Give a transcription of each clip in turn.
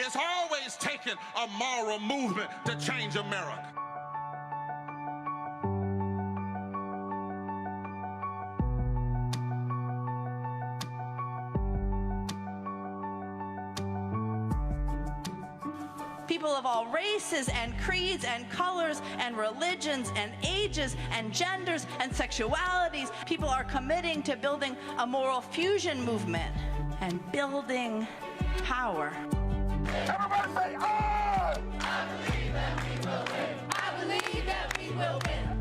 It's always taken a moral movement to change America. People of all races and creeds and colors and religions and ages and genders and sexualities, people are committing to building a moral fusion movement and building power. Everybody say, "Oh!" I believe that we will win. I believe that we will win.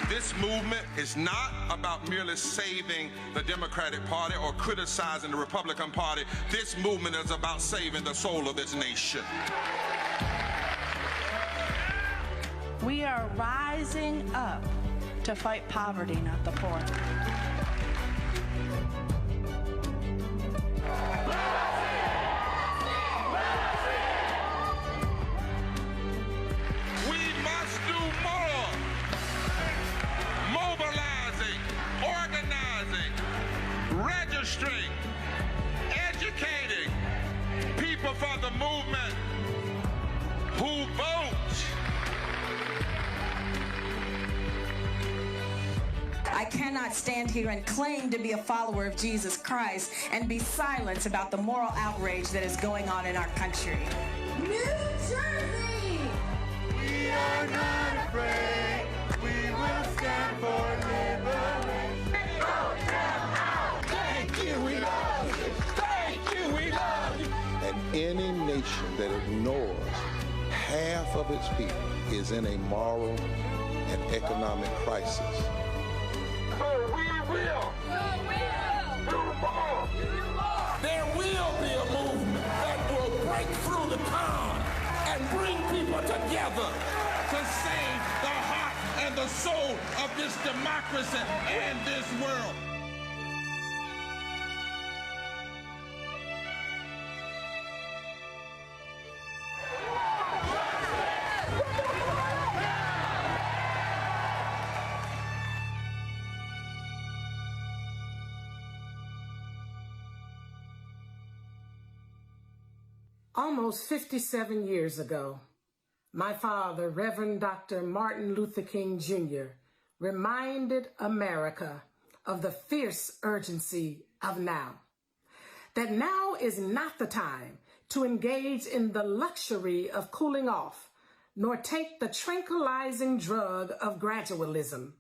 This movement is not about merely saving the Democratic Party or criticizing the Republican Party. This movement is about saving the soul of this nation. We are rising up to fight poverty, not the poor. Registering, educating people for the movement who vote. I cannot stand here and claim to be a follower of Jesus Christ and be silent about the moral outrage that is going on in our country. New Jersey! We are not afraid. We will stand for liberation. We love you. Thank you. We love you. And any nation that ignores half of its people is in a moral and economic crisis. So we will. Do more. There will be a movement that will break through the con and bring people together to save the heart and the soul of this democracy and this world. Almost 57 years ago, my father, Reverend Dr. Martin Luther King Jr., reminded America of the fierce urgency of now. That now is not the time to engage in the luxury of cooling off, nor take the tranquilizing drug of gradualism.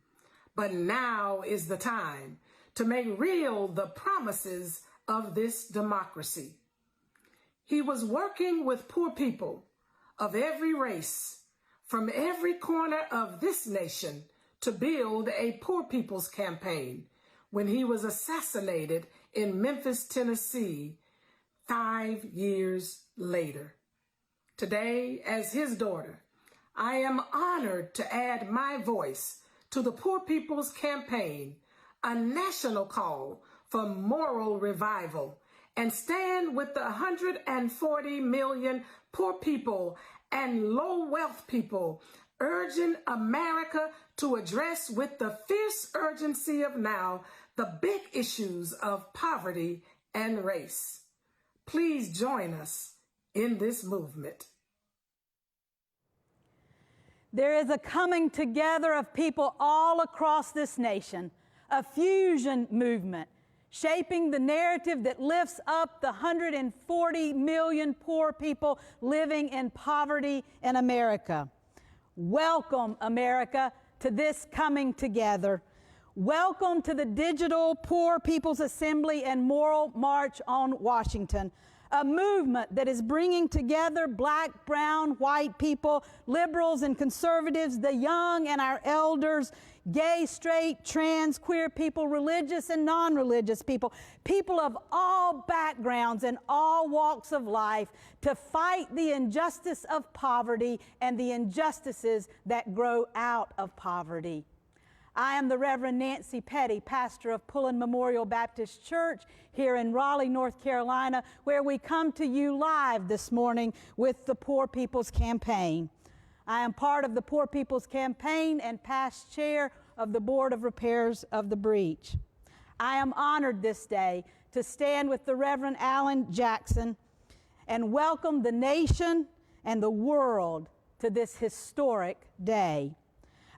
But now is the time to make real the promises of this democracy. He was working with poor people of every race from every corner of this nation to build a poor people's campaign when he was assassinated in Memphis, Tennessee, 5 years later. Today, as his daughter, I am honored to add my voice to the Poor People's Campaign, a national call for moral revival, and stand with the 140 million poor people and low wealth people, urging America to address with the fierce urgency of now the big issues of poverty and race. Please join us in this movement. There is a coming together of people all across this nation, a fusion movement, shaping the narrative that lifts up the 140 million poor people living in poverty in America. Welcome, America, to this coming together. Welcome to the Digital Poor People's Assembly and Moral March on Washington, a movement that is bringing together black, brown, white people, liberals and conservatives, the young and our elders, gay, straight, trans, queer people, religious and non-religious people, people of all backgrounds and all walks of life, to fight the injustice of poverty and the injustices that grow out of poverty. I am the Reverend Nancy Petty, pastor of Pullen Memorial Baptist Church here in Raleigh, North Carolina, where we come to you live this morning with the Poor People's Campaign. I am part of the Poor People's Campaign and past chair of the Board of Repairs of the Breach. I am honored this day to stand with the Reverend Alan Jackson and welcome the nation and the world to this historic day.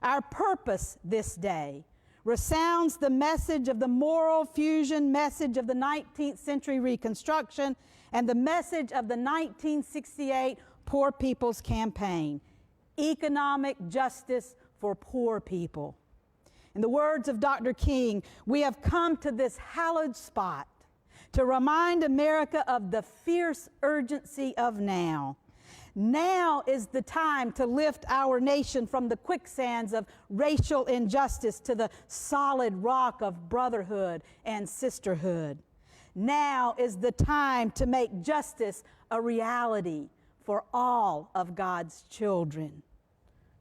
Our purpose this day resounds the message of the moral fusion message of the 19th century Reconstruction and the message of the 1968 Poor People's Campaign, economic justice for poor people. In the words of Dr. King, we have come to this hallowed spot to remind America of the fierce urgency of now. Now is the time to lift our nation from the quicksands of racial injustice to the solid rock of brotherhood and sisterhood. Now is the time to make justice a reality for all of God's children.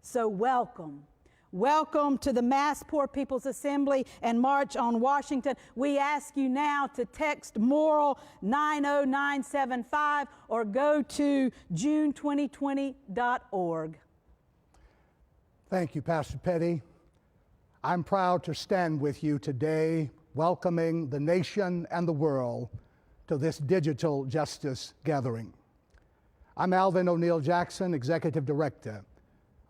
So welcome. Welcome to the Mass Poor People's Assembly and March on Washington. We ask you now to text MORAL 90975 or go to june2020.org. Thank you, Pastor Petty. I'm proud to stand with you today, welcoming the nation and the world to this digital justice gathering. I'm Alvin O'Neill Jackson, Executive Director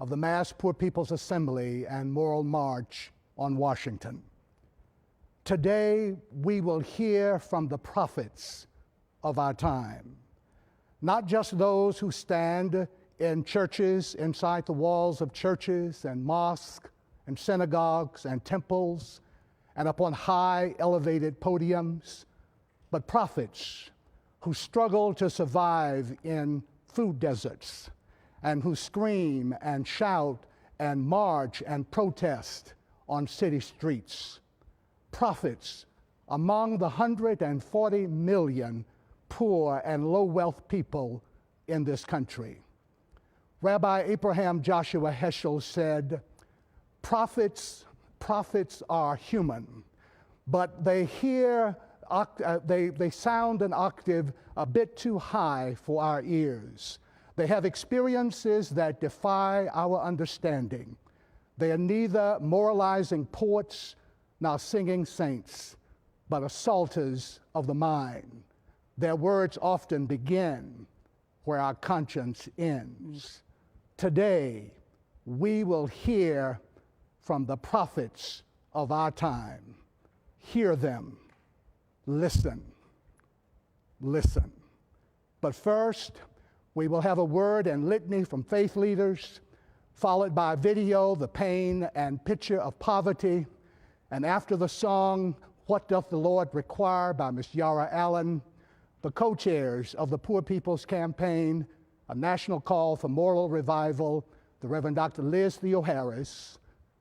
of the Mass Poor People's Assembly and Moral March on Washington. Today, we will hear from the prophets of our time, not just those who stand in churches, inside the walls of churches and mosques and synagogues and temples and upon high elevated podiums, but prophets who struggle to survive in food deserts, and who scream and shout and march and protest on city streets. Prophets among the 140 million poor and low-wealth people in this country. Rabbi Abraham Joshua Heschel said, prophets are human, but they sound an octave a bit too high for our ears. They have experiences that defy our understanding. They are neither moralizing poets nor singing saints, but assaulters of the mind. Their words often begin where our conscience ends. Today, we will hear from the prophets of our time. Hear them. Listen. Listen. But first, we will have a word and litany from faith leaders, followed by a video, The Pain and Picture of Poverty, and after the song, What Doth the Lord Require by Ms. Yara Allen, the co-chairs of the Poor People's Campaign, a national call for moral revival, the Reverend Dr. Liz Theo Harris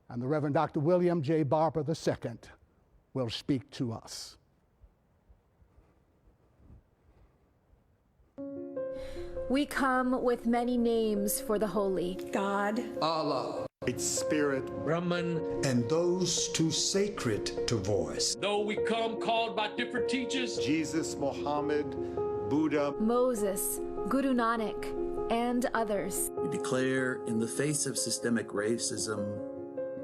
and the Reverend Dr. William J. Barber II will speak to us. We come with many names for the holy. God, Allah, Great Spirit, Brahman, and those too sacred to voice. Though we come called by different teachers, Jesus, Muhammad, Buddha, Moses, Guru Nanak, and others. We declare in the face of systemic racism,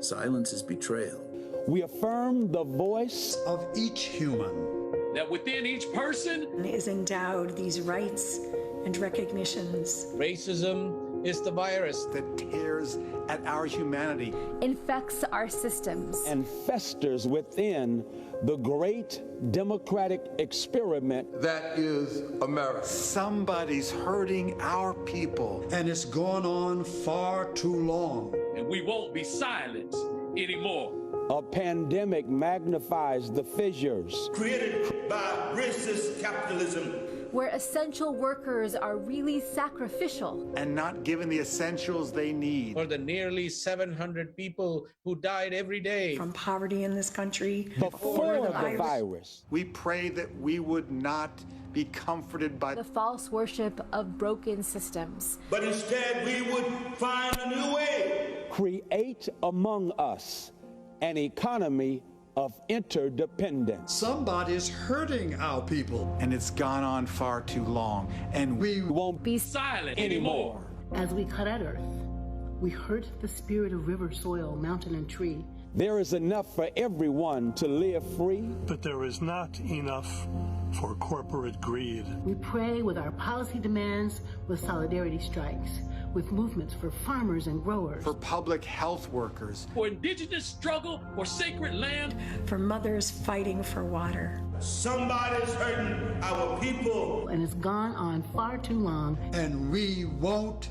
silence is betrayal. We affirm the voice of each human. That within each person is endowed these rights and recognitions. Racism is the virus that tears at our humanity, infects our systems, and festers within the great democratic experiment that is America. Somebody's hurting our people, and it's gone on far too long. And we won't be silent anymore. A pandemic magnifies the fissures created by racist capitalism, where essential workers are really sacrificial and not given the essentials they need. For the nearly 700 people who died every day from poverty in this country before the virus. We pray that we would not be comforted by the false worship of broken systems, but instead we would find a new way. Create among us an economy of interdependence. Somebody's hurting our people. And it's gone on far too long. And we won't be silent anymore. As we cut at earth, we hurt the spirit of river, soil, mountain, and tree There is enough for everyone to live free. But there is not enough for corporate greed. We pray with our policy demands, with solidarity strikes, with movements for farmers and growers, for public health workers, for indigenous struggle for sacred land, for mothers fighting for water. Somebody's hurting our people. And it's gone on far too long. And we won't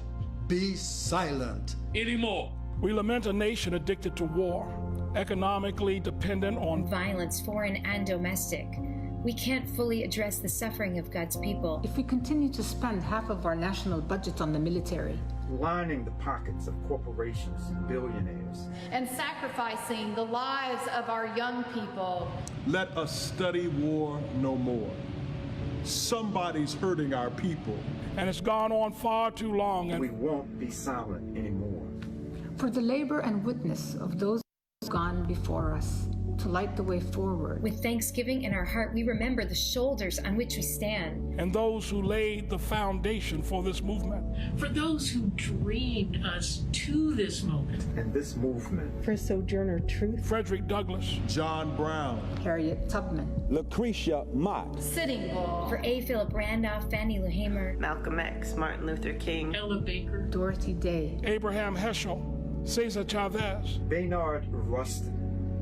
be silent anymore. We lament a nation addicted to war, economically dependent on violence, foreign and domestic. We can't fully address the suffering of God's people if we continue to spend half of our national budget on the military, lining the pockets of corporations and billionaires, and sacrificing the lives of our young people. Let us study war no more. Somebody's hurting our people. And it's gone on far too long. And we won't be silent anymore. For the labor and witness of those gone before us, to light the way forward. With thanksgiving in our heart, we remember the shoulders on which we stand. And those who laid the foundation for this movement. For those who dreamed us to this moment. And this movement. For Sojourner Truth. Frederick Douglass. John Brown. Harriet Tubman. Lucretia Mott. Sitting Bull. For A. Philip Randolph, Fannie Lou Hamer. Malcolm X, Martin Luther King. Ella Baker. Dorothy Day. Abraham Heschel. Cesar Chavez. Baynard Rustin.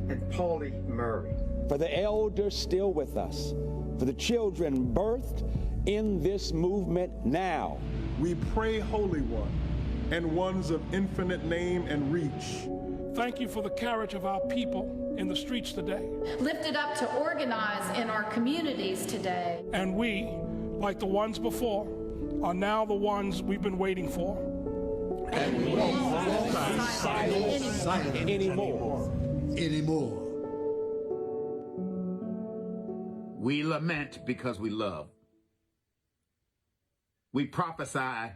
And Pauli Murray. For the elders still with us, for the children birthed in this movement now. We pray, Holy One, and ones of infinite name and reach. Thank you for the courage of our people in the streets today. Lifted up to organize in our communities today. And we, like the ones before, are now the ones we've been waiting for. And we won't be silent anymore. We lament because we love. We prophesy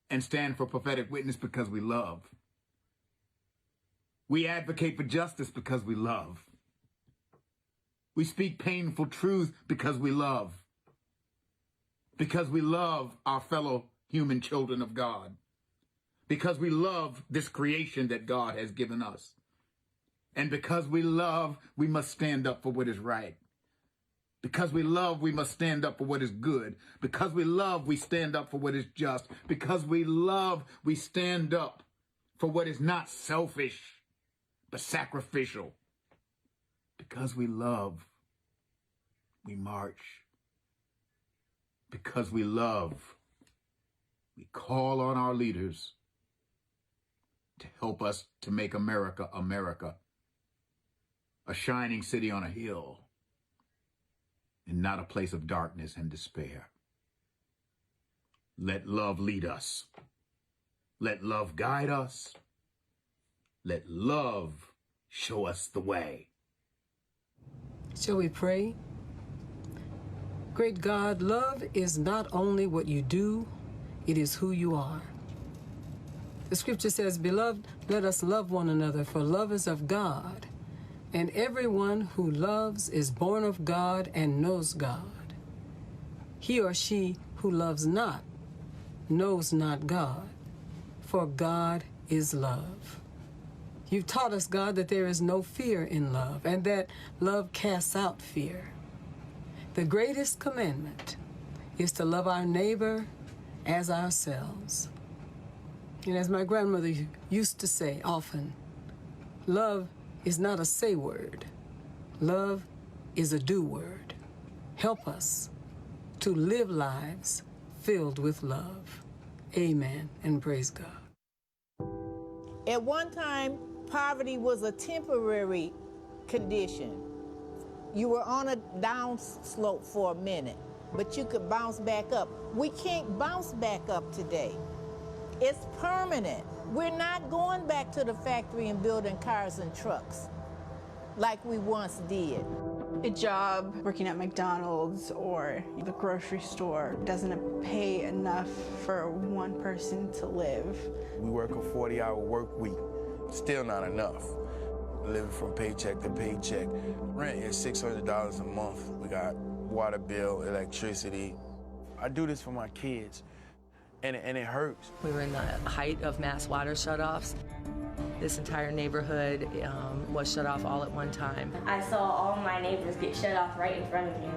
and stand for prophetic witness because we love. We advocate for justice because we love. We speak painful truth because we love. Because we love our fellow human children of God. Because we love this creation that God has given us. And because we love, we must stand up for what is right. Because we love, we must stand up for what is good. Because we love, we stand up for what is just. Because we love, we stand up for what is not selfish, but sacrificial. Because we love, we march. Because we love, we call on our leaders to help us to make America, America. A shining city on a hill, and not a place of darkness and despair. Let love lead us. Let love guide us. Let love show us the way. Shall we pray? Great God, love is not only what you do, it is who you are. The scripture says, "Beloved, let us love one another, for love is of God. And everyone who loves is born of God and knows God. He or she who loves not knows not God, for God is love." You've taught us, God, that there is no fear in love, and that love casts out fear. The greatest commandment is to love our neighbor as ourselves. And as my grandmother used to say often, love is not a say word. Love is a do word. Help us to live lives filled with love. Amen and praise God. At one time, poverty was a temporary condition. You were on a down slope for a minute, but you could bounce back up. We can't bounce back up today. It's permanent. We're not going back to the factory and building cars and trucks like we once did. A job working at McDonald's or the grocery store doesn't pay enough for one person to live. We work a 40-hour work week, still not enough. Living from paycheck to paycheck. Rent is $600 a month. We got water bill, electricity. I do this for my kids. And it hurts. We were in the height of mass water shutoffs. This entire neighborhood was shut off all at one time. I saw all my neighbors get shut off right in front of me.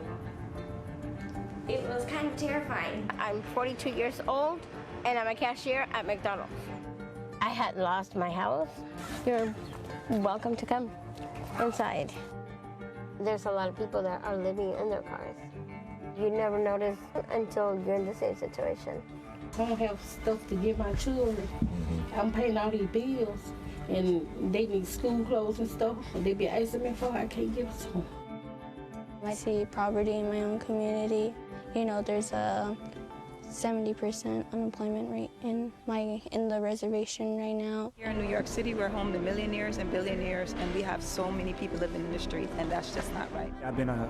It was kind of terrifying. I'm 42 years old, and I'm a cashier at McDonald's. I had lost my house. You're welcome to come inside. There's a lot of people that are living in their cars. You never notice until you're in the same situation. I don't have stuff to give my children. I'm paying all these bills, and they need school clothes and stuff, and they be asking me for it. I can't give it to them. I see poverty in my own community. You know, there's a 70% unemployment rate in the reservation right now. Here in New York City, we're home to millionaires and billionaires, and we have so many people living in the streets, and that's just not right. I've been a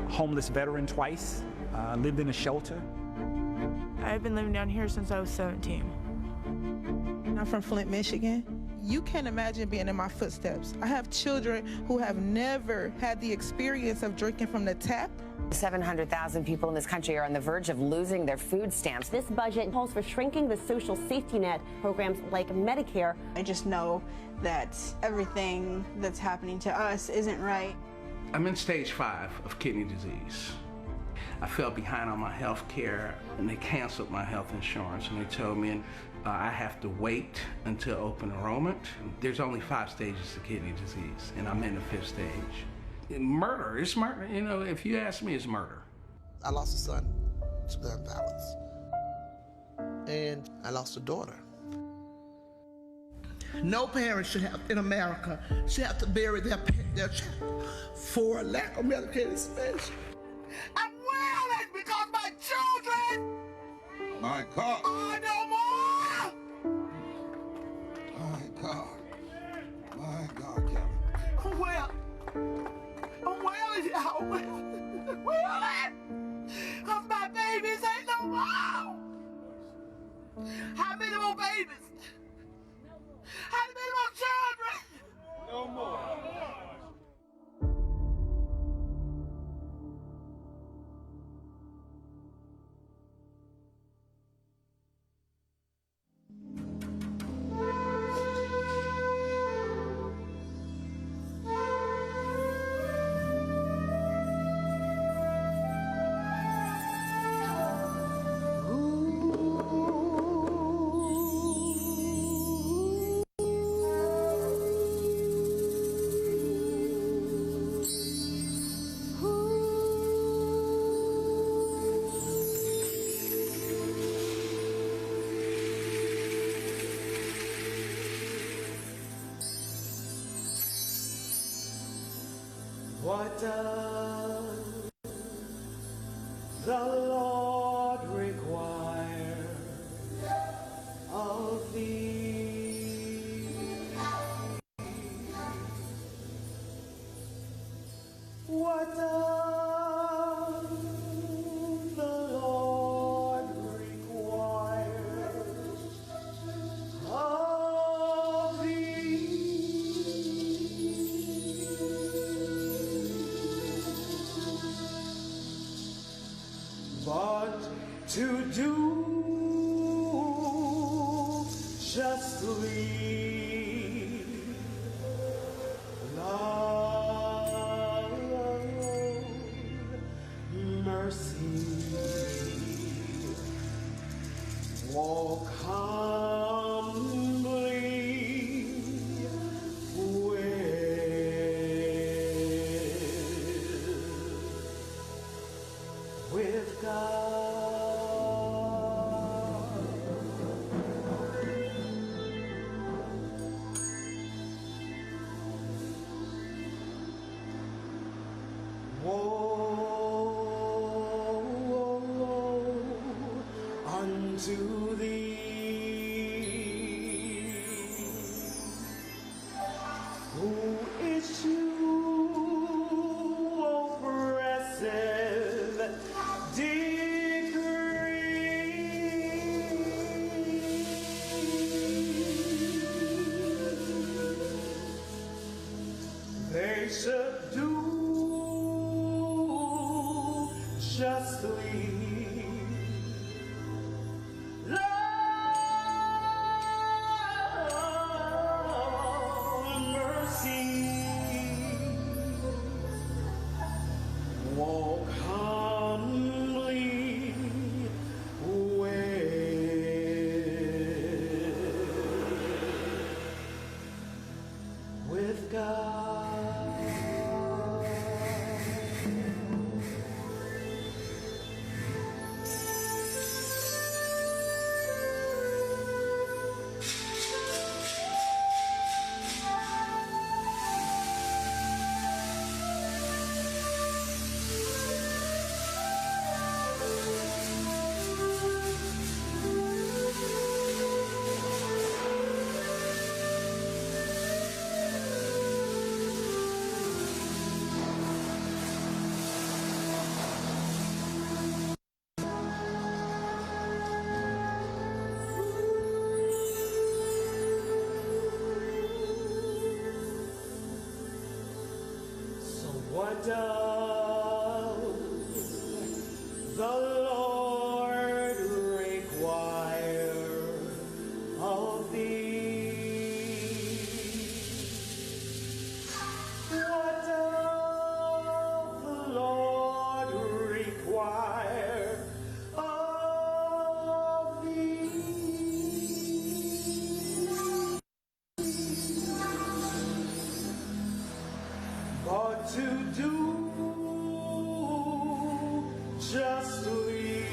homeless veteran twice, lived in a shelter. I've been living down here since I was 17. I'm from Flint, Michigan. You can't imagine being in my footsteps. I have children who have never had the experience of drinking from the tap. 700,000 people in this country are on the verge of losing their food stamps. This budget calls for shrinking the social safety net programs like Medicare. I just know that everything that's happening to us isn't right. I'm in stage 5 of kidney disease. I fell behind on my health care, and they canceled my health insurance, and they told me I have to wait until open enrollment. There's only 5 stages of kidney disease, and I'm in the 5th stage. Murder, it's murder. You know, if you ask me, it's murder. I lost a son to gun violence, and I lost a daughter. No parent should have, in America, should have to bury their child for a lack of medical space. I'm wailing because my children, My God. are no more. My God. My God, Kevin. I'm wailing, y'all. Wailing. Because my babies ain't no more. How many more babies? How many more children? No more. What does the Lord require of thee? What does the Lord require of thee? But to do justly, love, mercy, walk humbly with God. Woe unto thee, who is you, oppressive they should do justly. Love, mercy, does the Lord require of thee? What doth the Lord require of thee? But to do justly,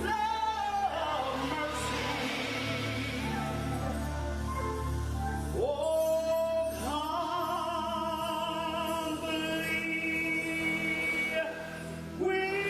love mercy, walk humbly with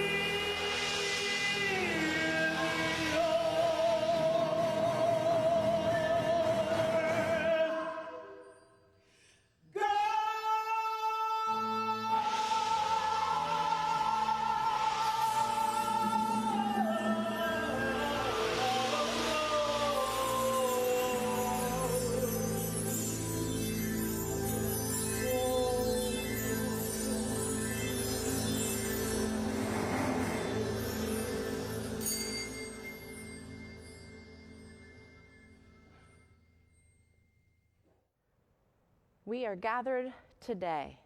We are gathered today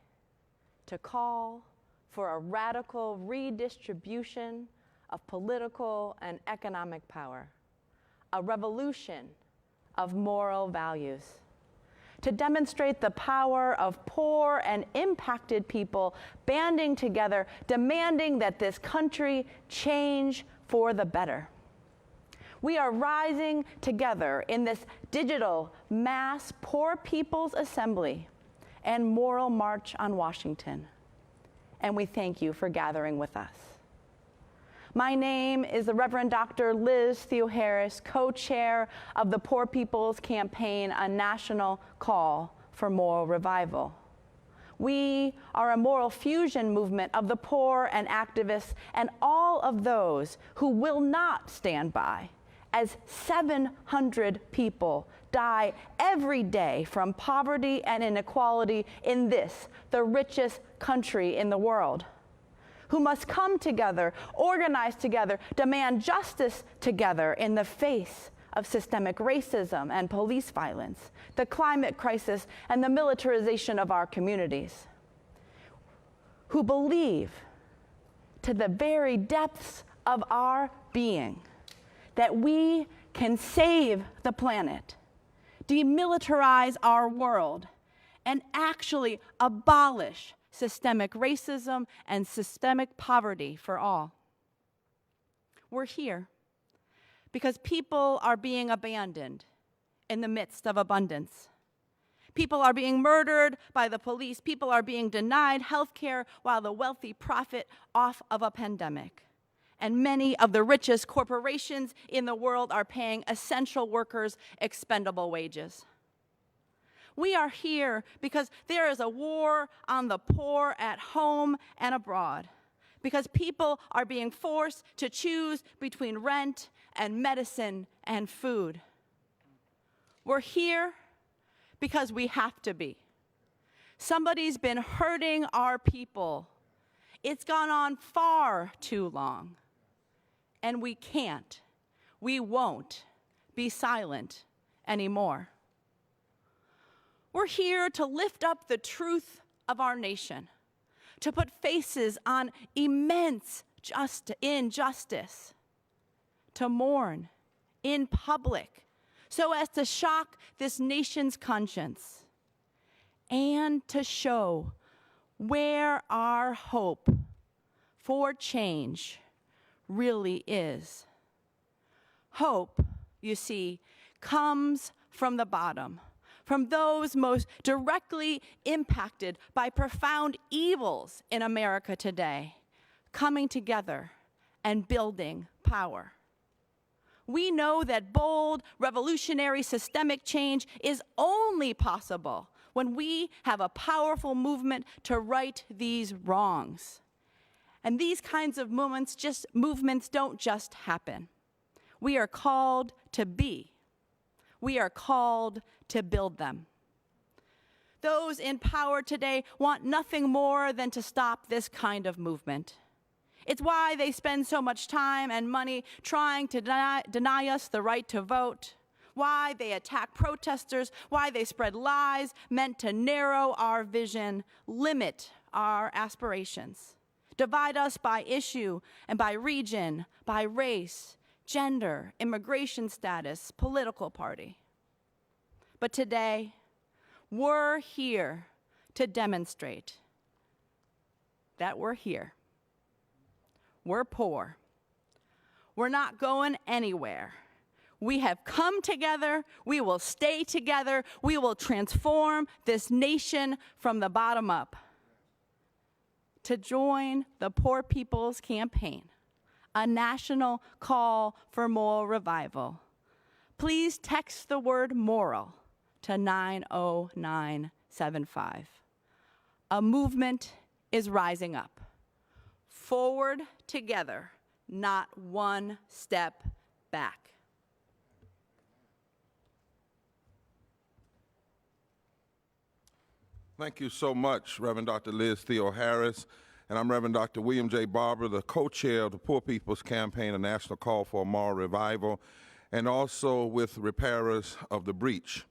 to call for a radical redistribution of political and economic power, a revolution of moral values, to demonstrate the power of poor and impacted people banding together, demanding that this country change for the better. We are rising together in this digital mass poor people's assembly and moral march on Washington. And we thank you for gathering with us. My name is the Reverend Dr. Liz Theo-Harris, co-chair of the Poor People's Campaign, a national call for moral revival. We are a moral fusion movement of the poor and activists and all of those who will not stand by as 700 people die every day from poverty and inequality in this, the richest country in the world, who must come together, organize together, demand justice together in the face of systemic racism and police violence, the climate crisis, and the militarization of our communities, who believe to the very depths of our being that we can save the planet, demilitarize our world, and actually abolish systemic racism and systemic poverty for all. We're here because people are being abandoned in the midst of abundance. People are being murdered by the police. People are being denied health care while the wealthy profit off of a pandemic. And many of the richest corporations in the world are paying essential workers expendable wages. We are here because there is a war on the poor at home and abroad, because people are being forced to choose between rent and medicine and food. We're here because we have to be. Somebody's been hurting our people. It's gone on far too long. And we can't, we won't be silent anymore. We're here to lift up the truth of our nation, to put faces on immense injustice, to mourn in public so as to shock this nation's conscience, and to show where our hope for change really is. Hope, you see, comes from the bottom, from those most directly impacted by profound evils in America today, coming together and building power. We know that bold, revolutionary, systemic change is only possible when we have a powerful movement to right these wrongs. And these kinds of movements don't just happen. We are called to be. We are called to build them. Those in power today want nothing more than to stop this kind of movement. It's why they spend so much time and money trying to deny us the right to vote, why they attack protesters, why they spread lies meant to narrow our vision, limit our aspirations, divide us by issue and by region, by race, gender, immigration status, political party. But today, we're here to demonstrate that we're here. We're poor. We're not going anywhere. We have come together. We will stay together. We will transform this nation from the bottom up. To join the Poor People's Campaign, a national call for moral revival, please text the word moral to 90975. A movement is rising up. Forward together, not one step back. Thank you so much, Reverend Dr. Liz Theo Harris. And I'm Reverend Dr. William J. Barber, the co-chair of the Poor People's Campaign, a national call for a moral revival, and also with Repairers of the Breach.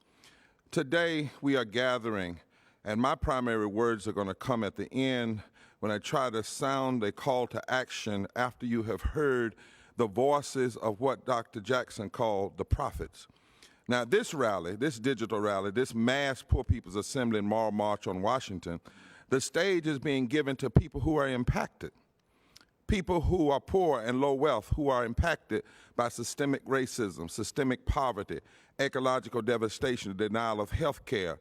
Today, we are gathering, and my primary words are going to come at the end when I try to sound a call to action after you have heard the voices of what Dr. Jackson called the prophets. Now, this rally, this digital rally, this mass Poor People's Assembly and Moral March on Washington, the stage is being given to people who are impacted, people who are poor and low wealth, who are impacted by systemic racism, systemic poverty, ecological devastation, the denial of health care,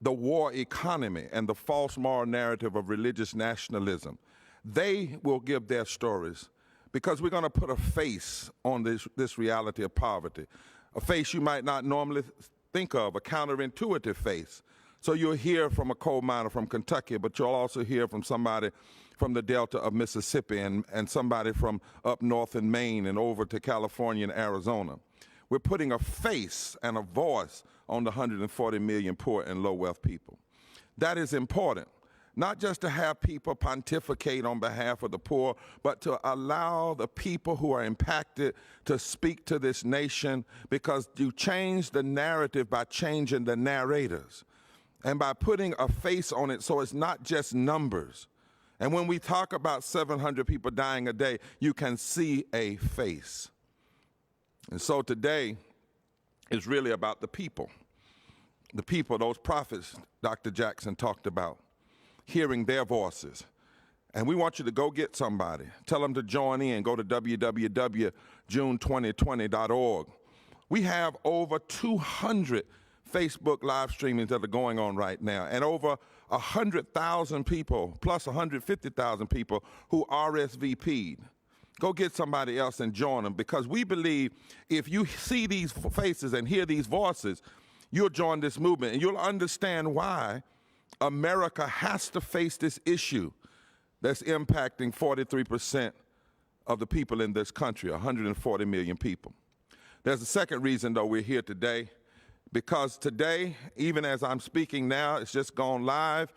the war economy, and the false moral narrative of religious nationalism. They will give their stories because we're going to put a face on this reality of poverty, a face you might not normally think of, a counterintuitive face. So you'll hear from a coal miner from Kentucky, but you'll also hear from somebody from the Delta of Mississippi and somebody from up north in Maine and over to California and Arizona. We're putting a face and a voice on the 140 million poor and low wealth people. That is important, not just to have people pontificate on behalf of the poor, but to allow the people who are impacted to speak to this nation, because you change the narrative by changing the narrators and by putting a face on it so it's not just numbers. And when we talk about 700 people dying a day, you can see a face. And so today is really about the people, those prophets Dr. Jackson talked about, hearing their voices. And we want you to go get somebody. Tell them to join in. Go to www.june2020.org. We have over 200 Facebook live streamings that are going on right now, and over 100,000 people, plus 150,000 people who RSVP'd. Go get somebody else and join them, because we believe if you see these faces and hear these voices, you'll join this movement and you'll understand why America has to face this issue that's impacting 43% of the people in this country, 140 million people. There's a second reason, though, we're here today, because today, even as I'm speaking now, it's just gone live,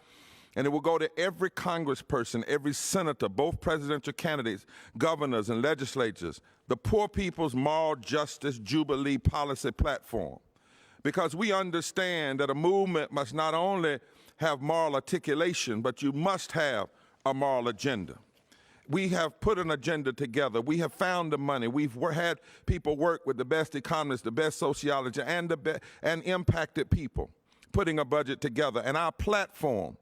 and it will go to every congressperson, every senator, both presidential candidates, governors, and legislators, the Poor People's Moral Justice Jubilee Policy Platform. Because we understand that a movement must not only have moral articulation, but you must have a moral agenda. We have put an agenda together. We have found the money. We've had people work with the best economists, the best sociologists, and impacted people, putting a budget together. And our platform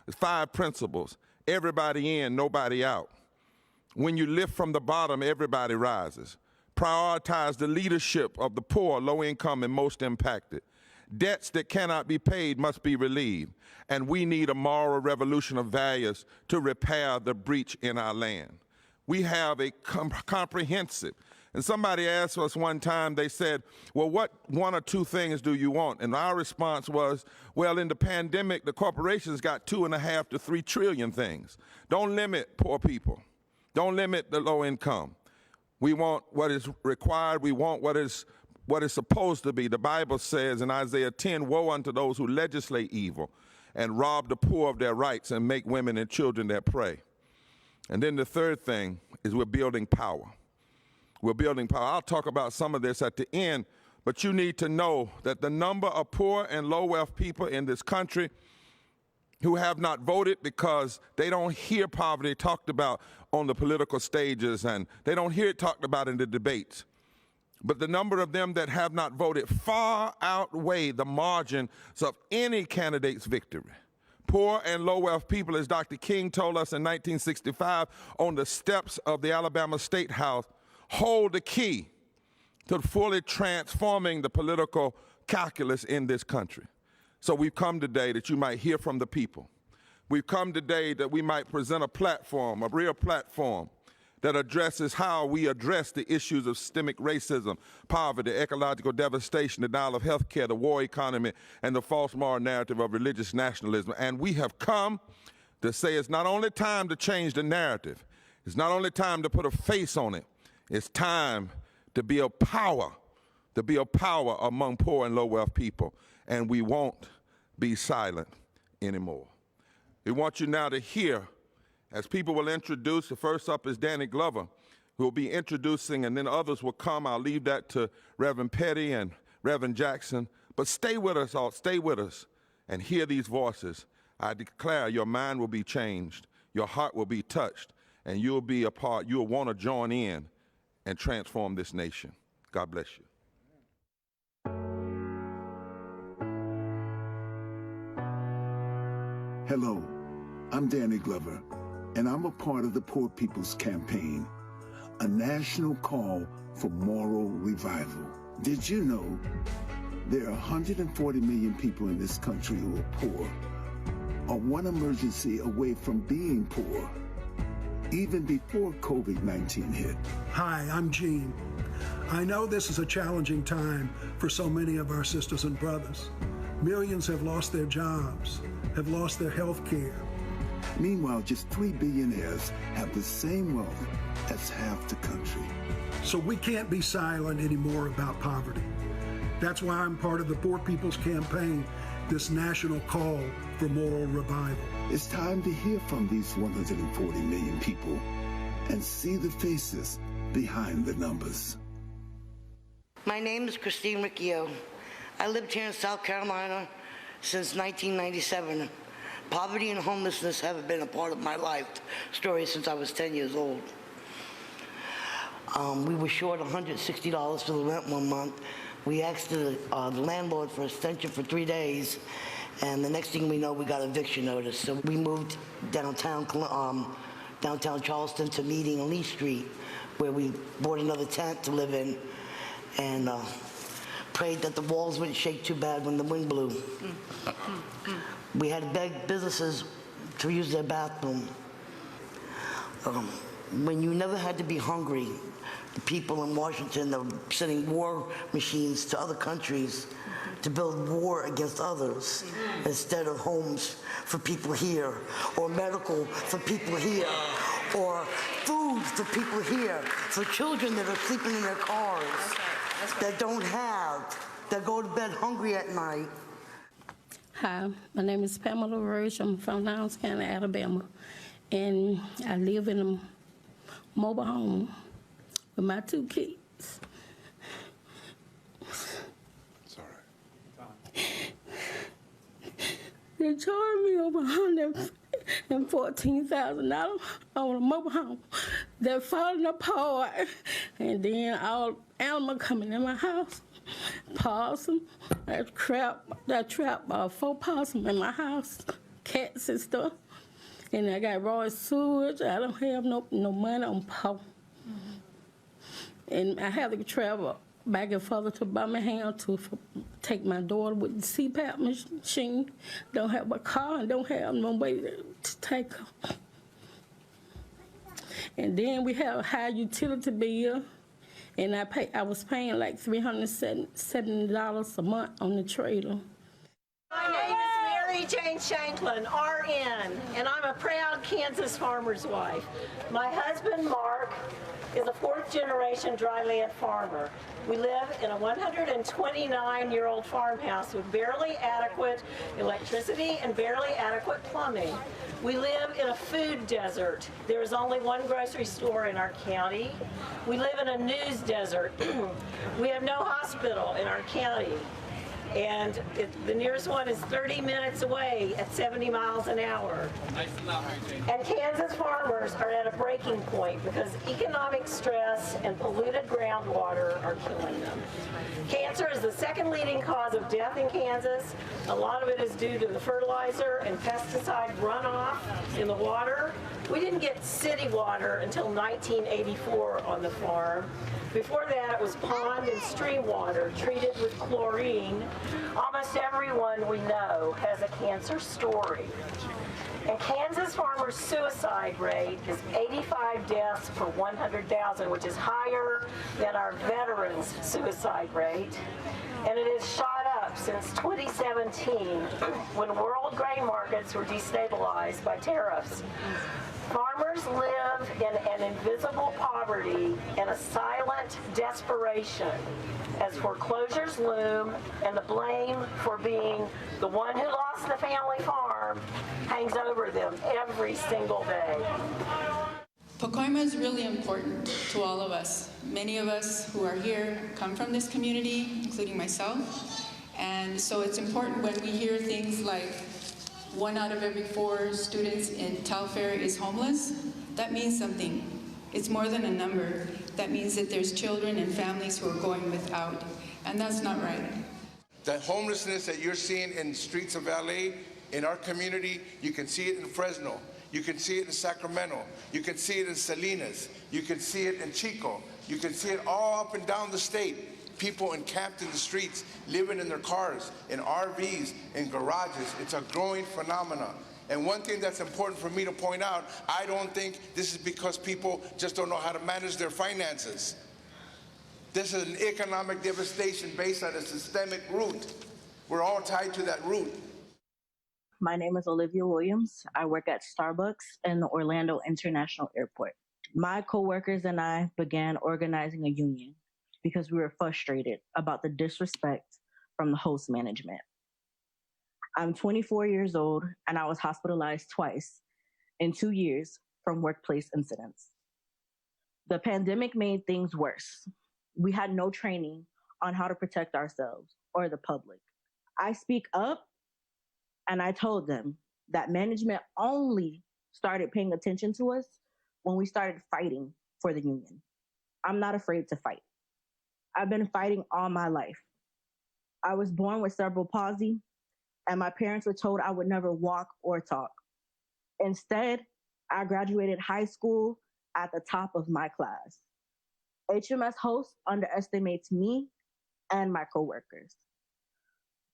is 5 principles: everybody in, nobody out. When you lift from the bottom, everybody rises. Prioritize the leadership of the poor, low income, and most impacted. Debts that cannot be paid must be relieved. And we need a moral revolution of values to repair the breach in our land. We have a comprehensive, and somebody asked us one time, they said, well, what 1 or 2 things do you want? And our response was, well, in the pandemic, the corporations got 2.5 to 3 trillion things. Don't limit poor people. Don't limit the low income. We want what is required. We want what is what it's supposed to be. The Bible says in Isaiah 10, woe unto those who legislate evil and rob the poor of their rights and make women and children their prey. And then the third thing is we're building power. We're building power. I'll talk about some of this at the end, but you need to know that the number of poor and low-wealth people in this country who have not voted because they don't hear poverty talked about on the political stages, and they don't hear it talked about in the debates. But the number of them that have not voted far outweigh the margins of any candidate's victory. Poor and low-wealth people, as Dr. King told us in 1965 on the steps of the Alabama State House, hold the key to fully transforming the political calculus in this country. So we've come today that you might hear from the people. We've come today that we might present a platform, a real platform, that addresses how we address the issues of systemic racism, poverty, ecological devastation, the denial of health care, the war economy, and the false moral narrative of religious nationalism. And we have come to say it's not only time to change the narrative, it's not only time to put a face on it, it's time to build power, among poor and low-wealth people. And we won't be silent anymore. We want you now to hear, as people will introduce, the first up is Danny Glover, who will be introducing, and then others will come. I'll leave that to Reverend Petty and Reverend Jackson. But stay with us all, stay with us, and hear these voices. I declare your mind will be changed, your heart will be touched, and you'll be a part, you'll want to join in and transform this nation. God bless you. Hello, I'm Danny Glover, and I'm a part of the Poor People's Campaign, a national call for moral revival. Did you know there are 140 million people in this country who are poor, or one emergency away from being poor, even before COVID-19 hit? Hi, I'm Gene. I know this is a challenging time for so many of our sisters and brothers. Millions have lost their jobs, have lost their health care. Meanwhile, just 3 billionaires have the same wealth as half the country. So we can't be silent anymore about poverty. That's why I'm part of the Poor People's Campaign, this national call for moral revival. It's time to hear from these 140 million people and see the faces behind the numbers. My name is Christine Riccio. I lived here in South Carolina since 1997. Poverty and homelessness have been a part of my life story since I was 10 years old. We were short $160 for the rent one month. We asked the landlord for extension for 3 days, and the next thing we know, we got eviction notice. So we moved downtown Charleston to Meeting on Lee Street, where we bought another tent to live in, and prayed that the walls wouldn't shake too bad when the wind blew. We had to beg businesses to use their bathroom. When you never had to be hungry, the people in Washington are sending war machines to other countries to build war against others instead of homes for people here, or medical for people here, or food for people here, for children that are sleeping in their cars, that don't have, that go to bed hungry at night. Hi, my name is Pamela Roach. I'm from Lowndes County, Alabama, and I live in a mobile home with my 2 kids. Sorry. They charged me over $114,000 on a mobile home. They're falling apart, and then all animals coming in my house. Possum, I trap 4 possum in my house, cats and stuff. And I got raw sewage. I don't have no money on power. And I have to travel back and forth to Birmingham to take my daughter with the CPAP machine. Don't have a car and don't have no way to take her. And then we have a high utility bill. And I was paying like $370 a month on the trailer. My name is Mary Jane Shanklin, RN, and I'm a proud Kansas farmer's wife. My husband, Mark, is a fourth-generation dryland farmer. We live in a 129-year-old farmhouse with barely adequate electricity and barely adequate plumbing. We live in a food desert. There is only one grocery store in our county. We live in a news desert. We have no hospital in our county. And the nearest one is 30 minutes away at 70 miles an hour. And Kansas farmers are at a breaking point because economic stress and polluted groundwater are killing them. Cancer is the second leading cause of death in Kansas. A lot of it is due to the fertilizer and pesticide runoff in the water. We didn't get city water until 1984 on the farm. Before that, it was pond and stream water treated with chlorine. Almost everyone we know has a cancer story. And Kansas farmers' suicide rate is 85 deaths per 100,000, which is higher than our veterans' suicide rate. And it has shot up since 2017 when world grain markets were destabilized by tariffs. Farmers live in an invisible poverty and a silent desperation as foreclosures loom and the blame for being the one who lost the family farm hangs over them every single day. Pacoima is really important to all of us. Many of us who are here come from this community, including myself. And so it's important when we hear things like 1 out of every 4 students in Telfair is homeless. That means something. It's more than a number. That means that there's children and families who are going without, and that's not right. The homelessness that you're seeing in the streets of LA, in our community, you can see it in Fresno. You can see it in Sacramento. You can see it in Salinas. You can see it in Chico. You can see it all up and down the state. People encamped in the streets, living in their cars, in RVs, in garages. It's a growing phenomenon. And one thing that's important for me to point out, I don't think this is because people just don't know how to manage their finances. This is an economic devastation based on a systemic root. We're all tied to that root. My name is Olivia Williams. I work at Starbucks in the Orlando International Airport. My coworkers and I began organizing a union because we were frustrated about the disrespect from the host management. I'm 24 years old and I was hospitalized twice in 2 years from workplace incidents. The pandemic made things worse. We had no training on how to protect ourselves or the public. I speak up and I told them that management only started paying attention to us when we started fighting for the union. I'm not afraid to fight. I've been fighting all my life. I was born with cerebral palsy, and my parents were told I would never walk or talk. Instead, I graduated high school at the top of my class. HMS host underestimates me and my coworkers.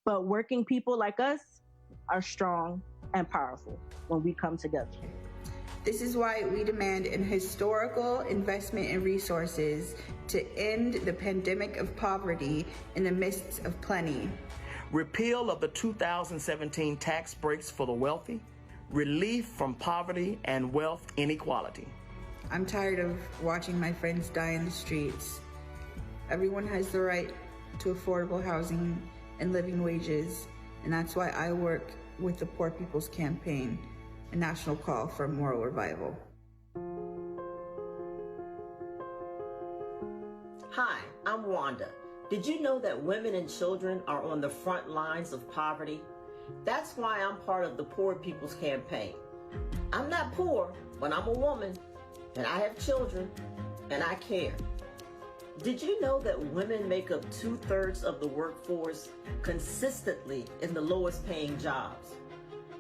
But working people like us are strong and powerful when we come together. This is why we demand an historical investment in resources to end the pandemic of poverty in the midst of plenty. Repeal of the 2017 tax breaks for the wealthy, relief from poverty and wealth inequality. I'm tired of watching my friends die in the streets. Everyone has the right to affordable housing and living wages, and that's why I work with the Poor People's Campaign, a national call for moral revival. Hi, I'm Wanda. Did you know that women and children are on the front lines of poverty? That's why I'm part of the Poor People's Campaign. I'm not poor, but I'm a woman, and I have children, and I care. Did you know that women make up 2/3 of the workforce consistently in the lowest paying jobs?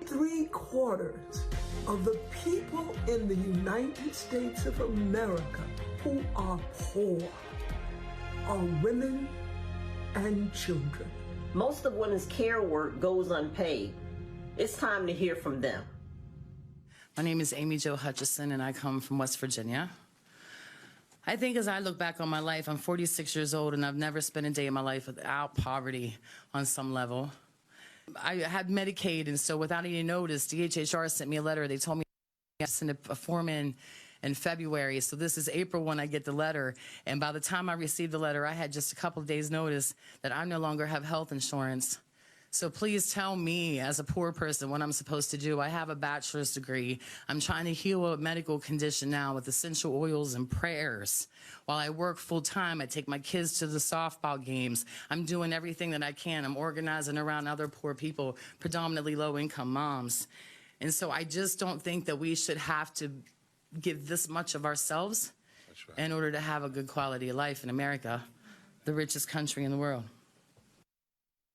3/4 of the people in the United States of America who are poor are women and children. Most of women's care work goes unpaid. It's time to hear from them. My name is Amy Jo Hutchison, and I come from West Virginia. I think as I look back on my life, I'm 46 years old, and I've never spent a day in my life without poverty on some level. I had Medicaid, and so without any notice, DHHR sent me a letter. They told me I sent a form in, in February. So this is April when I get the letter. And by the time I received the letter, I had just a couple of days notice that I no longer have health insurance. So please tell me as a poor person what I'm supposed to do. I have a bachelor's degree. I'm trying to heal a medical condition now with essential oils and prayers. While I work full time, I take my kids to the softball games. I'm doing everything that I can. I'm organizing around other poor people, predominantly low-income moms. And so I just don't think that we should have to give this much of ourselves in order to have a good quality of life in America, the richest country in the world.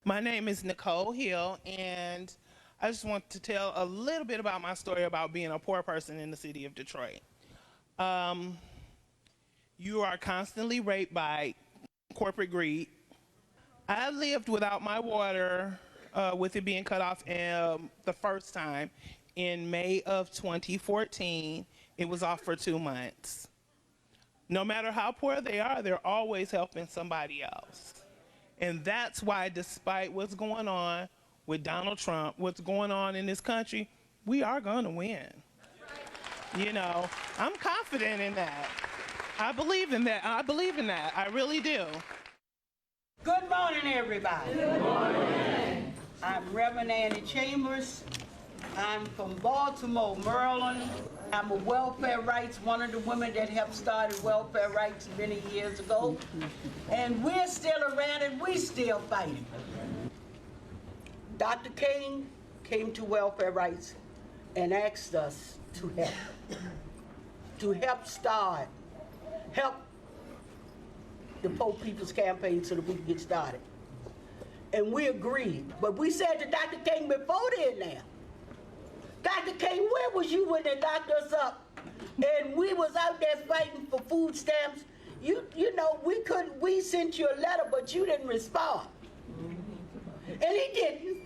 My name is Nicole Hill, and I just want to tell a little bit about my story about being a poor person in the city of Detroit. You are constantly raped by corporate greed. I lived without my water, with it being cut off the first time in May of 2014. It was off for 2 months. No matter how poor they are, they're always helping somebody else. And that's why, despite what's going on with Donald Trump, what's going on in this country, we are going to win. You know, I'm confident in that. I believe in that. I believe in that. I really do. Good morning, everybody. Good morning. I'm Reverend Annie Chambers. I'm from Baltimore, Maryland. I'm a welfare rights, one of the women that helped started welfare rights many years ago. And we're still around and we're still fighting. Dr. King came to welfare rights and asked us to help help the Poor People's Campaign so that we can get started. And we agreed, but we said to Dr. King before then now, Dr. King, where was you when they locked us up and we was out there fighting for food stamps? You know, we sent you a letter, but you didn't respond. And he didn't.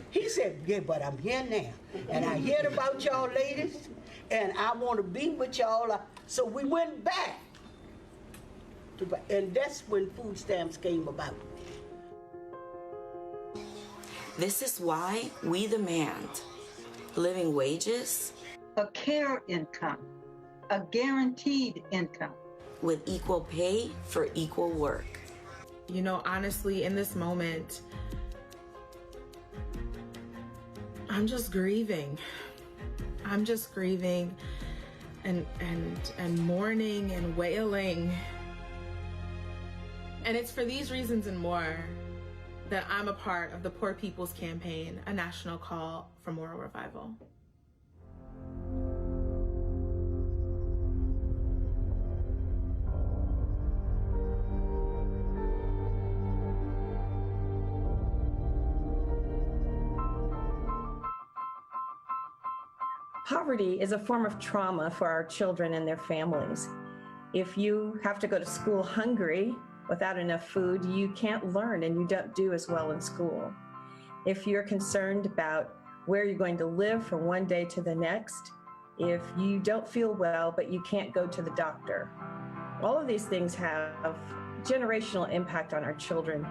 He said, yeah, but I'm here now. And I heard about y'all ladies, and I want to be with y'all. So we went back. And that's when food stamps came about. This is why we demand living wages, a care income, a guaranteed income, with equal pay for equal work. You know, honestly, in this moment, I'm just grieving. I'm just grieving and mourning and wailing. And it's for these reasons and more that I'm a part of the Poor People's Campaign, a national call for moral revival. Poverty is a form of trauma for our children and their families. If you have to go to school hungry, without enough food, you can't learn and you don't do as well in school. If you're concerned about where you're going to live from one day to the next, if you don't feel well but you can't go to the doctor, all of these things have generational impact on our children.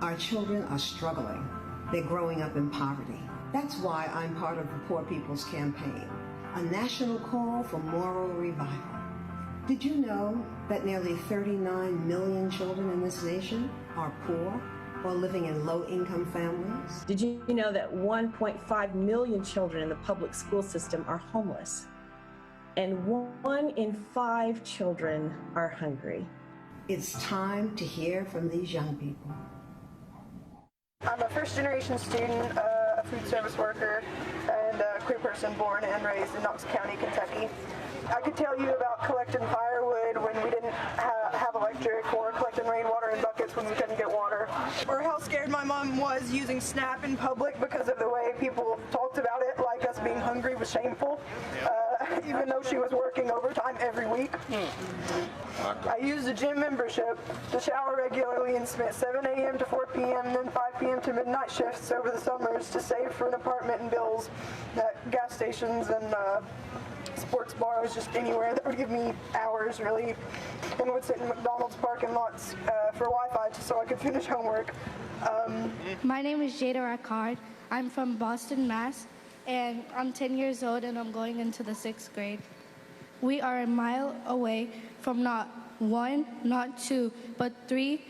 Our children are struggling. They're growing up in poverty. That's why I'm part of the Poor People's Campaign, a national call for moral revival. Did you know that nearly 39 million children in this nation are poor or living in low-income families? Did you know that 1.5 million children in the public school system are homeless? And 1 in 5 children are hungry. It's time to hear from these young people. I'm a first-generation student, a food service worker, and a queer person born and raised in Knox County, Kentucky. I could tell you about collecting firewood when we didn't have electric, or collecting rainwater in buckets when we couldn't get water, or how scared my mom was using SNAP in public because of the way people talked about it, like us being hungry was shameful, even though she was working overtime every week. I used a gym membership to shower regularly and spent 7 a.m. to 4 p.m. and then 5 p.m. to midnight shifts over the summers to save for an apartment and bills at gas stations and sports bars, just anywhere that would give me hours, really, and would sit in McDonald's parking lots for Wi-Fi just so I could finish homework. My name is Jada Rackard. I'm from Boston, Mass, and I'm 10 years old and I'm going into the 6th grade. We are a mile away from not 1, not 2, but 3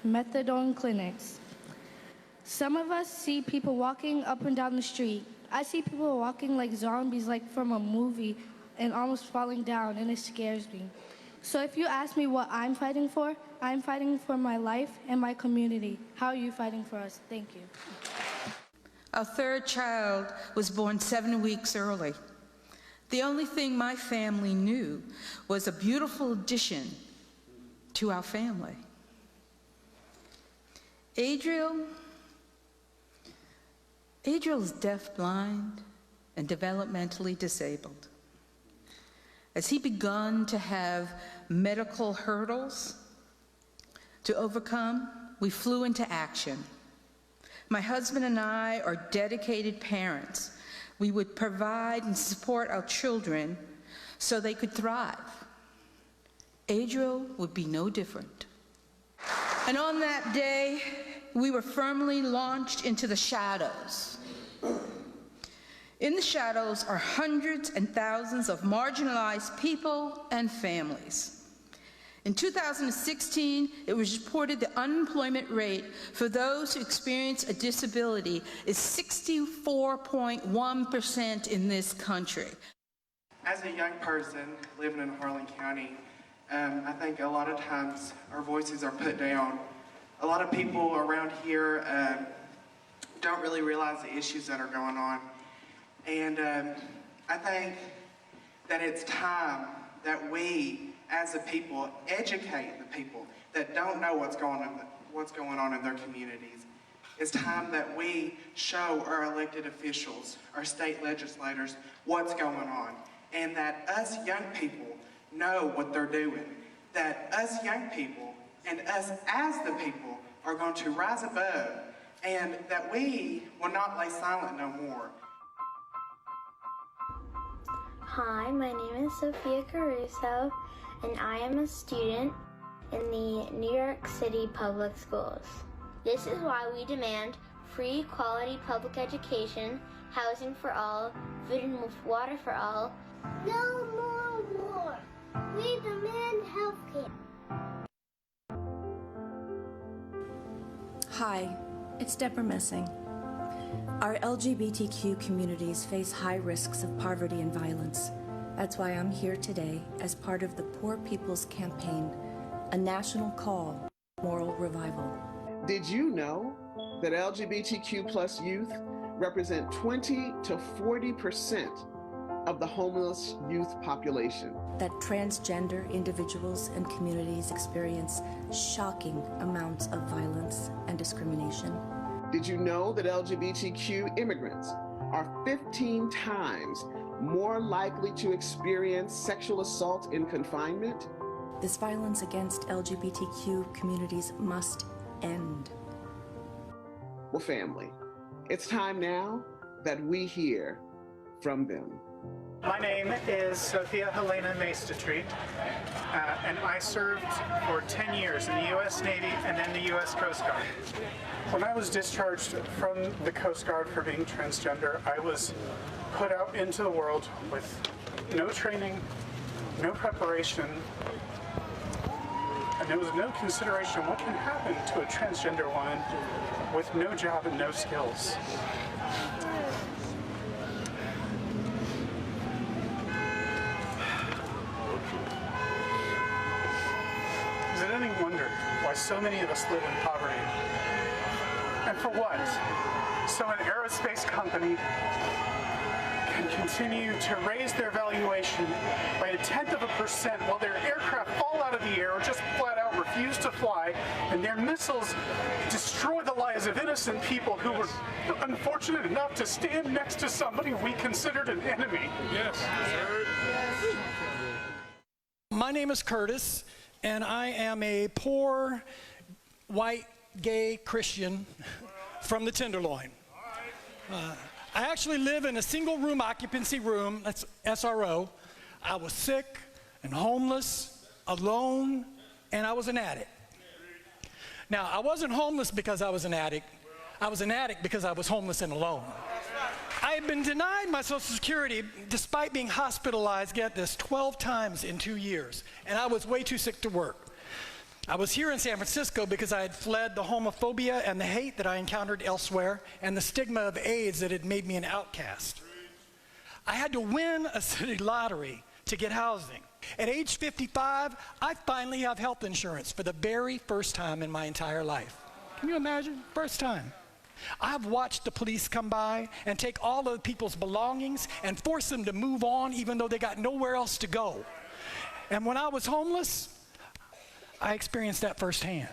methadone clinics. Some of us see people walking up and down the street. I see people walking like zombies, like from a movie, and almost falling down, and it scares me. So if you ask me what I'm fighting for my life and my community. How are you fighting for us? Thank you. Our third child was born 7 weeks early. The only thing my family knew was a beautiful addition to our family. Adriel is deaf-blind and developmentally disabled. As he begun to have medical hurdles to overcome, we flew into action. My husband and I are dedicated parents. We would provide and support our children so they could thrive. Adriel would be no different. And on that day, we were firmly launched into the shadows. In the shadows are hundreds and thousands of marginalized people and families. In 2016, it was reported the unemployment rate for those who experience a disability is 64.1% in this country. As a young person living in Harlan County, I think a lot of times our voices are put down. A lot of people around here don't really realize the issues that are going on. And I think that it's time that we, as a people, educate the people that don't know what's going on in their communities. It's time that we show our elected officials, our state legislators, what's going on, and that us young people know what they're doing. That us young people and us as the people are going to rise above, and that we will not lay silent no more. Hi, my name is Sophia Caruso, and I am a student in the New York City Public Schools. This is why we demand free, quality public education, housing for all, food and water for all. No more war. We demand health care. Hi, it's Deborah Messing. Our LGBTQ communities face high risks of poverty and violence. That's why I'm here today as part of the Poor People's Campaign, a national call for moral revival. Did you know that LGBTQ plus youth represent 20 to 40% of the homeless youth population? That transgender individuals and communities experience shocking amounts of violence and discrimination. Did you know that LGBTQ immigrants are 15 times more likely to experience sexual assault in confinement? This violence against LGBTQ communities must end. Well, family, it's time now that we hear from them. My name is Sophia Helena Maestetreet, and I served for 10 years in the U.S. Navy and then the U.S. Coast Guard. When I was discharged from the Coast Guard for being transgender, I was put out into the world with no training, no preparation, and there was no consideration of what can happen to a transgender woman with no job and no skills. Is it any wonder why so many of us live in poverty? And for what? So an aerospace company can continue to raise their valuation by 0.1% while their aircraft fall out of the air or just flat out refuse to fly, and their missiles destroy the lives of innocent people who were unfortunate enough to stand next to somebody we considered an enemy. Yes, sir. My name is Curtis, and I am a poor, white, gay Christian from the Tenderloin. I actually live in a single room occupancy room, that's SRO. I was sick and homeless, alone, and I was an addict. Now, I wasn't homeless because I was an addict. I was an addict because I was homeless and alone. I had been denied my Social Security despite being hospitalized, get this, 12 times in 2 years, and I was way too sick to work. I was here in San Francisco because I had fled the homophobia and the hate that I encountered elsewhere and the stigma of AIDS that had made me an outcast. I had to win a city lottery to get housing. At age 55, I finally have health insurance for the very first time in my entire life. Can you imagine? First time. I've watched the police come by and take all of people's belongings and force them to move on even though they got nowhere else to go. And when I was homeless, I experienced that firsthand.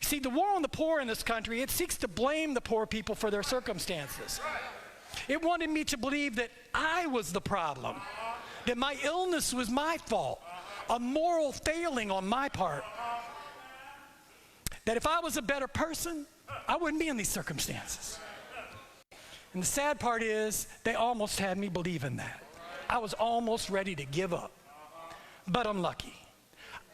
See, the war on the poor in this country, it seeks to blame the poor people for their circumstances. It wanted me to believe that I was the problem, that my illness was my fault, a moral failing on my part, that if I was a better person, I wouldn't be in these circumstances. And the sad part is, they almost had me believe in that. I was almost ready to give up, but I'm lucky.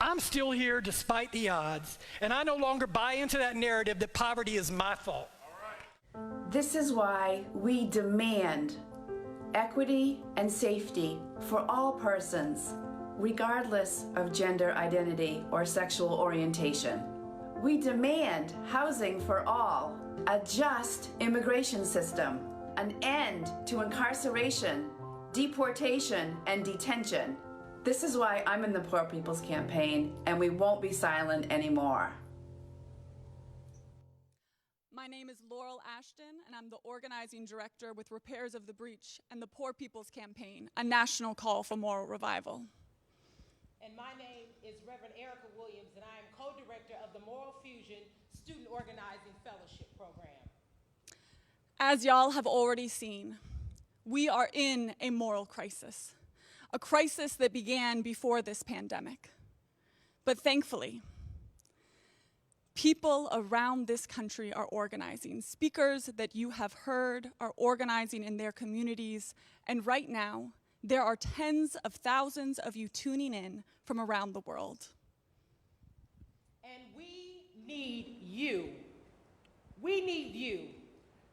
I'm still here despite the odds, and I no longer buy into that narrative that poverty is my fault. This is why we demand equity and safety for all persons, regardless of gender identity or sexual orientation. We demand housing for all, a just immigration system, an end to incarceration, deportation, and detention. This is why I'm in the Poor People's Campaign, and we won't be silent anymore. My name is Laurel Ashton, and I'm the organizing director with Repairs of the Breach and the Poor People's Campaign, a national call for moral revival. And my name is Reverend Erica Williams, and I am co-director of the Moral Fusion Student Organizing Fellowship Program. As y'all have already seen, we are in a moral crisis, a crisis that began before this pandemic. But thankfully, people around this country are organizing. Speakers that you have heard are organizing in their communities, and right now, there are tens of thousands of you tuning in from around the world. And we need you. We need you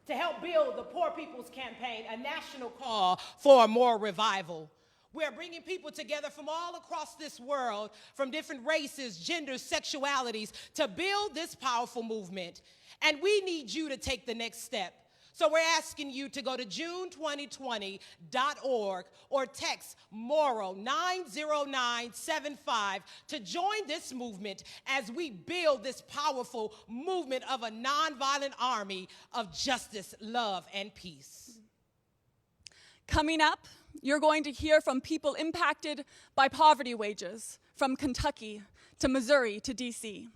to help build the Poor People's Campaign, a national call for a moral revival. We're bringing people together from all across this world, from different races, genders, sexualities, to build this powerful movement. And we need you to take the next step. So we're asking you to go to June2020.org or text MORAL 90975 to join this movement as we build this powerful movement of a nonviolent army of justice, love, and peace. Coming up, you're going to hear from people impacted by poverty wages, from Kentucky to Missouri to DC.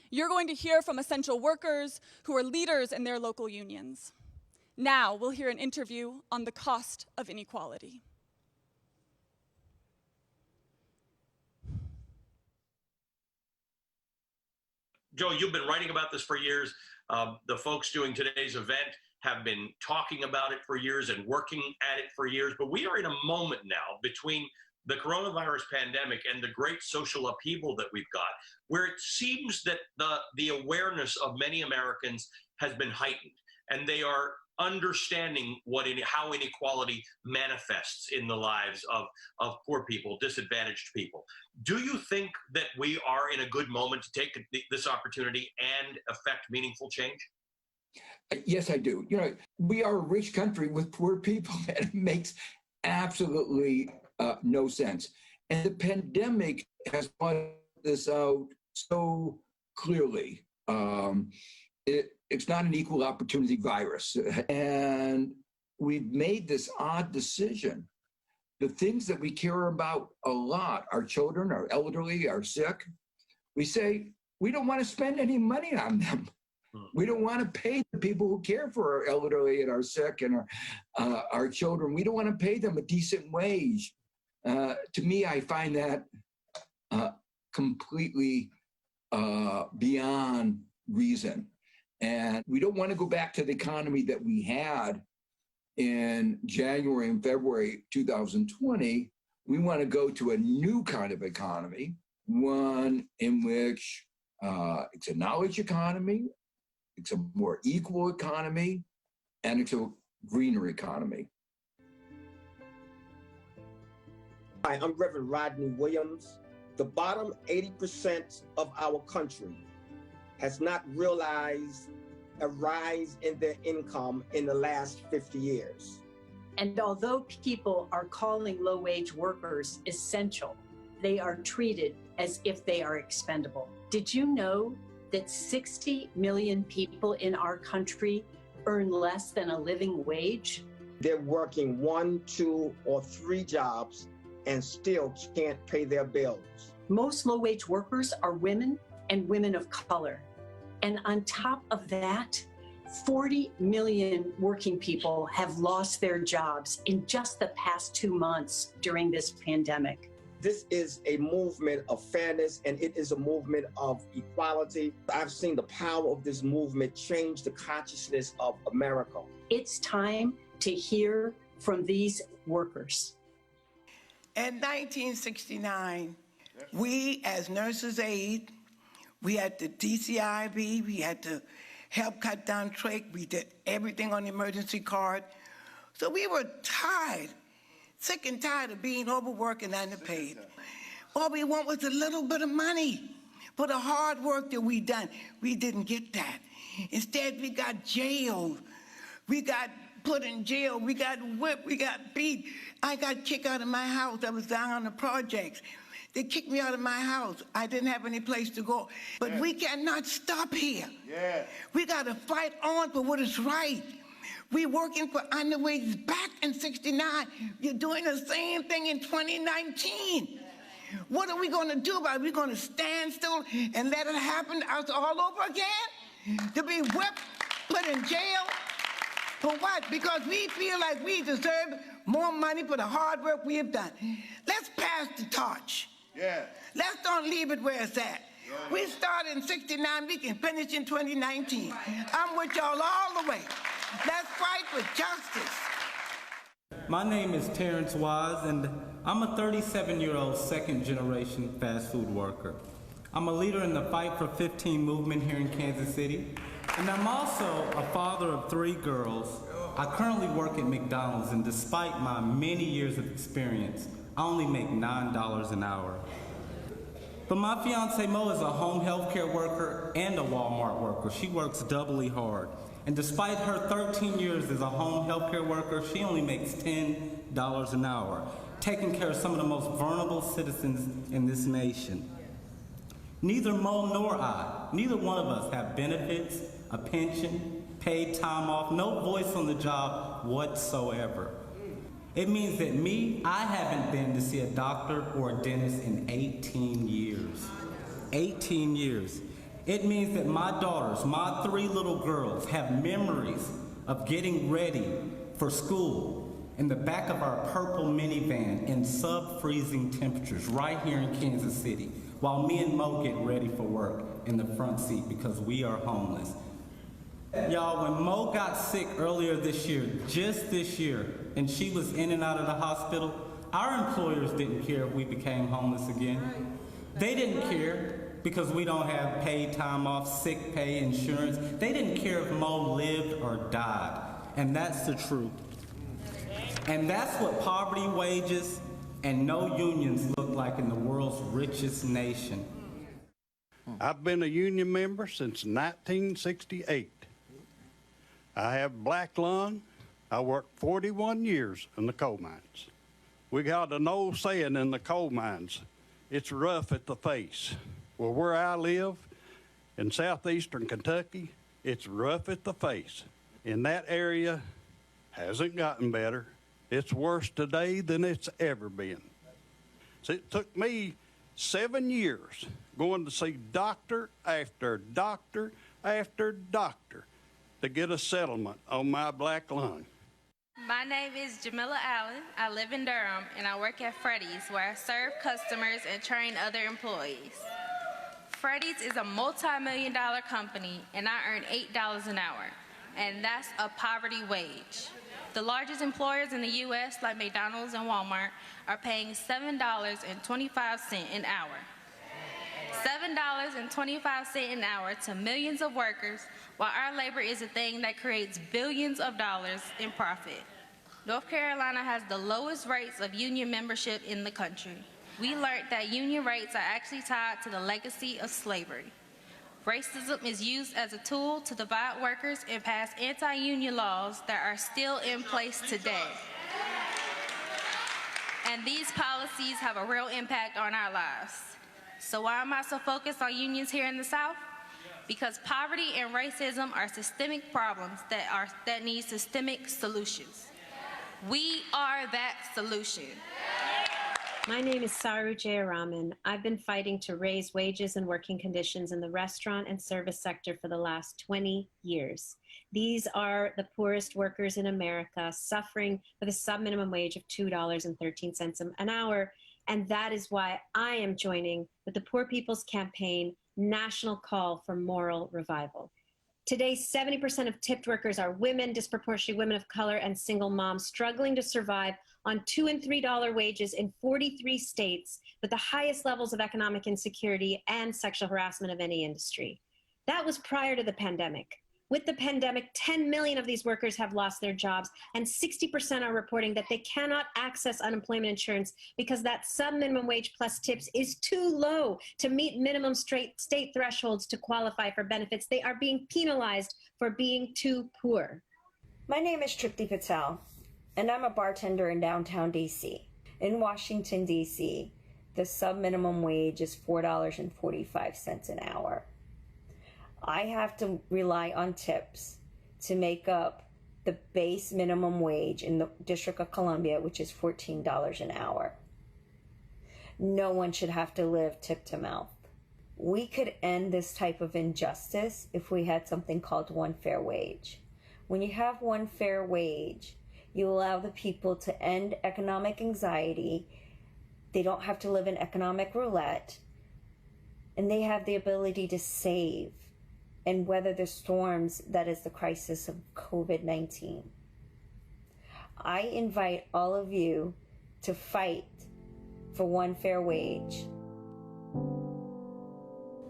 You're going to hear from essential workers who are leaders in their local unions. Now we'll hear an interview on the cost of inequality. Joe, you've been writing about this for years. The folks doing today's event have been talking about it for years and working at it for years, but we are in a moment now between the coronavirus pandemic and the great social upheaval that we've got, where it seems that the awareness of many Americans has been heightened, and they are understanding how inequality manifests in the lives of poor people, disadvantaged people. Do you think that we are in a good moment to take this opportunity and affect meaningful change? Yes, I do. You know, we are a rich country with poor people, and it makes absolutely no sense. And the pandemic has brought this out so clearly. It's not an equal opportunity virus. And we've made this odd decision. The things that we care about a lot, our children, our elderly, our sick, we say, we don't want to spend any money on them. We don't want to pay the people who care for our elderly and our sick and our children. We don't want to pay them a decent wage. To me, I find that completely beyond reason. And we don't want to go back to the economy that we had in January and February 2020. We want to go to a new kind of economy, one in which it's a knowledge economy, it's a more equal economy, and it's a greener economy. Hi, I'm Reverend Rodney Williams. The bottom 80% of our country has not realized a rise in their income in the last 50 years. And although people are calling low-wage workers essential, they are treated as if they are expendable. Did you know that 60 million people in our country earn less than a living wage? They're working 1, 2, or 3 jobs and still can't pay their bills. Most low-wage workers are women and women of color. And on top of that, 40 million working people have lost their jobs in just the past 2 months during this pandemic. This is a movement of fairness, and it is a movement of equality. I've seen the power of this movement change the consciousness of America. It's time to hear from these workers. In 1969, we as nurses' aid, we had the DCIB, we had to help cut down trach, we did everything on the emergency card. So we were tired, sick and tired of being overworked and underpaid. All we want was a little bit of money for the hard work that we done. We didn't get that. Instead, we got jailed. We got put in jail. We got whipped. We got beat. I got kicked out of my house. I was down on the projects. They kicked me out of my house. I didn't have any place to go. But we cannot stop here. We got to fight on for what is right. We working for underwages back in 69. You're doing the same thing in 2019. What are we going to do about it? We're going to stand still and let it happen all over again? To be whipped, put in jail? For what? Because we feel like we deserve more money for the hard work we have done. Let's pass the torch. Let's don't leave it where it's at. We started in 69, we can finish in 2019. I'm with y'all all the way. Let's fight for justice. My name is Terrence Wise, and I'm a 37-year-old second-generation fast food worker. I'm a leader in the Fight for 15 movement here in Kansas City, and I'm also a father of 3 girls. I currently work at McDonald's, and despite my many years of experience, I only make $9 an hour. But my fiance Mo is a home health care worker and a Walmart worker. She works doubly hard. And despite her 13 years as a home health care worker, she only makes $10 an hour, taking care of some of the most vulnerable citizens in this nation. Neither Mo nor I, neither one of us have benefits, a pension, paid time off, no voice on the job whatsoever. It means that I haven't been to see a doctor or a dentist in 18 years. 18 years. It means that my daughters, my 3 little girls, have memories of getting ready for school in the back of our purple minivan in sub-freezing temperatures right here in Kansas City, while me and Mo get ready for work in the front seat because we are homeless. Y'all, when Mo got sick earlier this year, just this year, and she was in and out of the hospital, our employers didn't care if we became homeless again. They didn't care because we don't have paid time off, sick pay, insurance. They didn't care if Mo lived or died. And that's the truth. And that's what poverty wages and no unions look like in the world's richest nation. I've been a union member since 1968. I have black lung. I worked 41 years in the coal mines. We got an old saying in the coal mines, it's rough at the face. Well, where I live in southeastern Kentucky, it's rough at the face. In that area, hasn't gotten better. It's worse today than it's ever been. So it took me 7 years going to see doctor after doctor after doctor to get a settlement on my black lung. My name is Jamila Allen. I live in Durham, and I work at Freddy's, where I serve customers and train other employees. Freddy's is a multi-million-dollar company, and I earn $8 an hour, and that's a poverty wage. The largest employers in the U.S., like McDonald's and Walmart, are paying $7.25 an hour. $7.25 an hour to millions of workers, while our labor is a thing that creates billions of dollars in profit. North Carolina has the lowest rates of union membership in the country. We learned that union rates are actually tied to the legacy of slavery. Racism is used as a tool to divide workers and pass anti-union laws that are still in place today. And these policies have a real impact on our lives. So why am I so focused on unions here in the South? Because poverty and racism are systemic problems that need systemic solutions. We are that solution. My name is Saru Jayaraman. I've been fighting to raise wages and working conditions in the restaurant and service sector for the last 20 years. These are the poorest workers in America suffering for the sub-minimum wage of $2.13 an hour. And that is why I am joining with the Poor People's Campaign national call for moral revival. Today, 70% of tipped workers are women, disproportionately women of color, and single moms struggling to survive on $2 and $3 wages in 43 states with the highest levels of economic insecurity and sexual harassment of any industry. That was prior to the pandemic. With the pandemic, 10 million of these workers have lost their jobs, and 60% are reporting that they cannot access unemployment insurance because that sub-minimum wage plus tips is too low to meet minimum state thresholds to qualify for benefits. They are being penalized for being too poor. My name is Tripti Patel, and I'm a bartender in downtown DC. In Washington, DC, the sub-minimum wage is $4.45 an hour. I have to rely on tips to make up the base minimum wage in the District of Columbia, which is $14 an hour. No one should have to live tip to mouth. We could end this type of injustice if we had something called one fair wage. When you have one fair wage, you allow the people to end economic anxiety. They don't have to live in economic roulette, and they have the ability to save and weather the storms that is the crisis of COVID-19. I invite all of you to fight for one fair wage.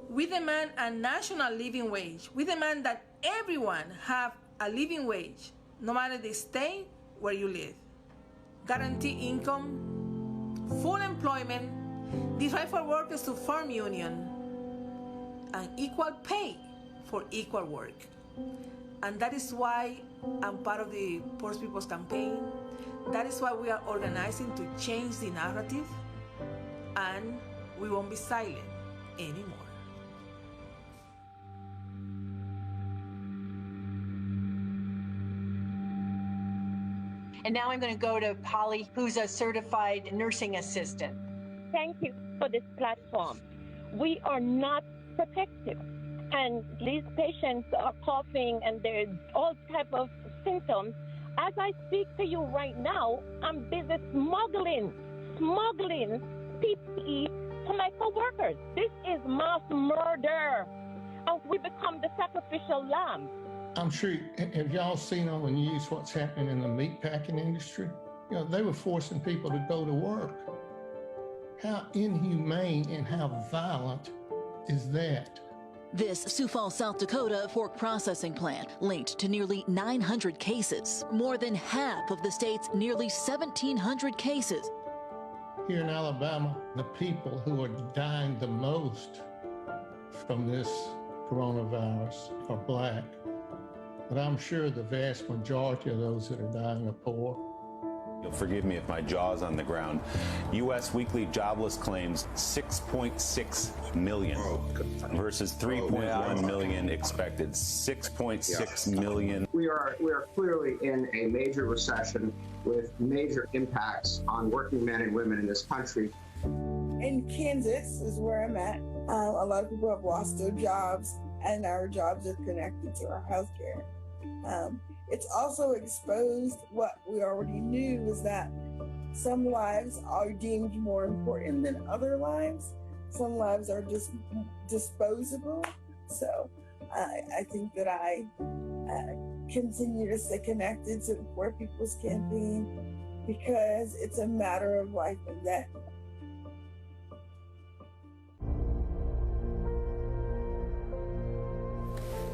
We demand a national living wage. We demand that everyone have a living wage, no matter the state where you live. Guarantee income, full employment, the right for workers to form union, and equal pay for equal work. And that is why I'm part of the Poor People's Campaign. That is why we are organizing to change the narrative, and we won't be silent anymore. And now I'm going to go to Polly, who's a certified nursing assistant. Thank you for this platform. We are not protected. And these patients are coughing and there's all type of symptoms. As I speak to you right now, I'm busy smuggling PPE to my co-workers. This is mass murder. And we become the sacrificial lamb. I'm sure, have y'all seen on the news what's happening in the meatpacking industry? You know, they were forcing people to go to work. How inhumane and how violent is that? This Sioux Falls, South Dakota pork processing plant linked to nearly 900 cases, more than half of the state's nearly 1,700 cases. Here in Alabama, the people who are dying the most from this coronavirus are Black. But I'm sure the vast majority of those that are dying are poor. You'll forgive me if my jaw's on the ground. U.S. weekly jobless claims 6.6 million versus 3.1 million expected. 6.6 million. We are clearly in a major recession with major impacts on working men and women in this country. In Kansas is where I'm at. A lot of people have lost their jobs, and our jobs are connected to our health care. It's also exposed what we already knew, is that some lives are deemed more important than other lives. Some lives are just disposable. So I think that I continue to stay connected to the Poor People's Campaign because it's a matter of life and death.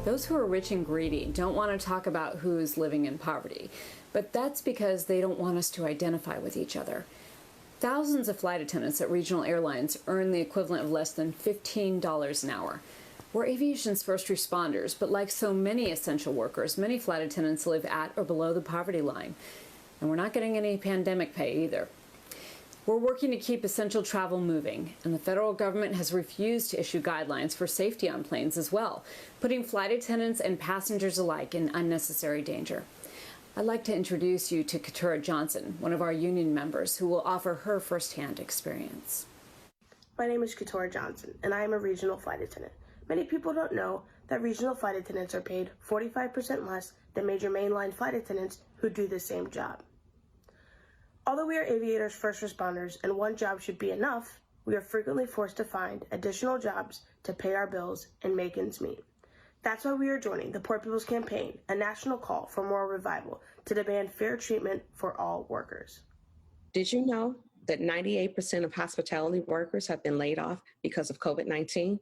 Those who are rich and greedy don't want to talk about who's living in poverty, but that's because they don't want us to identify with each other. Thousands of flight attendants at regional airlines earn the equivalent of less than $15 an hour. We're aviation's first responders, but like so many essential workers, many flight attendants live at or below the poverty line. And we're not getting any pandemic pay either. We're working to keep essential travel moving, and the federal government has refused to issue guidelines for safety on planes as well, putting flight attendants and passengers alike in unnecessary danger. I'd like to introduce you to Keturah Johnson, one of our union members, who will offer her firsthand experience. My name is Keturah Johnson, and I am a regional flight attendant. Many people don't know that regional flight attendants are paid 45% less than major mainline flight attendants who do the same job. Although we are aviators' first responders and one job should be enough, we are frequently forced to find additional jobs to pay our bills and make ends meet. That's why we are joining the Poor People's Campaign, a national call for moral revival to demand fair treatment for all workers. Did you know that 98% of hospitality workers have been laid off because of COVID-19?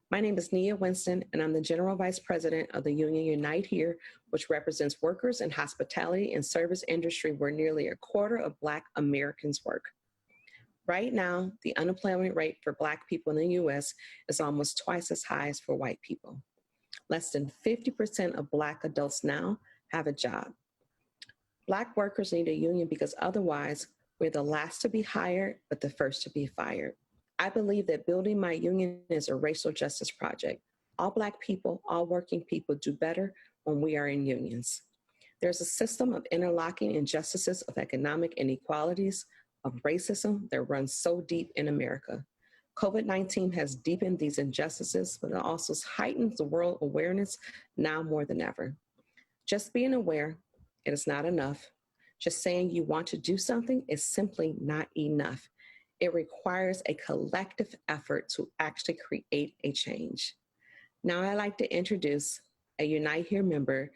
My name is Nia Winston, and I'm the General Vice President of the union Unite Here, which represents workers in hospitality and service industry where nearly a quarter of Black Americans work. Right now, the unemployment rate for Black people in the U.S. is almost twice as high as for white people. Less than 50% of Black adults now have a job. Black workers need a union because otherwise we're the last to be hired, but the first to be fired. I believe that building my union is a racial justice project. All Black people, all working people do better when we are in unions. There's a system of interlocking injustices of economic inequalities, of racism that runs so deep in America. COVID-19 has deepened these injustices, but it also heightens the world awareness now more than ever. Just being aware, it is not enough. Just saying you want to do something is simply not enough. It requires a collective effort to actually create a change. Now I'd like to introduce a Unite Here member,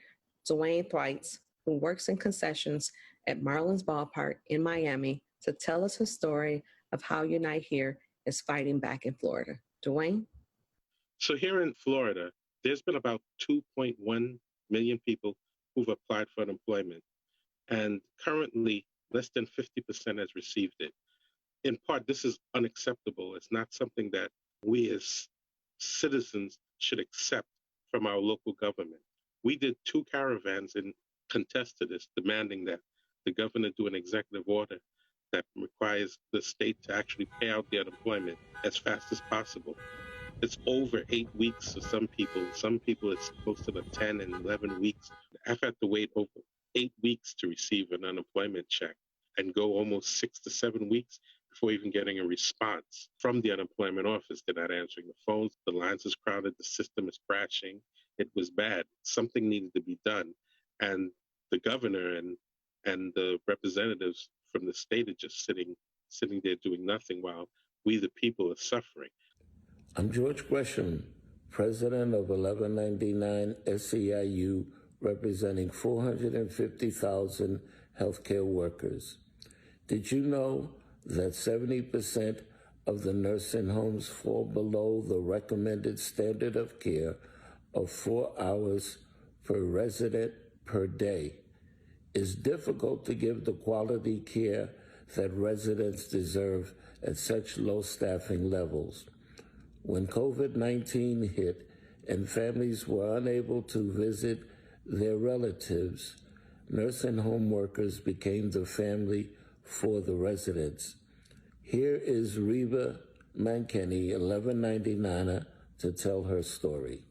Dwayne Thwaites, who works in concessions at Marlins Ballpark in Miami, to tell us his story of how Unite Here is fighting back in Florida. Dwayne? So here in Florida, there's been about 2.1 million people who've applied for unemployment. And currently, less than 50% has received it. In part, this is unacceptable. It's not something that we as citizens should accept from our local government. We did 2 caravans in contest to this, demanding that the governor do an executive order that requires the state to actually pay out the unemployment as fast as possible. It's over 8 weeks for some people. Some people it's close to the 10 and 11 weeks. I've had to wait over 8 weeks to receive an unemployment check and go almost 6 to 7 weeks before even getting a response from the unemployment office. They're not answering the phones. The lines is crowded. The system is crashing. It was bad. Something needed to be done. And the governor and the representatives from the state are just sitting there doing nothing while we, the people, are suffering. I'm George Gresham, president of 1199 SEIU, representing 450,000 healthcare workers. Did you know that 70% of the nursing homes fall below the recommended standard of care of 4 hours per resident per day? It's difficult to give the quality care that residents deserve at such low staffing levels. When COVID-19 hit and families were unable to visit their relatives, nursing home workers became the family for the residents. Here is Reba Mankenny, 1199er, to tell her story.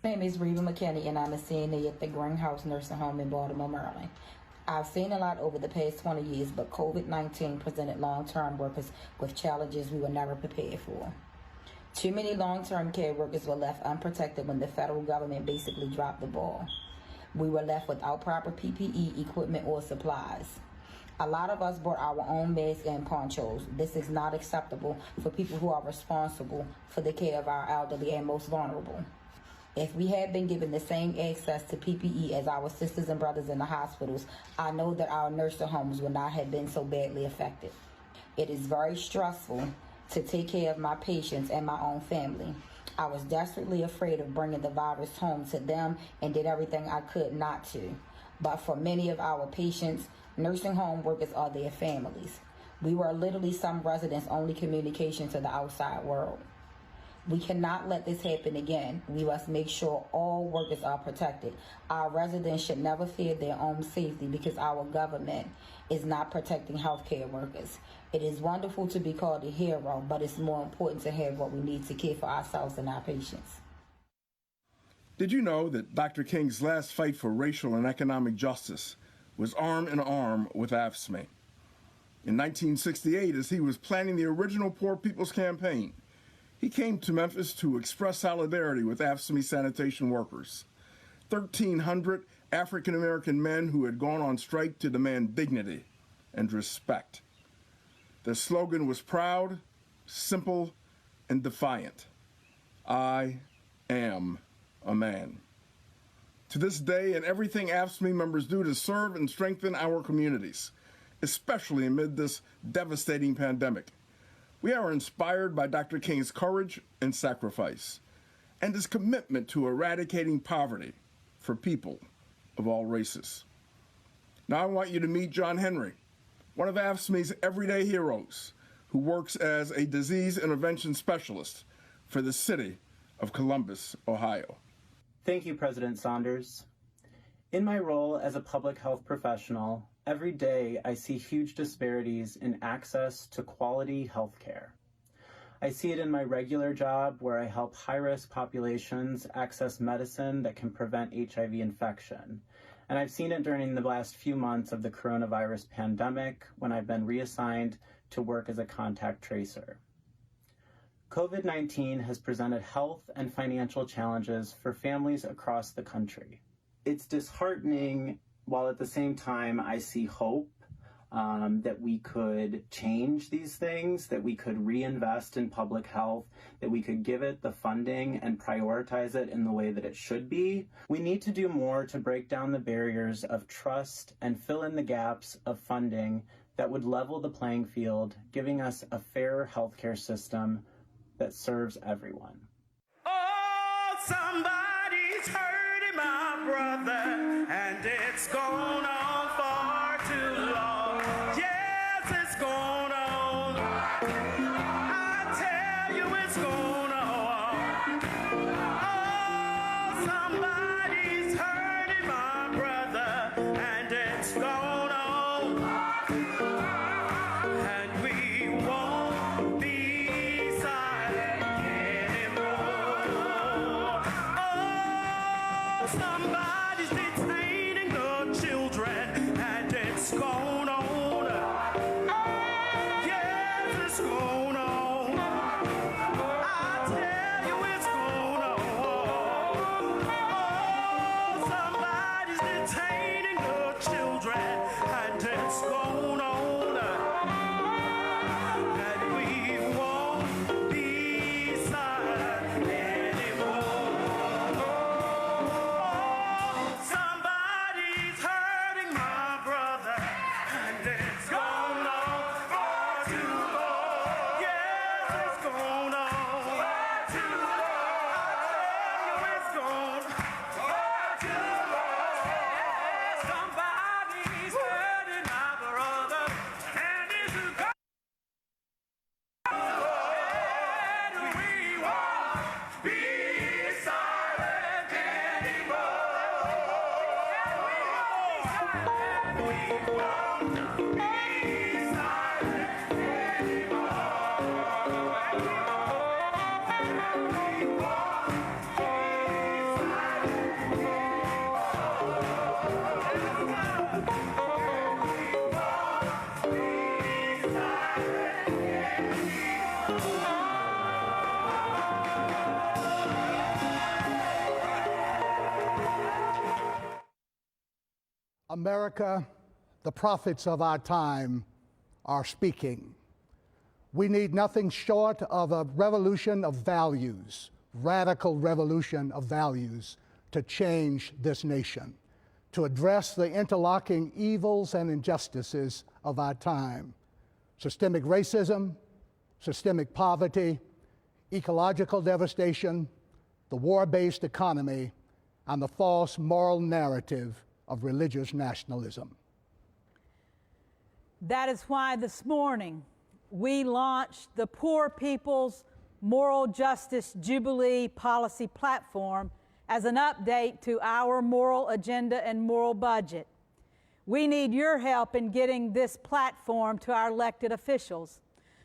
My name is Reba McKinney, and I'm a CNA at the Greenhouse Nursing Home in Baltimore, Maryland. I've seen a lot over the past 20 years, but COVID-19 presented long-term workers with challenges we were never prepared for. Too many long-term care workers were left unprotected when the federal government basically dropped the ball. We were left without proper PPE equipment or supplies. A lot of us brought our own masks and ponchos. This is not acceptable for people who are responsible for the care of our elderly and most vulnerable. If we had been given the same access to PPE as our sisters and brothers in the hospitals, I know that our nursing homes would not have been so badly affected. It is very stressful to take care of my patients and my own family. I was desperately afraid of bringing the virus home to them and did everything I could not to. But for many of our patients, nursing home workers are their families. We were literally some residents' only communication to the outside world. We cannot let this happen again. We must make sure all workers are protected. Our residents should never fear their own safety because our government is not protecting healthcare workers. It is wonderful to be called a hero, but it's more important to have what we need to care for ourselves and our patients. Did you know that Dr. King's last fight for racial and economic justice was arm in arm with AFSCME? In 1968, as he was planning the original Poor People's Campaign, he came to Memphis to express solidarity with AFSCME sanitation workers, 1,300 African-American men who had gone on strike to demand dignity and respect. Their slogan was proud, simple, and defiant. I am a man. To this day, and everything AFSCME members do to serve and strengthen our communities, especially amid this devastating pandemic, we are inspired by Dr. King's courage and sacrifice, and his commitment to eradicating poverty for people of all races. Now I want you to meet John Henry, one of AFSCME's everyday heroes, who works as a disease intervention specialist for the city of Columbus, Ohio. Thank you, President Saunders. In my role as a public health professional, every day I see huge disparities in access to quality health care. I see it in my regular job where I help high-risk populations access medicine that can prevent HIV infection. And I've seen it during the last few months of the coronavirus pandemic when I've been reassigned to work as a contact tracer. COVID-19 has presented health and financial challenges for families across the country. It's disheartening, while at the same time I see hope that we could change these things, that we could reinvest in public health, that we could give it the funding and prioritize it in the way that it should be. We need to do more to break down the barriers of trust and fill in the gaps of funding that would level the playing field, giving us a fair healthcare system that serves everyone. Oh, somebody's hurting my brother, and it's gone on far too long. Yes, it's gone on. I tell you, it's gone on. Oh, somebody's hurting my brother, and it's gone on. And we won't be silent anymore. Oh, somebody's detaining the children, and it's gone on. Yes, it's gone on. I tell you, it's gone on. Oh, somebody's detaining the children, and it's gone on. And we won't be silent anymore. Somebody's hurting my brother, and it's gone on far too long. Yes, it's gone on far too long. It's gone far too long. Somebody's hurting my brother, and it's gone. And we won't be silent anymore. We won't be silent America, the prophets of our time are speaking. We need nothing short of a revolution of values, radical revolution of values, to change this nation, to address the interlocking evils and injustices of our time: systemic racism, systemic poverty, ecological devastation, the war-based economy, and the false moral narrative of religious nationalism. That is why this morning we launched the Poor People's Moral Justice Jubilee Policy Platform as an update to our moral agenda and moral budget. We need your help in getting this platform to our elected officials.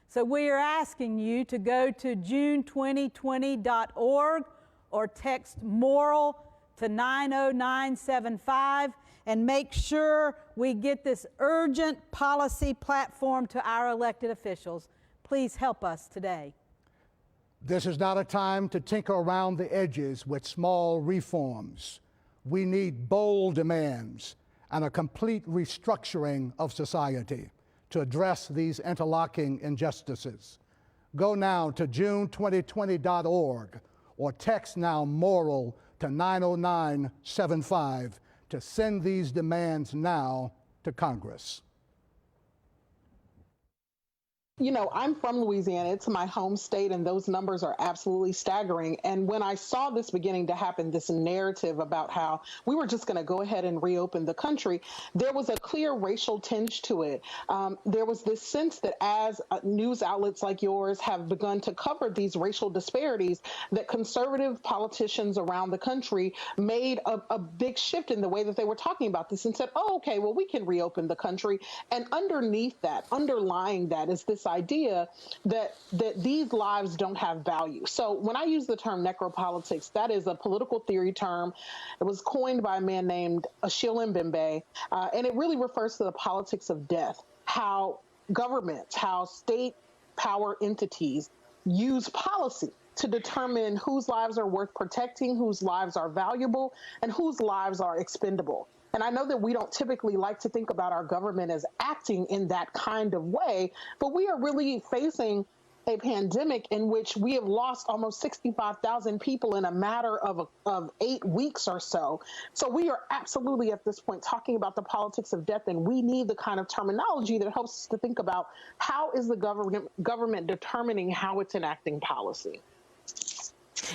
So we are asking you to go to june2020.org or text MORAL to 90975 and make sure we get this urgent policy platform to our elected officials. Please help us today. This is not a time to tinker around the edges with small reforms. We need bold demands and a complete restructuring of society to address these interlocking injustices. Go now to june2020.org or text now MORAL to 90975 to send these demands now to Congress. You know, I'm from Louisiana. It's my home state, and those numbers are absolutely staggering. And when I saw this beginning to happen, this narrative about how we were just going to go ahead and reopen the country, there was a clear racial tinge to it. There was this sense that as news outlets like yours have begun to cover these racial disparities, that conservative politicians around the country made a big shift in the way that they were talking about this and said, oh, okay, well, we can reopen the country. And underneath that, underlying that is this idea that these lives don't have value. So when I use the term necropolitics, that is a political theory term. It was coined by a man named Achille Mbembe, and it really refers to the politics of death, how governments, how state power entities use policy to determine whose lives are worth protecting, whose lives are valuable, and whose lives are expendable. And I know that we don't typically like to think about our government as acting in that kind of way, but we are really facing a pandemic in which we have lost almost 65,000 people in a matter of 8 weeks or so. So we are absolutely at this point talking about the politics of death, and we need the kind of terminology that helps us to think about how is the government determining how it's enacting policy.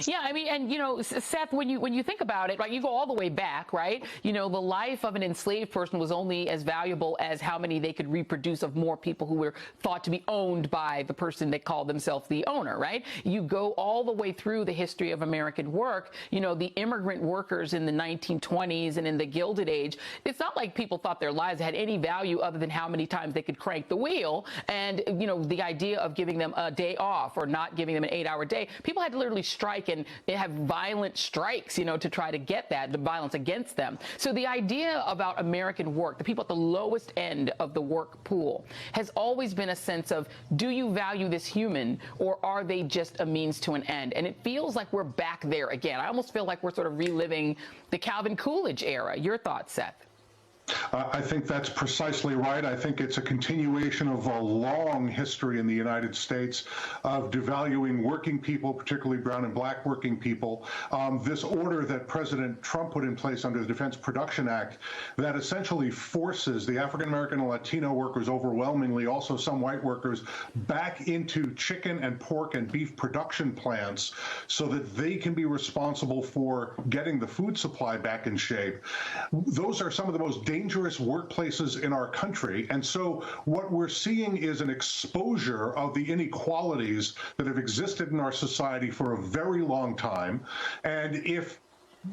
Yeah, I mean, and, you know, Seth, when you think about it, right, you go all the way back, right? You know, the life of an enslaved person was only as valuable as how many they could reproduce of more people who were thought to be owned by the person that called themselves the owner, right? You go all the way through the history of American work, you know, the immigrant workers in the 1920s and in the Gilded Age. It's not like people thought their lives had any value other than how many times they could crank the wheel. And, you know, the idea of giving them a day off or not giving them an 8-hour day, people had to literally strike and have violent strikes, you know, to try to get that, the violence against them. So the idea about American work, the people at the lowest end of the work pool, has always been a sense of, do you value this human, or are they just a means to an end? And it feels like we're back there again. I almost feel like we're sort of reliving the Calvin Coolidge era. Your thoughts, Seth? I think that's precisely right. I think it's a continuation of a long history in the United States of devaluing working people, particularly brown and black working people. This order that President Trump put in place under the Defense Production Act that essentially forces the African American and Latino workers, overwhelmingly also some white workers, back into chicken and pork and beef production plants so that they can be responsible for getting the food supply back in shape. Those are some of the most dangerous workplaces in our country. And so what we're seeing is an exposure of the inequalities that have existed in our society for a very long time. And if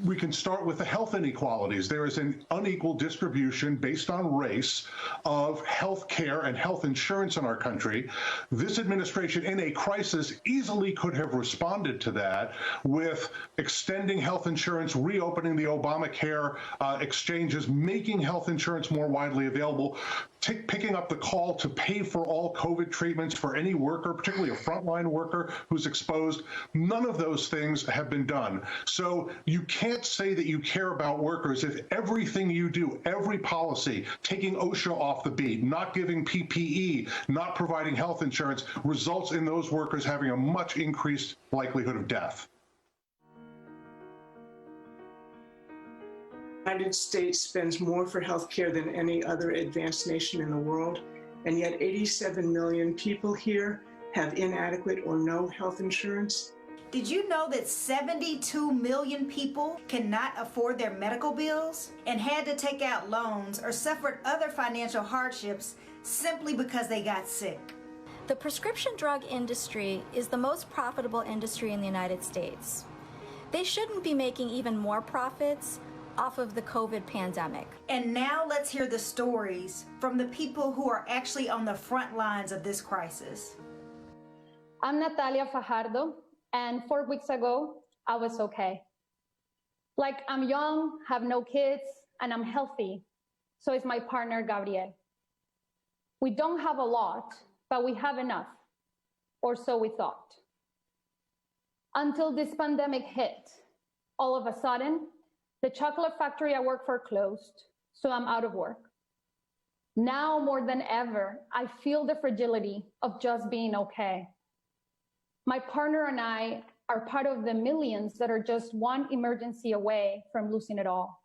we can start with the health inequalities. There is an unequal distribution based on race of health care and health insurance in our country. This administration, in a crisis, easily could have responded to that with extending health insurance, reopening the Obamacare exchanges, making health insurance more widely available, picking up the call to pay for all COVID treatments for any worker, particularly a frontline worker who's exposed. None of those things have been done. So you can't say that you care about workers if everything you do, every policy, taking OSHA off the beat, not giving PPE, not providing health insurance, results in those workers having a much increased likelihood of death. The United States spends more for healthcare than any other advanced nation in the world, and yet 87 million people here have inadequate or no health insurance. Did you know that 72 million people cannot afford their medical bills and had to take out loans or suffered other financial hardships simply because they got sick? The prescription drug industry is the most profitable industry in the United States. They shouldn't be making even more profits off of the COVID pandemic. And now let's hear the stories from the people who are actually on the front lines of this crisis. I'm Natalia Fajardo, and 4 weeks ago, I was okay. Like, I'm young, have no kids, and I'm healthy. So is my partner, Gabriel. We don't have a lot, but we have enough, or so we thought. Until this pandemic hit, all of a sudden, the chocolate factory I work for closed, so I'm out of work. Now more than ever, I feel the fragility of just being okay. My partner and I are part of the millions that are just one emergency away from losing it all.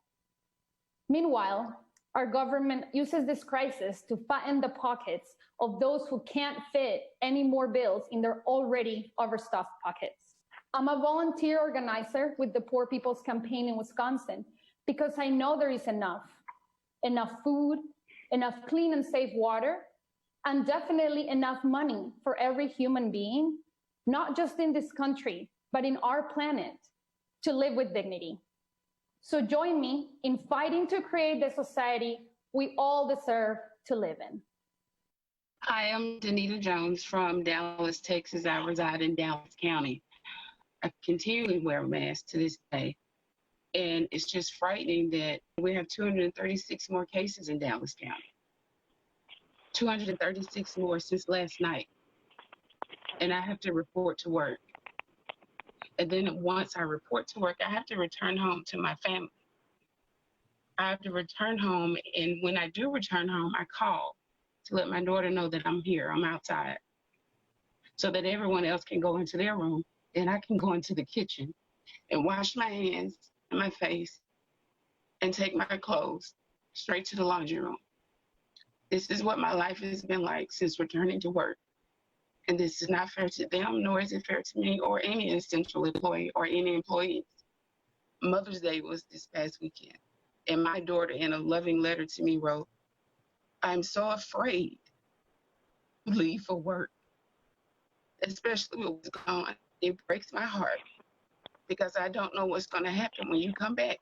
Meanwhile, our government uses this crisis to fatten the pockets of those who can't fit any more bills in their already overstuffed pockets. I'm a volunteer organizer with the Poor People's Campaign in Wisconsin because I know there is enough food, enough clean and safe water, and definitely enough money for every human being, not just in this country, but in our planet, to live with dignity. So join me in fighting to create the society we all deserve to live in. Hi, I'm Danita Jones from Dallas, Texas. I reside in Dallas County. I continually wear a mask to this day. And it's just frightening that we have 236 more cases in Dallas County. 236 more since last night. And I have to report to work. And then once I report to work, I have to return home to my family. I have to return home, and when I do return home, I call to let my daughter know that I'm here, I'm outside, so that everyone else can go into their room, and I can go into the kitchen and wash my hands and my face and take my clothes straight to the laundry room. This is what my life has been like since returning to work. And this is not fair to them, nor is it fair to me or any essential employee or any employees. Mother's Day was this past weekend, and my daughter, in a loving letter to me, wrote, "I'm so afraid to leave for work, especially with what's going on. It breaks my heart because I don't know what's going to happen when you come back."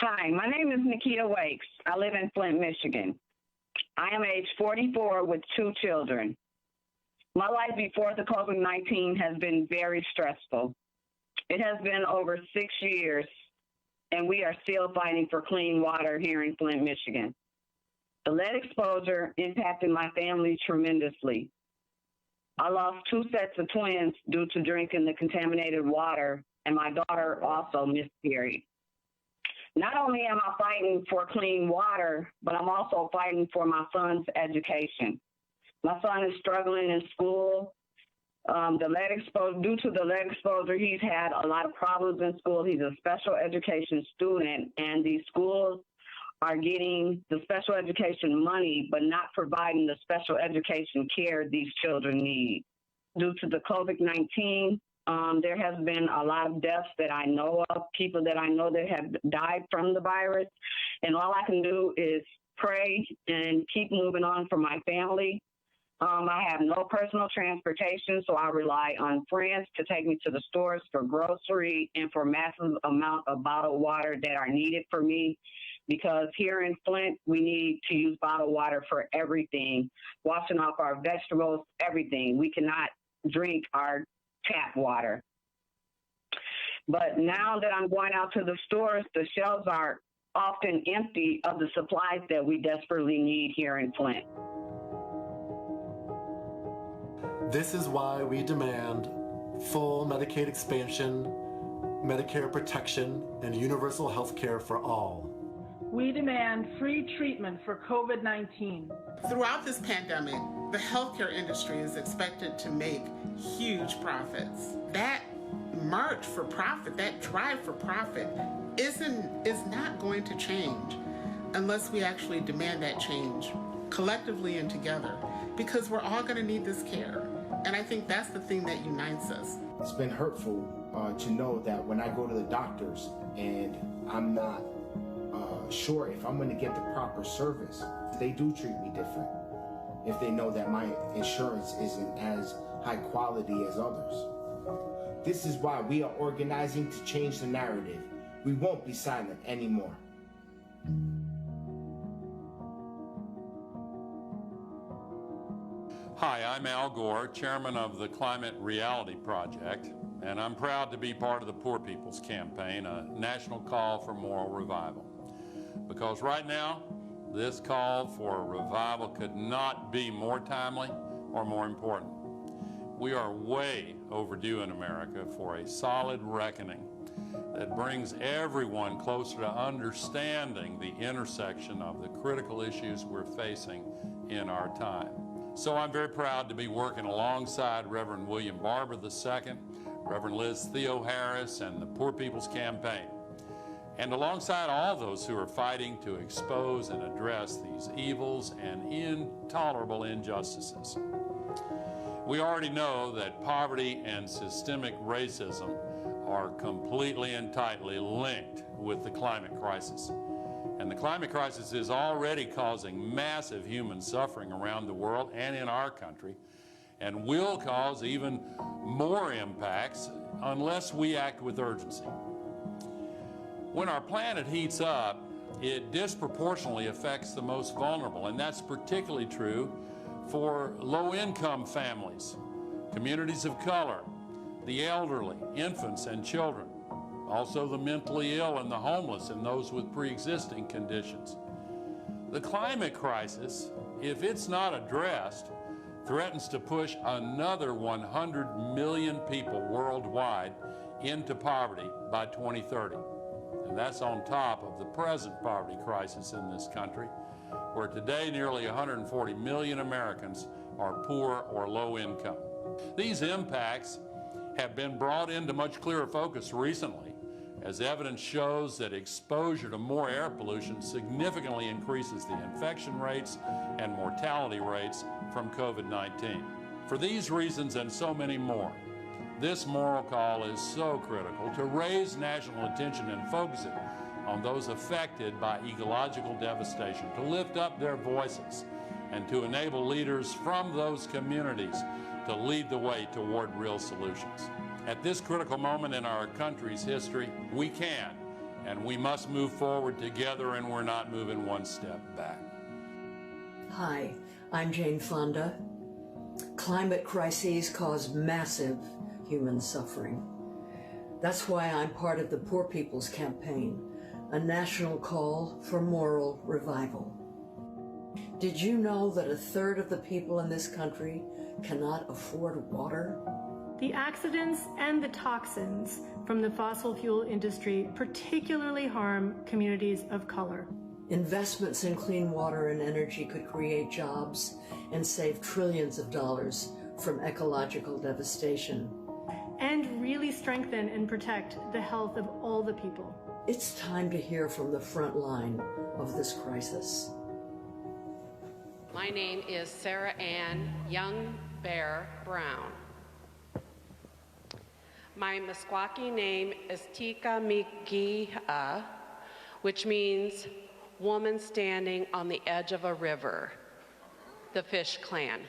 Hi, my name is Nikita Wakes. I live in Flint, Michigan. I am age 44 with 2 children. My life before the COVID-19 has been very stressful. It has been over 6 years, and we are still fighting for clean water here in Flint, Michigan. The lead exposure impacted my family tremendously. I lost 2 sets of twins due to drinking the contaminated water, and my daughter also miscarried. Not only am I fighting for clean water, but I'm also fighting for my son's education. My son is struggling in school. Due to the lead exposure, he's had a lot of problems in school. He's a special education student, and these schools are getting the special education money, but not providing the special education care these children need. Due to the COVID-19, there has been a lot of deaths that I know of, people that I know that have died from the virus, and all I can do is pray and keep moving on for my family. I have no personal transportation, so I rely on friends to take me to the stores for grocery and for massive amount of bottled water that are needed for me, because here in Flint, we need to use bottled water for everything, washing off our vegetables, everything. We cannot drink our tap water. But now that I'm going out to the stores, the shelves are often empty of the supplies that we desperately need here in Flint. This is why we demand full Medicaid expansion, Medicare protection, and universal health care for all. We demand free treatment for COVID-19. Throughout this pandemic, the healthcare industry is expected to make huge profits. That march for profit, that drive for profit, is not going to change. unless we actually demand that change collectively and together, because we're all going to need this care. And I think that's the thing that unites us. It's been hurtful to know that when I go to the doctors and I'm not sure if I'm going to get the proper service, they do treat me different if they know that my insurance isn't as high quality as others. This is why we are organizing to change the narrative. We won't be silent anymore. Hi, I'm Al Gore, chairman of the Climate Reality Project, and I'm proud to be part of the Poor People's Campaign, a national call for moral revival. Because right now, this call for revival could not be more timely or more important. We are way overdue in America for a solid reckoning that brings everyone closer to understanding the intersection of the critical issues we're facing in our time. So I'm very proud to be working alongside Reverend William Barber II, Reverend Liz Theo Harris, and the Poor People's Campaign, and alongside all those who are fighting to expose and address these evils and intolerable injustices. We already know that poverty and systemic racism are completely and tightly linked with the climate crisis. And the climate crisis is already causing massive human suffering around the world and in our country, and will cause even more impacts unless we act with urgency. When our planet heats up, it disproportionately affects the most vulnerable, and that's particularly true for low-income families, communities of color, the elderly, infants and children, also the mentally ill and the homeless and those with pre-existing conditions. The climate crisis, if it's not addressed, threatens to push another 100 million people worldwide into poverty by 2030. And that's on top of the present poverty crisis in this country, where today nearly 140 million Americans are poor or low income. These impacts have been brought into much clearer focus recently, as evidence shows that exposure to more air pollution significantly increases the infection rates and mortality rates from COVID-19. For these reasons and so many more, this moral call is so critical to raise national attention and focus it on those affected by ecological devastation, to lift up their voices, and to enable leaders from those communities to lead the way toward real solutions. At this critical moment in our country's history, we can and we must move forward together, and we're not moving one step back. Hi, I'm Jane Fonda. Climate crises cause massive human suffering. That's why I'm part of the Poor People's Campaign, a national call for moral revival. Did you know that 1/3 of the people in this country cannot afford water? The accidents and the toxins from the fossil fuel industry particularly harm communities of color. Investments in clean water and energy could create jobs and save trillions of dollars from ecological devastation. And really strengthen and protect the health of all the people. It's time to hear from the front line of this crisis. My name is Sarah Ann Young Bear Brown. My Meskwaki name is Tika Migi'a, which means woman standing on the edge of a river, the Fish Clan.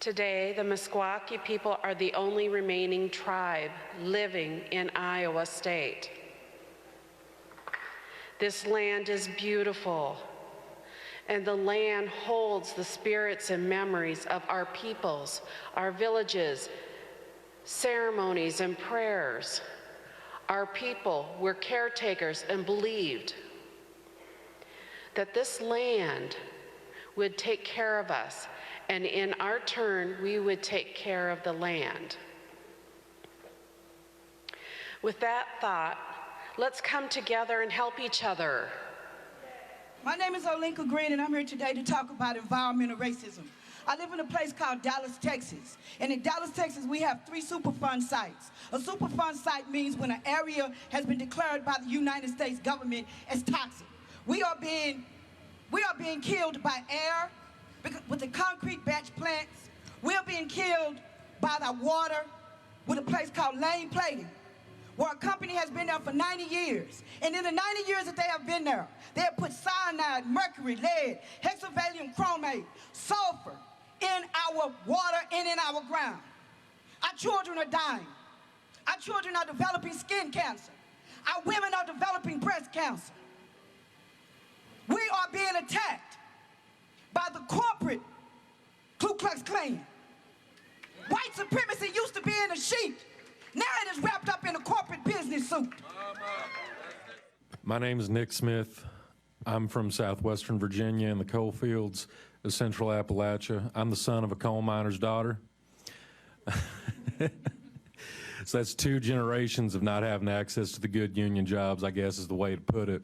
Today, the Meskwaki people are the only remaining tribe living in Iowa State. This land is beautiful, and the land holds the spirits and memories of our peoples, our villages, ceremonies and prayers. Our people were caretakers and believed that this land would take care of us, and in our turn, we would take care of the land. With that thought, let's come together and help each other. My name is Olinka Green, and I'm here today to talk about environmental racism. I live in a place called Dallas, Texas. And in Dallas, Texas, we have 3 Superfund sites. A Superfund site means when an area has been declared by the United States government as toxic. We are being killed by air with the concrete batch plants. We are being killed by the water with a place called lane plating, where a company has been there for 90 years. And in the 90 years that they have been there, they have put cyanide, mercury, lead, hexavalent chromate, sulfur in our water and in our ground. Our children are dying. Our children are developing skin cancer. Our women are developing breast cancer. We are being attacked by the corporate Ku Klux Klan. White supremacy used to be in a sheet. Now it is wrapped up in a corporate business suit. My name is Nick Smith. I'm from southwestern Virginia in the coal fields of central Appalachia. I'm the son of a coal miner's daughter. So that's 2 generations of not having access to the good union jobs, I guess is the way to put it.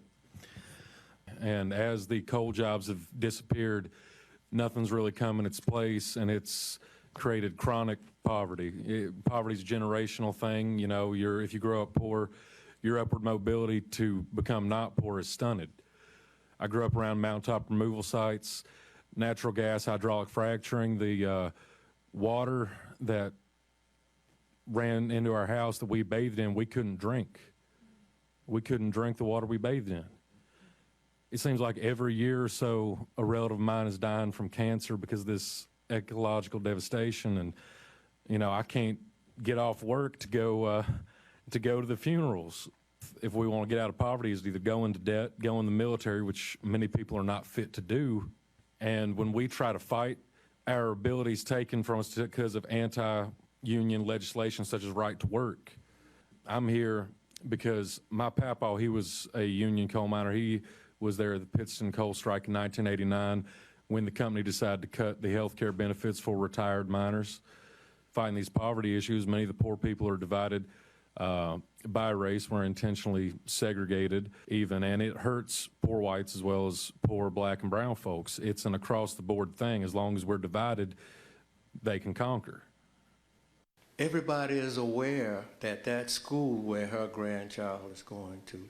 And as the coal jobs have disappeared, nothing's really come in its place, and it's created chronic poverty. Poverty's a generational thing. You know, if you grow up poor, your upward mobility to become not poor is stunted. I grew up around mountaintop removal sites, natural gas, hydraulic fracturing. The water that ran into our house that we bathed in, we couldn't drink. We couldn't drink the water we bathed in. It seems like every year or so, a relative of mine is dying from cancer because of this ecological devastation, and you know, I can't get off work to go to the funerals. If we want to get out of poverty, is either go into debt, go in the military, which many people are not fit to do. And when we try to fight, our abilities taken from us because of anti-union legislation such as right to work. I'm here because my papa, he was a union coal miner. He was there at the Pittston coal strike in 1989 when the company decided to cut the health care benefits for retired miners. Fighting these poverty issues, many of the poor people are divided by race. We're intentionally segregated even, and it hurts poor whites as well as poor black and brown folks. It's an across-the-board thing. As long as we're divided, they can conquer. Everybody is aware that that school where her grandchild is going to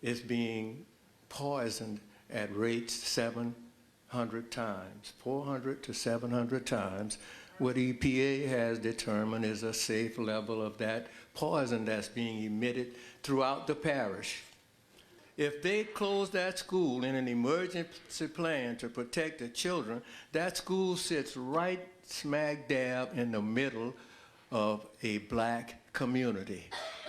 is being poisoned at rates 700 times, 400 to 700 times, what EPA has determined is a safe level of that poison that's being emitted throughout the parish. If they close that school in an emergency plan to protect the children, that school sits right smack dab in the middle of a black community,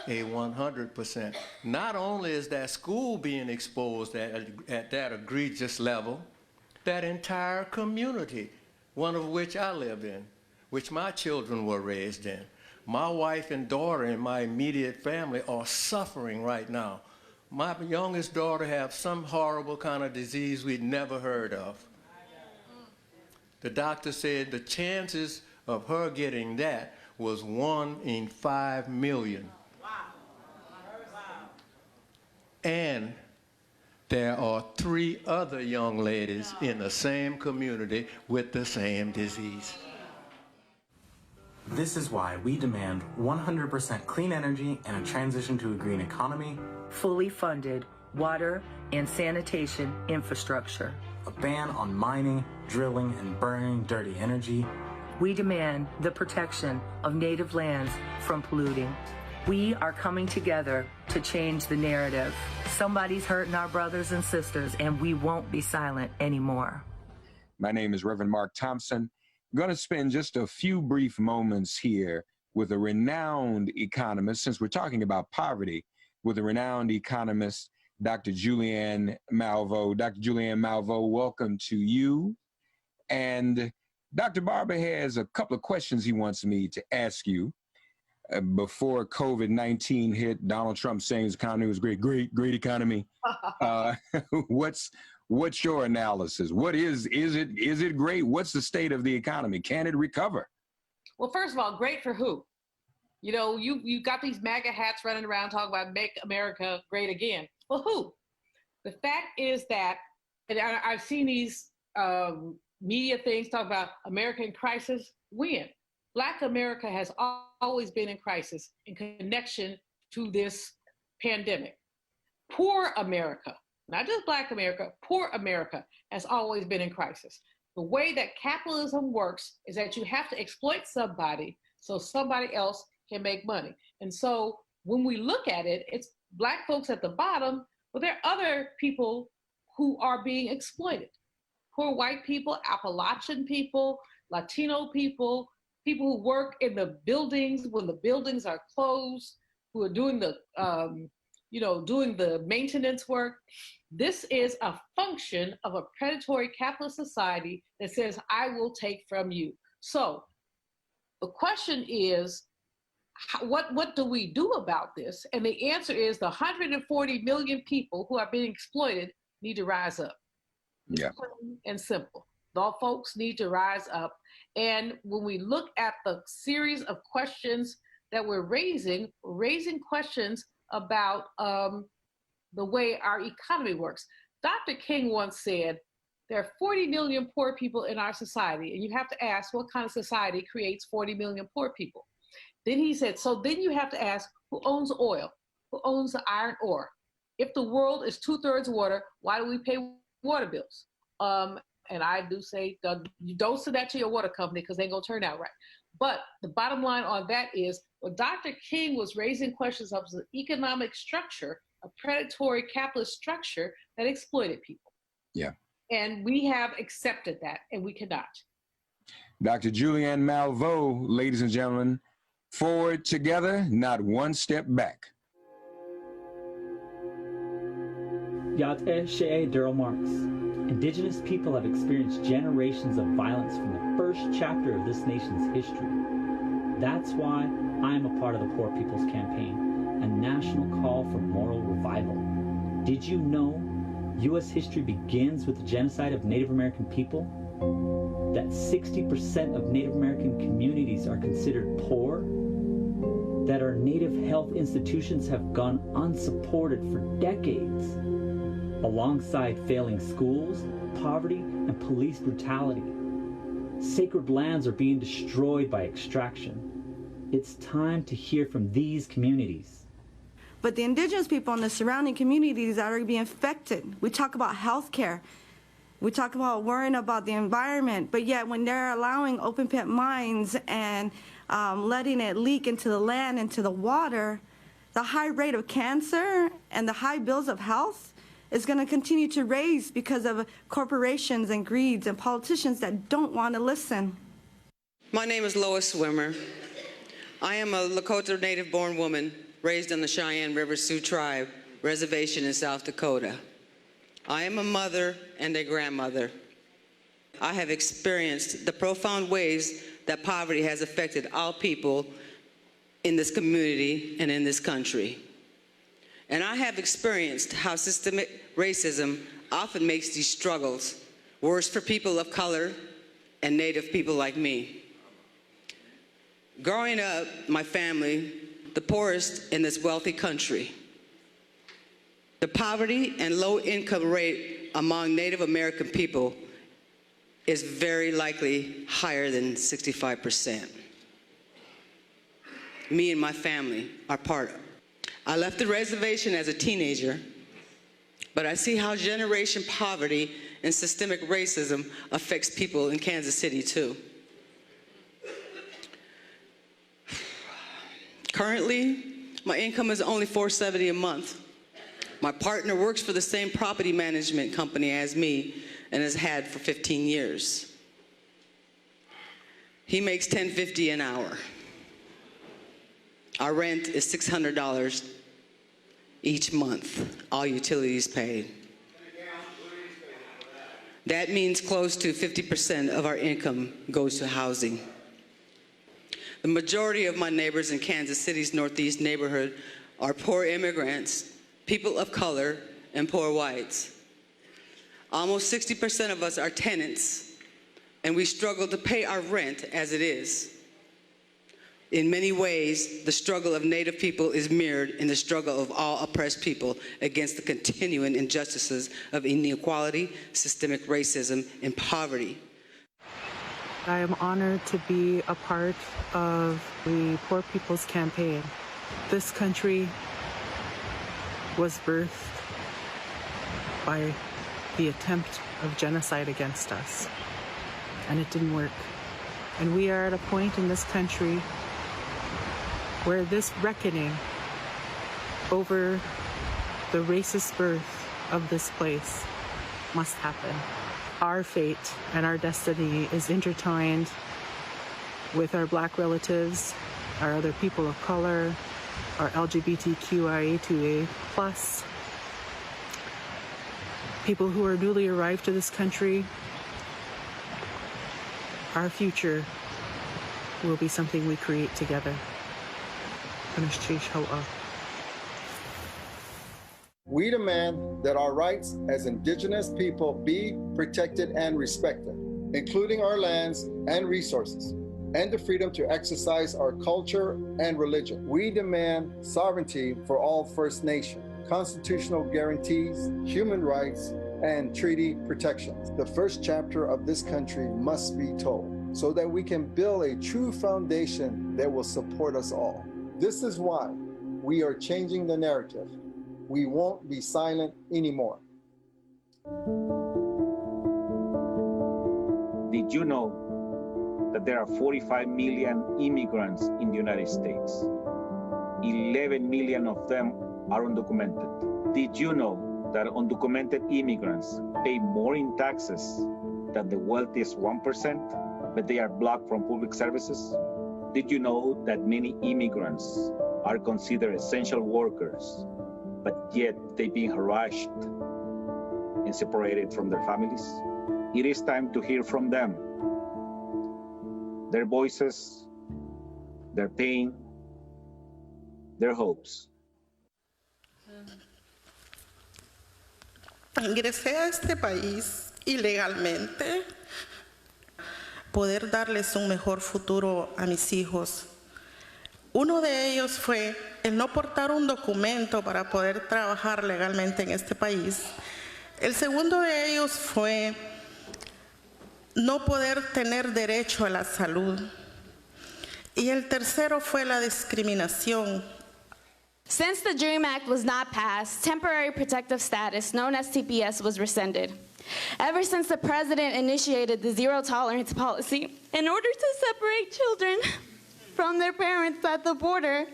a 100%. Not only is that school being exposed at that egregious level, that entire community, one of which I live in, which my children were raised in. My wife and daughter in my immediate family are suffering right now. My youngest daughter has some horrible kind of disease we'd never heard of. The doctor said the chances of her getting that was 1 in 5 million. And there are 3 other young ladies in the same community with the same disease. This is why we demand 100% clean energy and a transition to a green economy, fully funded water and sanitation infrastructure, a ban on mining, drilling, and burning dirty energy. We demand the protection of native lands from polluting. We are coming together to change the narrative. Somebody's hurting our brothers and sisters, and we won't be silent anymore. My name is Reverend Mark Thompson. I'm going to spend just a few brief moments here with a renowned economist, since we're talking about poverty, with a renowned economist, Dr. Julianne Malveaux. Dr. Julianne Malveaux, welcome to you. And Dr. Barber has a couple of questions he wants me to ask you. Before COVID-19 hit, Donald Trump saying his economy was great economy. What's your analysis? What is it great? What's the state of the economy? Can it recover? Well, first of all, great for who? You know, you got these MAGA hats running around talking about make America great again. Well, who? The fact is that, and I've seen these media things talk about America in crisis. When? Black America has always been in crisis in connection to this pandemic. Poor America, not just Black America, poor America has always been in crisis. The way that capitalism works is that you have to exploit somebody so somebody else can make money. And so when we look at it, it's Black folks at the bottom, but there are other people who are being exploited. Poor white people, Appalachian people, Latino people, people who work in the buildings when the buildings are closed, who are doing the, doing the maintenance work. This is a function of a predatory capitalist society that says, I will take from you. So the question is, what do we do about this? And the answer is the 140 million people who are being exploited need to rise up. Yeah. Plain and simple. The folks need to rise up. And when we look at the series of questions that we're raising questions about the way our economy works. Dr. King once said, there are 40 million poor people in our society, and you have to ask what kind of society creates 40 million poor people. Then he said, so then you have to ask who owns oil, who owns the iron ore? If the world is 2/3 water, why do we pay water bills? And I do say, you don't send that to your water company because they ain't gonna turn out right. But the bottom line on that is, well, Dr. King was raising questions of the economic structure, a predatory capitalist structure that exploited people. Yeah. And we have accepted that, and we cannot. Dr. Julianne Malveaux, ladies and gentlemen, forward together, not one step back. Yate She'e Durrell Marx. Indigenous people have experienced generations of violence from the first chapter of this nation's history. That's why I am a part of the Poor People's Campaign, a national call for moral revival. Did you know U.S. history begins with the genocide of Native American people? That 60% of Native American communities are considered poor? That our Native health institutions have gone unsupported for decades? Alongside failing schools, poverty, and police brutality. Sacred lands are being destroyed by extraction. It's time to hear from these communities. But the indigenous people in the surrounding communities that are being affected, we talk about health care, we talk about worrying about the environment, but yet when they're allowing open pit mines and letting it leak into the land, into the water, the high rate of cancer and the high bills of health is going to continue to raise because of corporations and greeds and politicians that don't want to listen. My name is Lois Swimmer. I am a Lakota native-born woman raised on the Cheyenne River Sioux Tribe reservation in South Dakota. I am a mother and a grandmother. I have experienced the profound ways that poverty has affected all people in this community and in this country. And I have experienced how systemic racism often makes these struggles worse for people of color and Native people like me. Growing up, my family, the poorest in this wealthy country, the poverty and low income rate among Native American people is very likely higher than 65%. Me and my family are part of it. I left the reservation as a teenager, but I see how generation poverty and systemic racism affects people in Kansas City too. Currently, my income is only $470 a month. My partner works for the same property management company as me and has had for 15 years. He makes $10.50 an hour. Our rent is $600 each month, all utilities paid. That means close to 50% of our income goes to housing. The majority of my neighbors in Kansas City's Northeast neighborhood are poor immigrants, people of color, and poor whites. Almost 60% of us are tenants, and we struggle to pay our rent as it is. In many ways, the struggle of Native people is mirrored in the struggle of all oppressed people against the continuing injustices of inequality, systemic racism, and poverty. I am honored to be a part of the Poor People's Campaign. This country was birthed by the attempt of genocide against us, and it didn't work. And we are at a point in this country where this reckoning over the racist birth of this place must happen. Our fate and our destiny is intertwined with our Black relatives, our other people of color, our LGBTQIA2A+, people who are newly arrived to this country. Our future will be something we create together. We demand that our rights as Indigenous people be protected and respected, including our lands and resources, and the freedom to exercise our culture and religion. We demand sovereignty for all First Nation, constitutional guarantees, human rights, and treaty protections. The first chapter of this country must be told so that we can build a true foundation that will support us all. This is why we are changing the narrative. We won't be silent anymore. Did you know that there are 45 million immigrants in the United States? 11 million of them are undocumented. Did you know that undocumented immigrants pay more in taxes than the wealthiest 1%, but they are blocked from public services? Did you know that many immigrants are considered essential workers, but yet they're being harassed and separated from their families? It is time to hear from them. Their voices, their pain, their hopes. Ingresé a este país ilegalmente, poder darles un mejor futuro a mis hijos. Uno de ellos fue el no portar un documento para poder trabajar legalmente en este país. El segundo de ellos fue no poder tener derecho a la salud. Y el tercero fue la discriminación. Since the DREAM Act was not passed, temporary protective status, known as TPS, was rescinded. Ever since the president initiated the zero tolerance policy, in order to separate children from their parents at the border,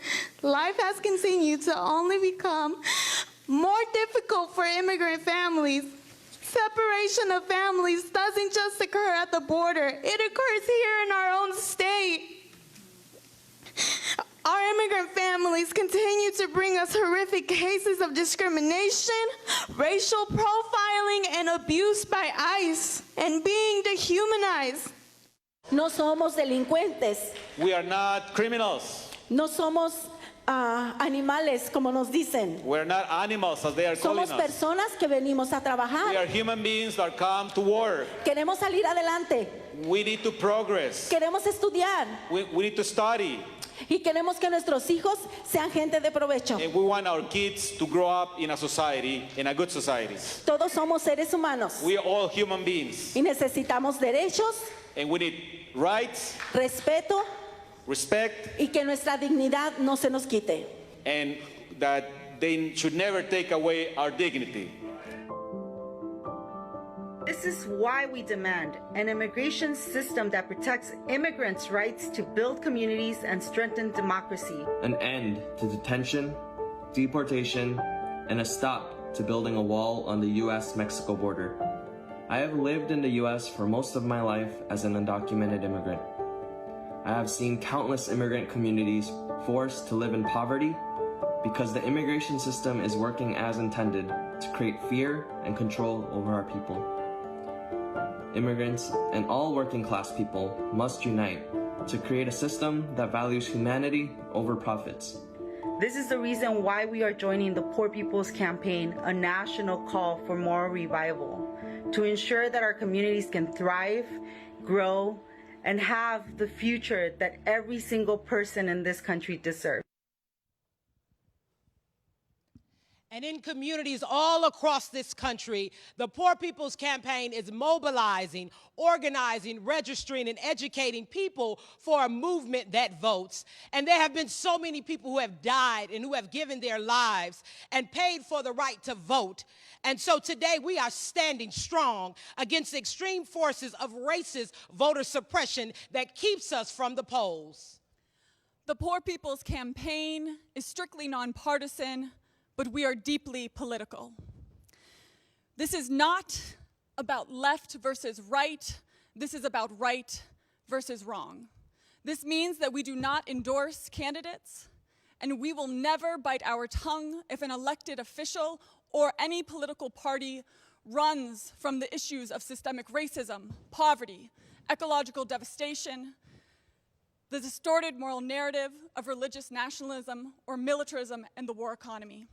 life has continued to only become more difficult for immigrant families. Separation of families doesn't just occur at the border, it occurs here in our own state. Our immigrant families continue to bring us horrific cases of discrimination, racial profiling, and abuse by ICE, and being dehumanized. No somos delincuentes. We are not criminals. No somos animales, como nos dicen. We're not animals, as they are calling Somos us. personas que venimos a trabajar. We are human beings that come to work. Queremos salir adelante. We need to progress. Queremos estudiar. We need to study. Y queremos que nuestros hijos sean gente de provecho. And we want our kids to grow up in a society, in a good society. Todos somos seres humanos. We are all human beings. Y necesitamos derechos. And we need rights. Respeto. Respect. Y que nuestra dignidad no se nos quite. And that they should never take away our dignity. This is why we demand an immigration system that protects immigrants' rights to build communities and strengthen democracy. An end to detention, deportation, and a stop to building a wall on the US-Mexico border. I have lived in the US for most of my life as an undocumented immigrant. I have seen countless immigrant communities forced to live in poverty because the immigration system is working as intended to create fear and control over our people. Immigrants and all working class people must unite to create a system that values humanity over profits. This is the reason why we are joining the Poor People's Campaign, a national call for moral revival, to ensure that our communities can thrive, grow, and have the future that every single person in this country deserves. And in communities all across this country, the Poor People's Campaign is mobilizing, organizing, registering, and educating people for a movement that votes. And there have been so many people who have died and who have given their lives and paid for the right to vote. And so today we are standing strong against extreme forces of racist voter suppression that keeps us from the polls. The Poor People's Campaign is strictly nonpartisan, but we are deeply political. This is not about left versus right. This is about right versus wrong. This means that we do not endorse candidates, and we will never bite our tongue if an elected official or any political party runs from the issues of systemic racism, poverty, ecological devastation, the distorted moral narrative of religious nationalism or militarism and the war economy.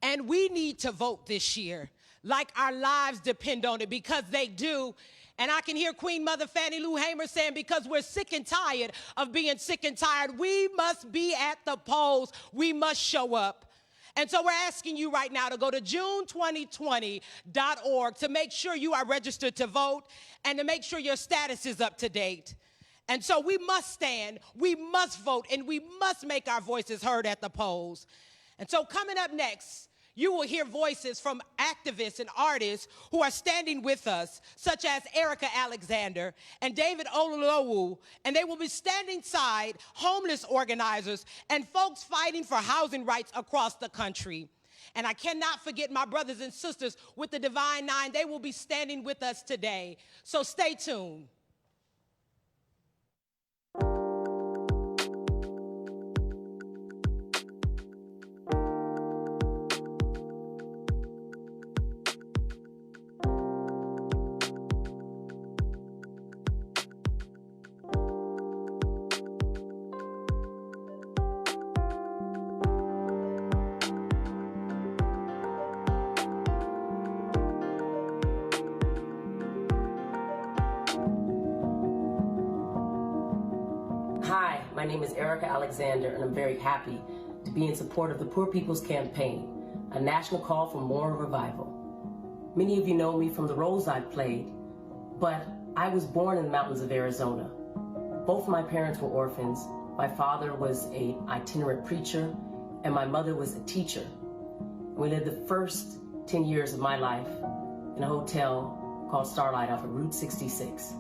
And we need to vote this year like our lives depend on it, because they do. And I can hear Queen Mother Fannie Lou Hamer saying, because we're sick and tired of being sick and tired, we must be at the polls. We must show up. And so we're asking you right now to go to June2020.org to make sure you are registered to vote and to make sure your status is up to date. And so we must stand, we must vote, and we must make our voices heard at the polls. And so coming up next, you will hear voices from activists and artists who are standing with us, such as Erica Alexander and David Ololowu, and they will be standing side homeless organizers and folks fighting for housing rights across the country. And I cannot forget my brothers and sisters with the Divine Nine. They will be standing with us today. So stay tuned. Hi, my name is Erica Alexander, and I'm very happy to be in support of the Poor People's Campaign, a national call for moral revival. Many of you know me from the roles I've played, but I was born in the mountains of Arizona. Both my parents were orphans. My father was an itinerant preacher, and my mother was a teacher. We lived the first 10 years of my life in a hotel called Starlight off of Route 66.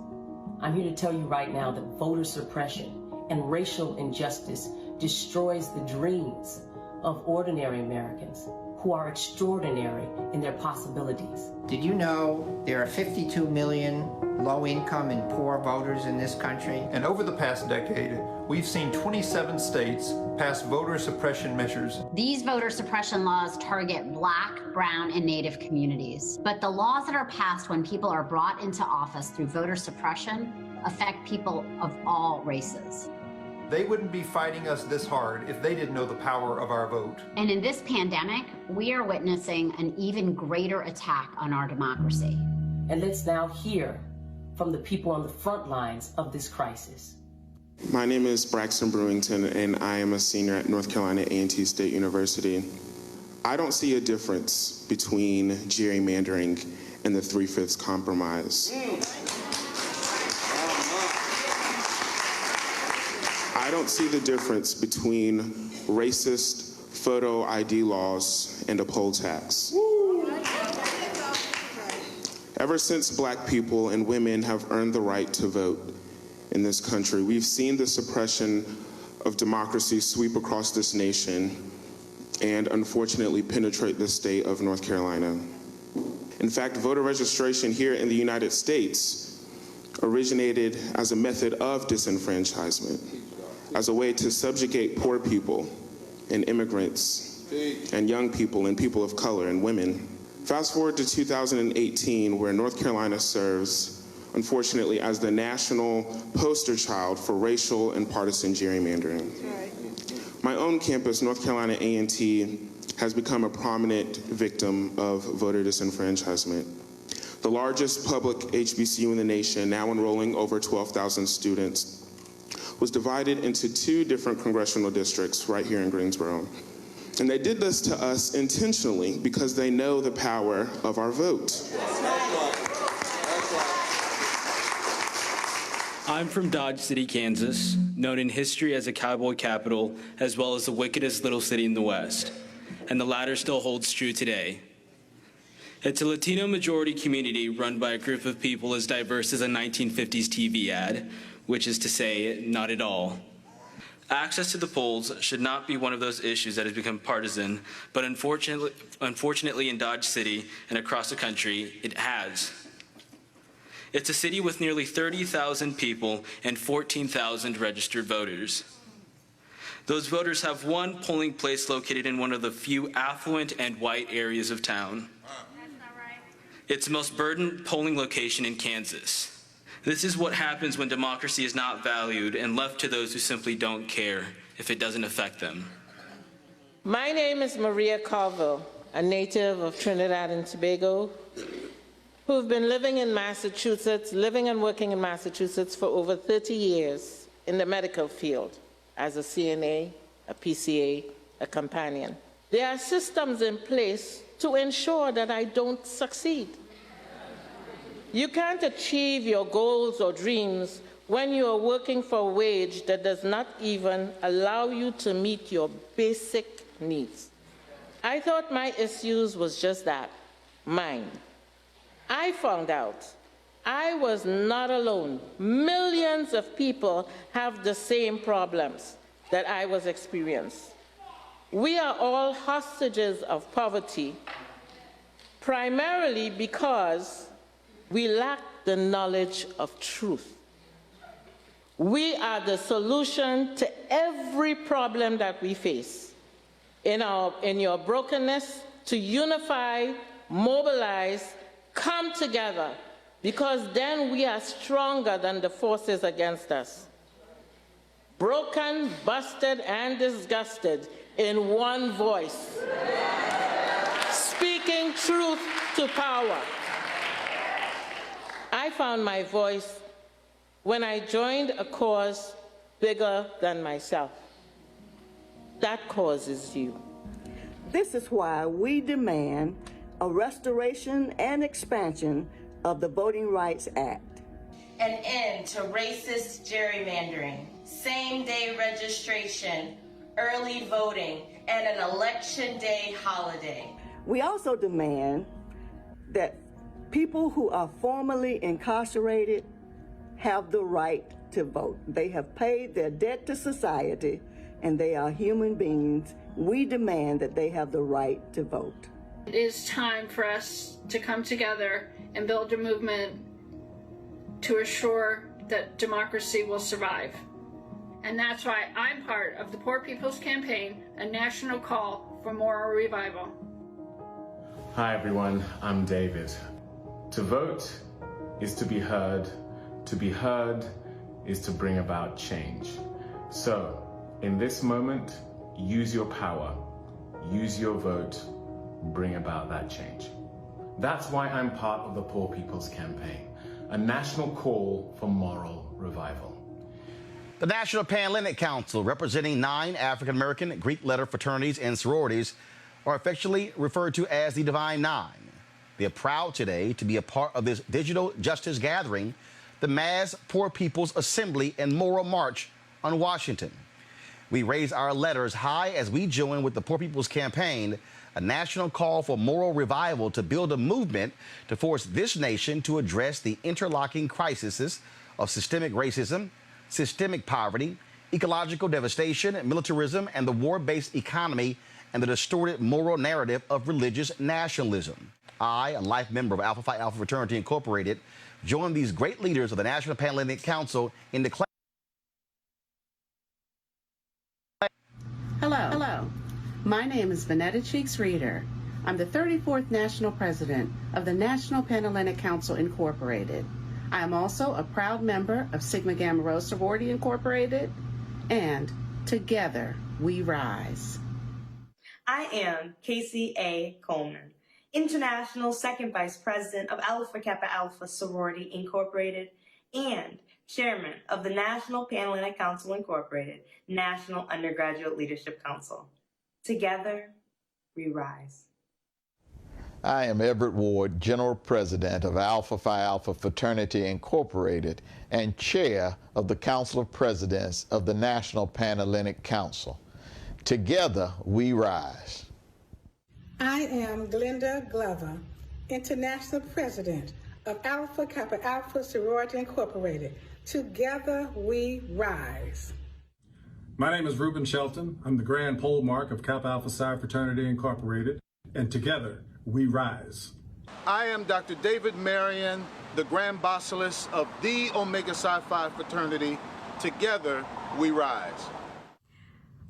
I'm here to tell you right now that voter suppression and racial injustice destroys the dreams of ordinary Americans who are extraordinary in their possibilities. Did you know there are 52 million low-income and poor voters in this country? And over the past decade, we've seen 27 states pass voter suppression measures. These voter suppression laws target Black, Brown, and Native communities. But the laws that are passed when people are brought into office through voter suppression affect people of all races. They wouldn't be fighting us this hard if they didn't know the power of our vote. And in this pandemic, we are witnessing an even greater attack on our democracy. And let's now hear from the people on the front lines of this crisis. My name is Braxton Brewington, and I am a senior at North Carolina A&T State University. I don't see a difference between gerrymandering and the 3/5 compromise. I don't see the difference between racist photo ID laws and a poll tax. Ever since Black people and women have earned the right to vote in this country, we've seen the suppression of democracy sweep across this nation and unfortunately penetrate the state of North Carolina. In fact, voter registration here in the United States originated as a method of disenfranchisement, as a way to subjugate poor people and immigrants and young people and people of color and women. Fast forward to 2018, where North Carolina serves, unfortunately, as the national poster child for racial and partisan gerrymandering. My own campus, North Carolina A&T, has become a prominent victim of voter disenfranchisement. the largest public HBCU in the nation, now enrolling over 12,000 students, was divided into 2 different congressional districts right here in Greensboro. And they did this to us intentionally because they know the power of our vote. I'm from Dodge City, Kansas, known in history as a cowboy capital, as well as the wickedest little city in the West. And the latter still holds true today. It's a Latino majority community run by a group of people as diverse as a 1950s TV ad, which is to say, not at all. Access to the polls should not be one of those issues that has become partisan, but unfortunately in Dodge City and across the country, it has. It's a city with nearly 30,000 people and 14,000 registered voters. Those voters have one polling place located in one of the few affluent and white areas of town. It's the most burdened polling location in Kansas. This is what happens when democracy is not valued and left to those who simply don't care if it doesn't affect them. My name is Maria Colville, a native of Trinidad and Tobago, who've been living in Massachusetts, living and working in Massachusetts for over 30 years in the medical field as a CNA, a PCA, a companion. There are systems in place to ensure that I don't succeed. You can't achieve your goals or dreams when you are working for a wage that does not even allow you to meet your basic needs. I thought my issues was just that, mine. I found out I was not alone. Millions of people have the same problems that I was experiencing. We are all hostages of poverty, primarily because we lack the knowledge of truth. We are the solution to every problem that we face. In your brokenness, to unify, mobilize, come together, because then we are stronger than the forces against us. Broken, busted, and disgusted in one voice. Speaking truth to power. I found my voice when I joined a cause bigger than myself. That cause is you. This is why we demand a restoration and expansion of the Voting Rights Act. An end to racist gerrymandering, same-day registration, early voting, and an election day holiday. We also demand that people who are formerly incarcerated have the right to vote. They have paid their debt to society, and they are human beings. We demand that they have the right to vote. It is time for us to come together and build a movement to assure that democracy will survive. And that's why I'm part of the Poor People's Campaign, a national call for moral revival. Hi everyone, I'm David. To vote is to be heard. To be heard is to bring about change. So, in this moment, use your power, use your vote, bring about that change. That's why I'm part of the Poor People's Campaign, a national call for moral revival. The National Panhellenic Council, representing 9 African-American Greek letter fraternities and sororities, are affectionately referred to as the Divine Nine. They are proud today to be a part of this digital justice gathering, the Mass Poor People's Assembly and Moral March on Washington. We raise our letters high as we join with the Poor People's Campaign, a national call for moral revival to build a movement to force this nation to address the interlocking crises of systemic racism, systemic poverty, ecological devastation, militarism, and the war-based economy and the distorted moral narrative of religious nationalism. I, a life member of Alpha Phi Alpha Fraternity Incorporated, join these great leaders of the National Panhellenic Council in declaring. Hello. My name is Vanetta Cheeks Reeder. I'm the 34th National President of the National Panhellenic Council Incorporated. I am also a proud member of Sigma Gamma Rho Sorority Incorporated, and together we rise. I am Casey A. Coleman, International Second Vice President of Alpha Kappa Alpha Sorority Incorporated, and Chairman of the National Panhellenic Council Incorporated, National Undergraduate Leadership Council. Together, we rise. I am Everett Ward, General President of Alpha Phi Alpha Fraternity Incorporated and Chair of the Council of Presidents of the National Panhellenic Council. Together, we rise. I am Glenda Glover, International President of Alpha Kappa Alpha Sorority Incorporated. Together, we rise. My name is Reuben Shelton. I'm the Grand Pole Mark of Kappa Alpha Psi Fraternity Incorporated, and together, we rise. I am Dr. David Marion, the Grand Basilisk of the Omega Psi Phi Fraternity. Together, we rise.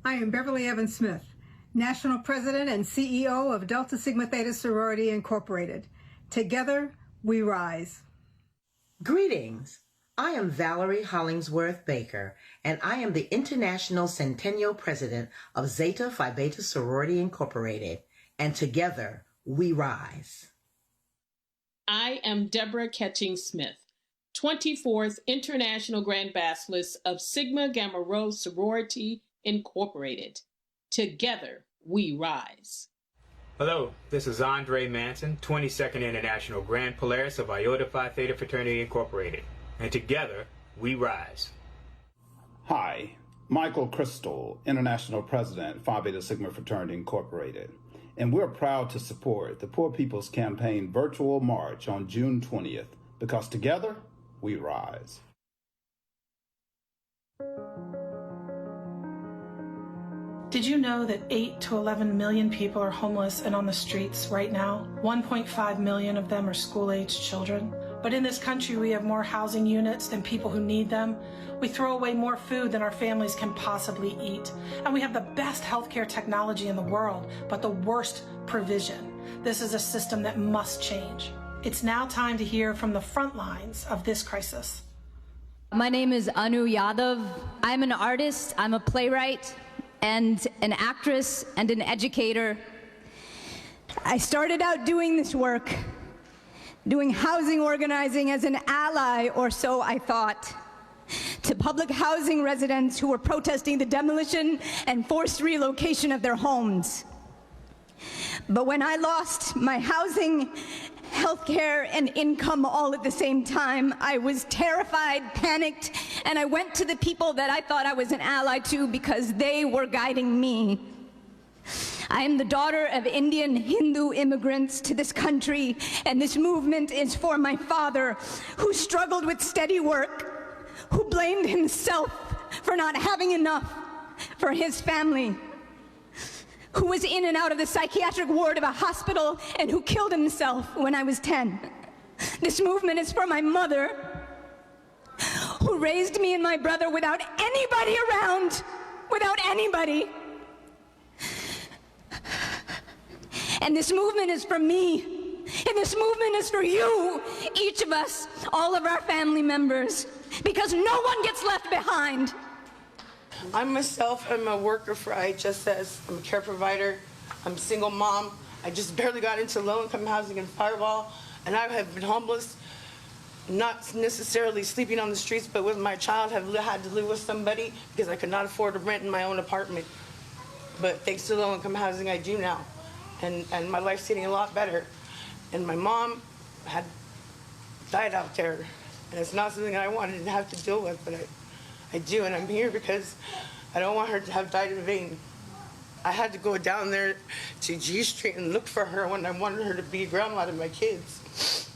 I am Beverly Evans Smith, National President and CEO of Delta Sigma Theta Sorority Incorporated. Together, we rise. Greetings. I am Valerie Hollingsworth Baker, and I am the International Centennial President of Zeta Phi Beta Sorority Incorporated. And together, we rise. I am Deborah Ketching-Smith, 24th International Grand Basilisk of Sigma Gamma Rho Sorority Incorporated. Together, we rise. Hello, this is Andre Manson, 22nd International Grand Polaris of Iota Phi Theta Fraternity Incorporated. And together, we rise. Hi, Michael Crystal, International President, Phi Beta Sigma Fraternity Incorporated. And we're proud to support the Poor People's Campaign virtual march on June 20th, because together, we rise. Did you know that 8 to 11 million people are homeless and on the streets right now? 1.5 million of them are school-aged children. But in this country, we have more housing units than people who need them. We throw away more food than our families can possibly eat. And we have the best healthcare technology in the world, but the worst provision. This is a system that must change. It's now time to hear from the front lines of this crisis. My name is Anu Yadav. I'm an artist, I'm a playwright, and an actress, and an educator. I started out doing this work, doing housing organizing as an ally, or so I thought, to public housing residents who were protesting the demolition and forced relocation of their homes. But when I lost my housing, healthcare, and income all at the same time, I was terrified, panicked, and I went to the people that I thought I was an ally to because they were guiding me. I am the daughter of Indian Hindu immigrants to this country, and this movement is for my father, who struggled with steady work, who blamed himself for not having enough for his family, who was in and out of the psychiatric ward of a hospital, and who killed himself when I was 10. This movement is for my mother, who raised me and my brother without anybody around, without anybody. And this movement is for me, and this movement is for you, each of us, all of our family members, because no one gets left behind. I myself am a worker for IHSS. I'm a care provider. I'm a single mom. I just barely got into low-income housing and Fireball, and I have been homeless, not necessarily sleeping on the streets, but with my child, have had to live with somebody because I could not afford to rent in my own apartment. But thanks to low-income housing, I do now. And my life's getting a lot better. And my mom had died out there. And it's not something I wanted to have to deal with, but I do, and I'm here because I don't want her to have died in vain. I had to go down there to G Street and look for her when I wanted her to be a grandma to my kids.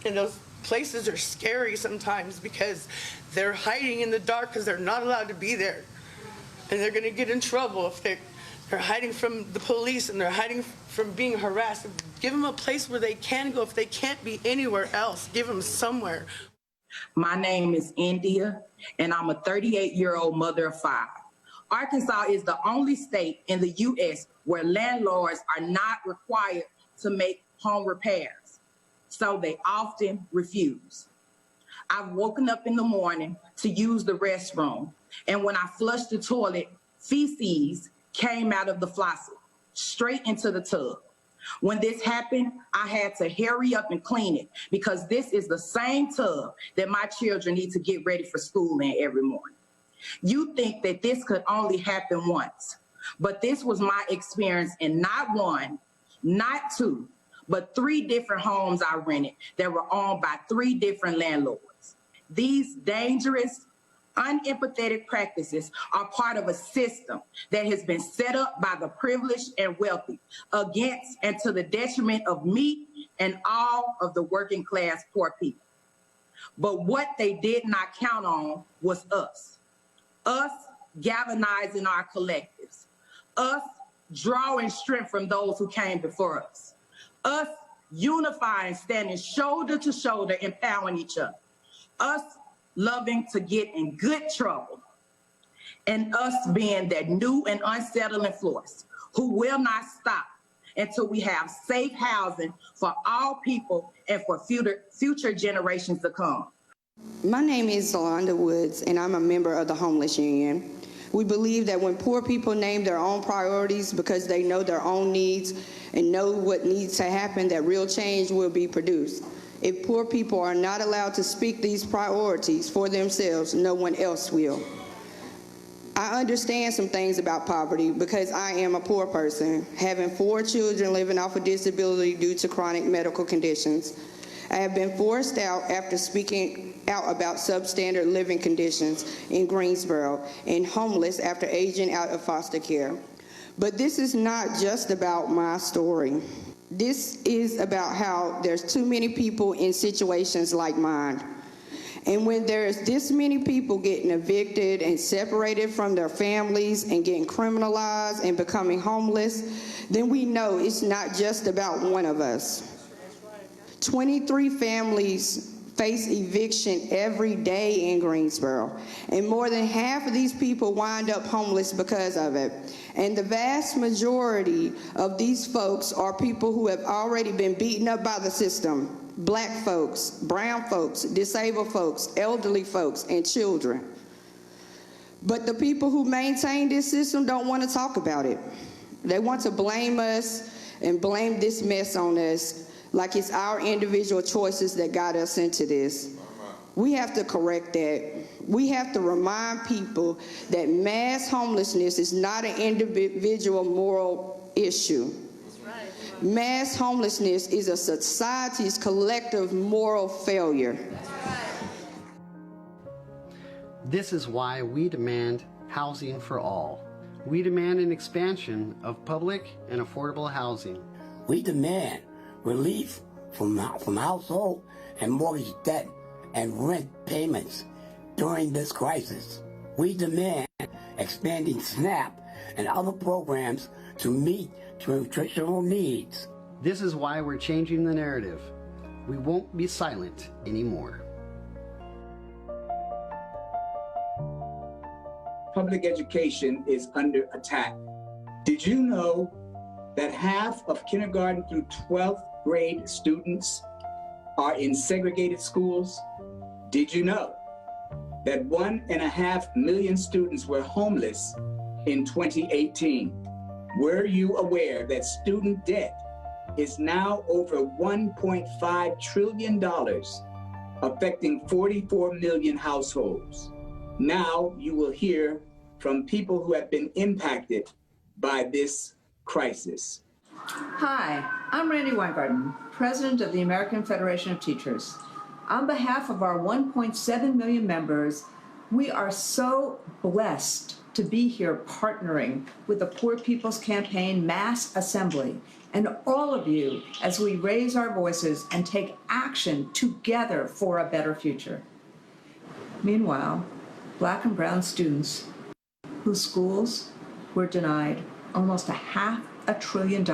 And those places are scary sometimes because they're hiding in the dark because they're not allowed to be there. And they're gonna get in trouble if they're hiding from the police and they're hiding from being harassed. Give them a place where they can go. If they can't be anywhere else, give them somewhere. My name is India, and I'm a 38-year-old mother of 5. Arkansas is the only state in the U.S. where landlords are not required to make home repairs, so they often refuse. I've woken up in the morning to use the restroom, and when I flushed the toilet, feces came out of the faucet, straight into the tub. When this happened, I had to hurry up and clean it because this is the same tub that my children need to get ready for school in every morning. You think that this could only happen once, but this was my experience in not one, not two, but 3 different homes I rented that were owned by 3 different landlords. These dangerous, unempathetic practices are part of a system that has been set up by the privileged and wealthy against and to the detriment of me and all of the working class poor people. But what they did not count on was us galvanizing our collectives, us drawing strength from those who came before us unifying, standing shoulder to shoulder, empowering each other, us loving to get in good trouble, and us being that new and unsettling force who will not stop until we have safe housing for all people and for future generations to come. My name is Zalonda Woods, and I'm a member of the Homeless Union. We believe that when poor people name their own priorities because they know their own needs and know what needs to happen, that real change will be produced. If poor people are not allowed to speak these priorities for themselves, no one else will. I understand some things about poverty because I am a poor person, having 4 children living off of disability due to chronic medical conditions. I have been forced out after speaking out about substandard living conditions in Greensboro and homeless after aging out of foster care. But this is not just about my story. This is about how there's too many people in situations like mine. And when there's this many people getting evicted and separated from their families and getting criminalized and becoming homeless, then we know it's not just about one of us. 23 families face eviction every day in Greensboro, and more than half of these people wind up homeless because of it. And the vast majority of these folks are people who have already been beaten up by the system: Black folks, brown folks, disabled folks, elderly folks, and children. But the people who maintain this system don't want to talk about it. They want to blame us and blame this mess on us, like it's our individual choices that got us into this. We have to correct that. We have to remind people that mass homelessness is not an individual moral issue. Mass homelessness is a society's collective moral failure. This is why we demand housing for all. We demand an expansion of public and affordable housing. We demand relief from household and mortgage debt and rent payments during this crisis. We demand expanding SNAP and other programs to meet nutritional needs. This is why we're changing the narrative. We won't be silent anymore. Public education is under attack. Did you know that half of kindergarten through 12th grade students are in segregated schools? Did you know that 1.5 million students were homeless in 2018? Were you aware that student debt is now over $1.5 trillion, affecting 44 million households? Now you will hear from people who have been impacted by this crisis. Hi, I'm Randy Weingarten, President of the American Federation of Teachers. On behalf of our 1.7 million members, we are so blessed to be here partnering with the Poor People's Campaign Mass Assembly and all of you as we raise our voices and take action together for a better future. Meanwhile, Black and brown students whose schools were denied almost $500 billion,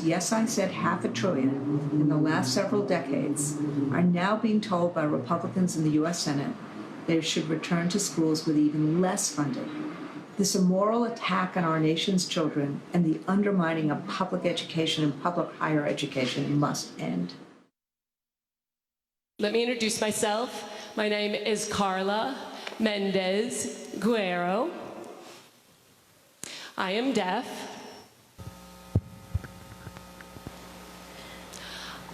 yes, I said $500 billion, in the last several decades, are now being told by Republicans in the U.S. Senate they should return to schools with even less funding. This immoral attack on our nation's children and the undermining of public education and public higher education must end. Let me introduce myself. My name is Carla Mendez Guerrero. I am deaf.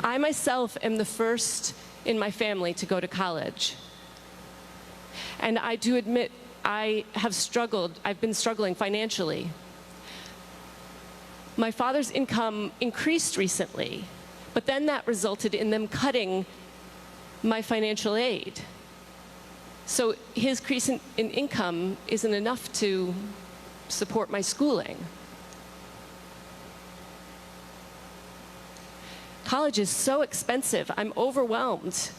I myself am the first in my family to go to college. And I do admit I have struggled, I've been struggling financially. My father's income increased recently, but then that resulted in them cutting my financial aid. So his increase in income isn't enough to support my schooling. College is so expensive, I'm overwhelmed.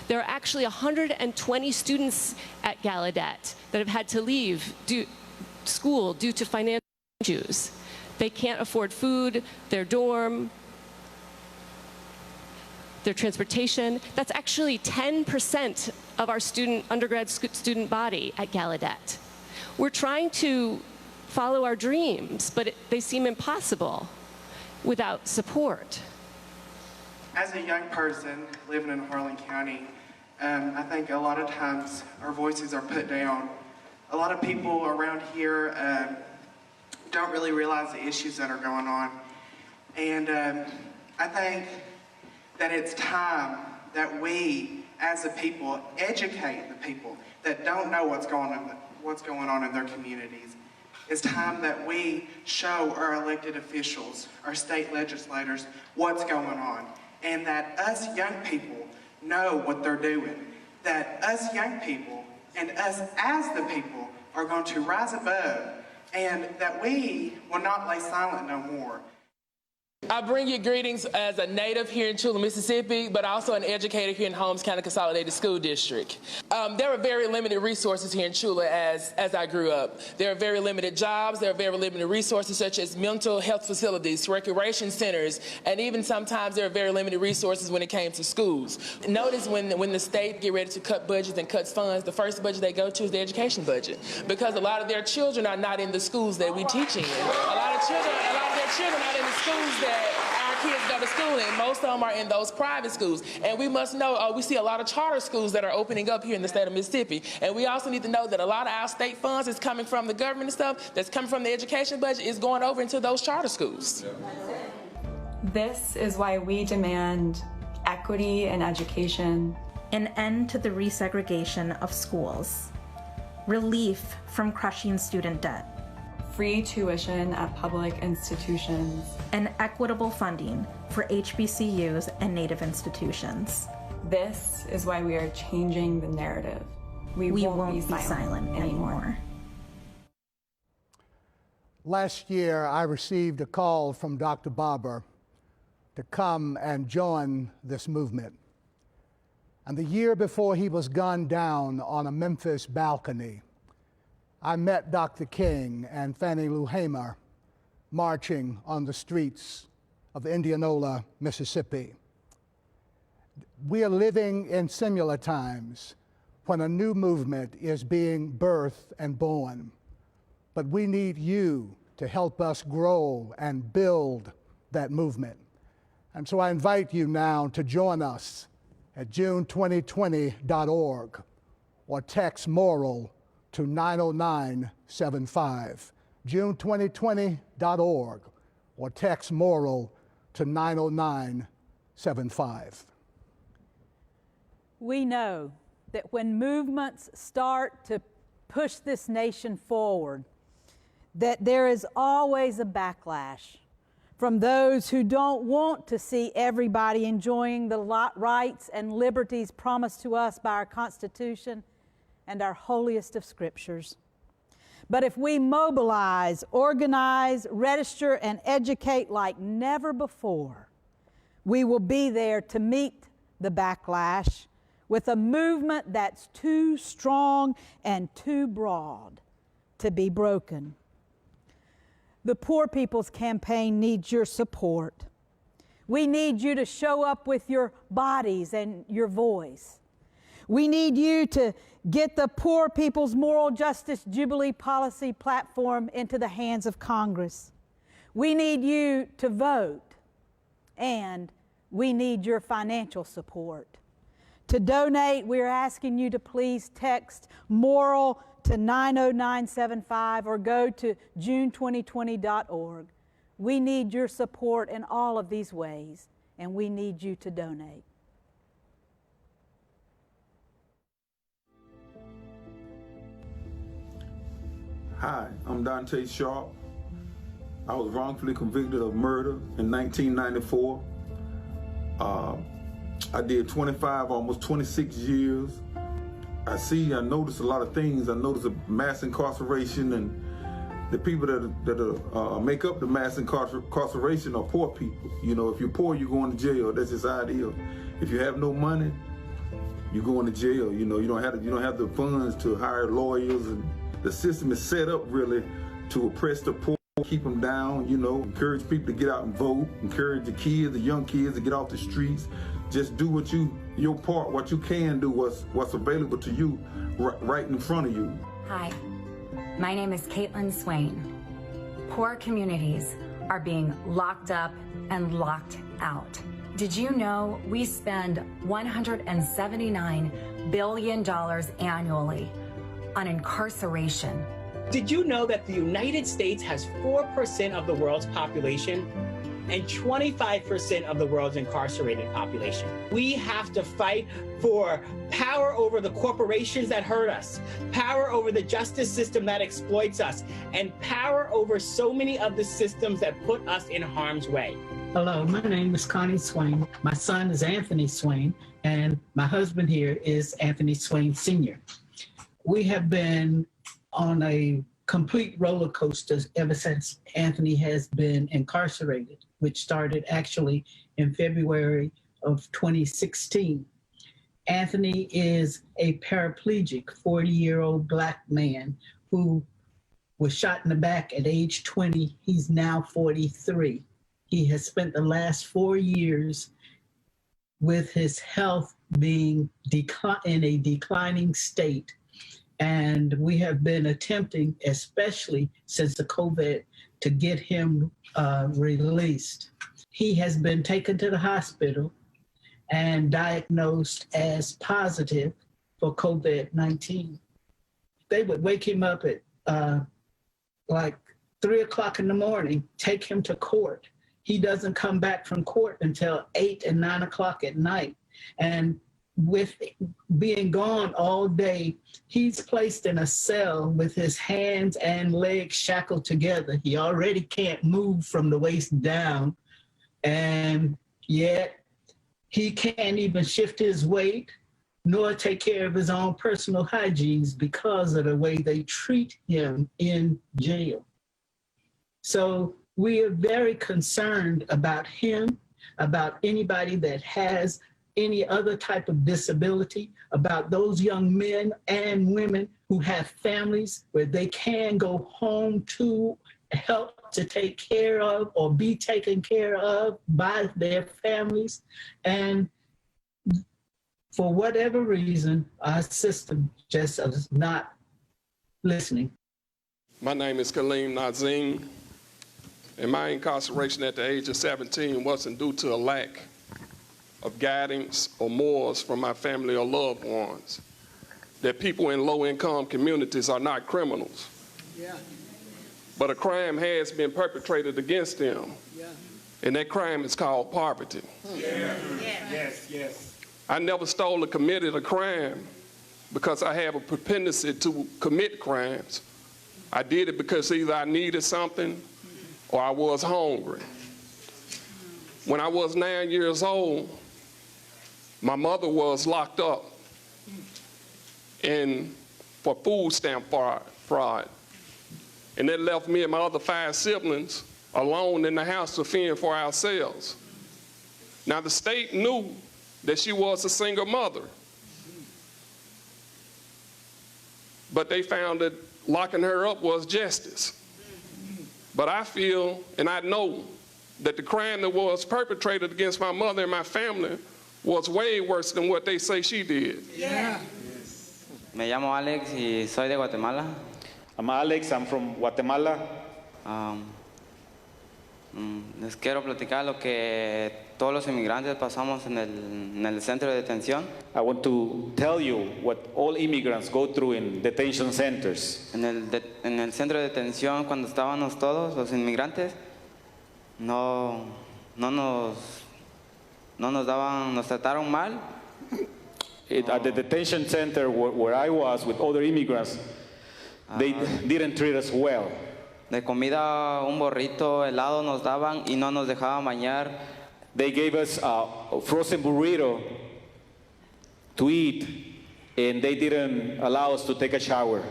There are actually 120 students at Gallaudet that have had to leave school due to financial issues. They can't afford food, their dorm, their transportation. That's actually 10% of our undergrad student body at Gallaudet. We're trying to follow our dreams, but they seem impossible without support. As a young person living in Harlan County, I think a lot of times our voices are put down. A lot of people around here don't really realize the issues that are going on. And I think that it's time that we, as a people, educate the people that don't know what's going on in their communities. It's time that we show our elected officials, our state legislators, what's going on, and that us young people know what they're doing. That us young people and us as the people are going to rise above, and that we will not lay silent no more. I bring you greetings as a native here in Chula, Mississippi, but also an educator here in Holmes County Consolidated School District. There are very limited resources here in Chula as I grew up. There are very limited jobs, there are very limited resources such as mental health facilities, recreation centers, and even sometimes there are very limited resources when it came to schools. Notice when the state get ready to cut budgets and cuts funds, the first budget they go to is the education budget, because a lot of their children are not in the schools that we teaching in. A lot of their children are in the schools that our kids go to school in. Most of them are in those private schools. And we must know, we see a lot of charter schools that are opening up here in the state of Mississippi. And we also need to know that a lot of our state funds is coming from the government and stuff, that's coming from the education budget, is going over into those charter schools. This is why we demand equity in education, an end to the resegregation of schools, relief from crushing student debt, free tuition at public institutions, and equitable funding for HBCUs and Native institutions. This is why we are changing the narrative. We won't be silent anymore. Last year, I received a call from Dr. Barber to come and join this movement. And the year before he was gunned down on a Memphis balcony, I met Dr. King and Fannie Lou Hamer marching on the streets of Indianola, Mississippi. We are living in similar times when a new movement is being birthed and born. But we need you to help us grow and build that movement. And so I invite you now to join us at June2020.org or text MORAL to 90975, June2020.org, or text MORAL to 90975. We know that when movements start to push this nation forward, that there is always a backlash from those who don't want to see everybody enjoying the rights and liberties promised to us by our Constitution and our holiest of scriptures. But if we mobilize, organize, register, and educate like never before, we will be there to meet the backlash with a movement that's too strong and too broad to be broken. The Poor People's Campaign needs your support. We need you to show up with your bodies and your voice. We need you to get the Poor People's Moral Justice Jubilee Policy platform into the hands of Congress. We need you to vote, and we need your financial support. To donate, we're asking you to please text MORAL to 90975 or go to June2020.org. We need your support in all of these ways, and we need you to donate. Hi, I'm Dante Sharp. I was wrongfully convicted of murder in 1994. I did 25, almost 26 years. I notice a lot of things. I notice a mass incarceration, and the people that make up the mass incarceration are poor people. You know, if you're poor, you're going to jail. That's just how it is. If you have no money, you're going to jail. You know, you don't have the funds to hire lawyers, and the system is set up really to oppress the poor, keep them down. You know, encourage people to get out and vote. Encourage the kids, the young kids, to get off the streets. Just do your part, what you can do, what's available to you, right in front of you. Hi, my name is Caitlin Swain. Poor communities are being locked up and locked out. Did you know we spend $179 billion annually on incarceration? Did you know that the United States has 4% of the world's population and 25% of the world's incarcerated population? We have to fight for power over the corporations that hurt us, power over the justice system that exploits us, and power over so many of the systems that put us in harm's way. Hello, my name is Connie Swain. My son is Anthony Swain, and my husband here is Anthony Swain Sr. We have been on a complete roller coaster ever since Anthony has been incarcerated, which started actually in February of 2016. Anthony is a paraplegic 40-year-old Black man who was shot in the back at age 20. He's now 43. He has spent the last 4 years with his health being in a declining state. And we have been attempting, especially since the COVID, to get him released. He has been taken to the hospital and diagnosed as positive for COVID-19. They would wake him up at like 3 o'clock in the morning, take him to court. He doesn't come back from court until 8 and 9 o'clock at night. And with being gone all day, he's placed in a cell with his hands and legs shackled together. He already can't move from the waist down, and yet he can't even shift his weight nor take care of his own personal hygienes because of the way they treat him in jail. So we are very concerned about him, about anybody that has any other type of disability, about those young men and women who have families where they can go home to help to take care of or be taken care of by their families. And for whatever reason, our system just is not listening. My name is Kaleem Nazim, and my incarceration at the age of 17 wasn't due to a lack of guidance or morals from my family or loved ones. That people in low-income communities are not criminals. Yeah. But a crime has been perpetrated against them. Yeah. And that crime is called poverty. Yeah. Yes, yes. I never stole or committed a crime because I have a propensity to commit crimes. I did it because either I needed something or I was hungry. When I was 9 years old, my mother was locked up for food stamp fraud. And that left me and my other 5 siblings alone in the house to fend for ourselves. Now, the state knew that she was a single mother, but they found that locking her up was justice. But I feel and I know that the crime that was perpetrated against my mother and my family was way worse than what they say she did. Yeah. Me llamo Alex y soy de Guatemala. I'm Alex, I'm from Guatemala. Les quiero platicar lo que todos los inmigrantes pasamos en el centro de detención. I want to tell you what all immigrants go through in detention centers. En el centro de detención, cuando estábamos todos los inmigrantes, no nos trataron mal. At the detention center where I was with other immigrants, they didn't treat us well. De comida un burrito helado nos daban y no nos dejaban bañar. They gave us a frozen burrito to eat, and they didn't allow us to take a shower.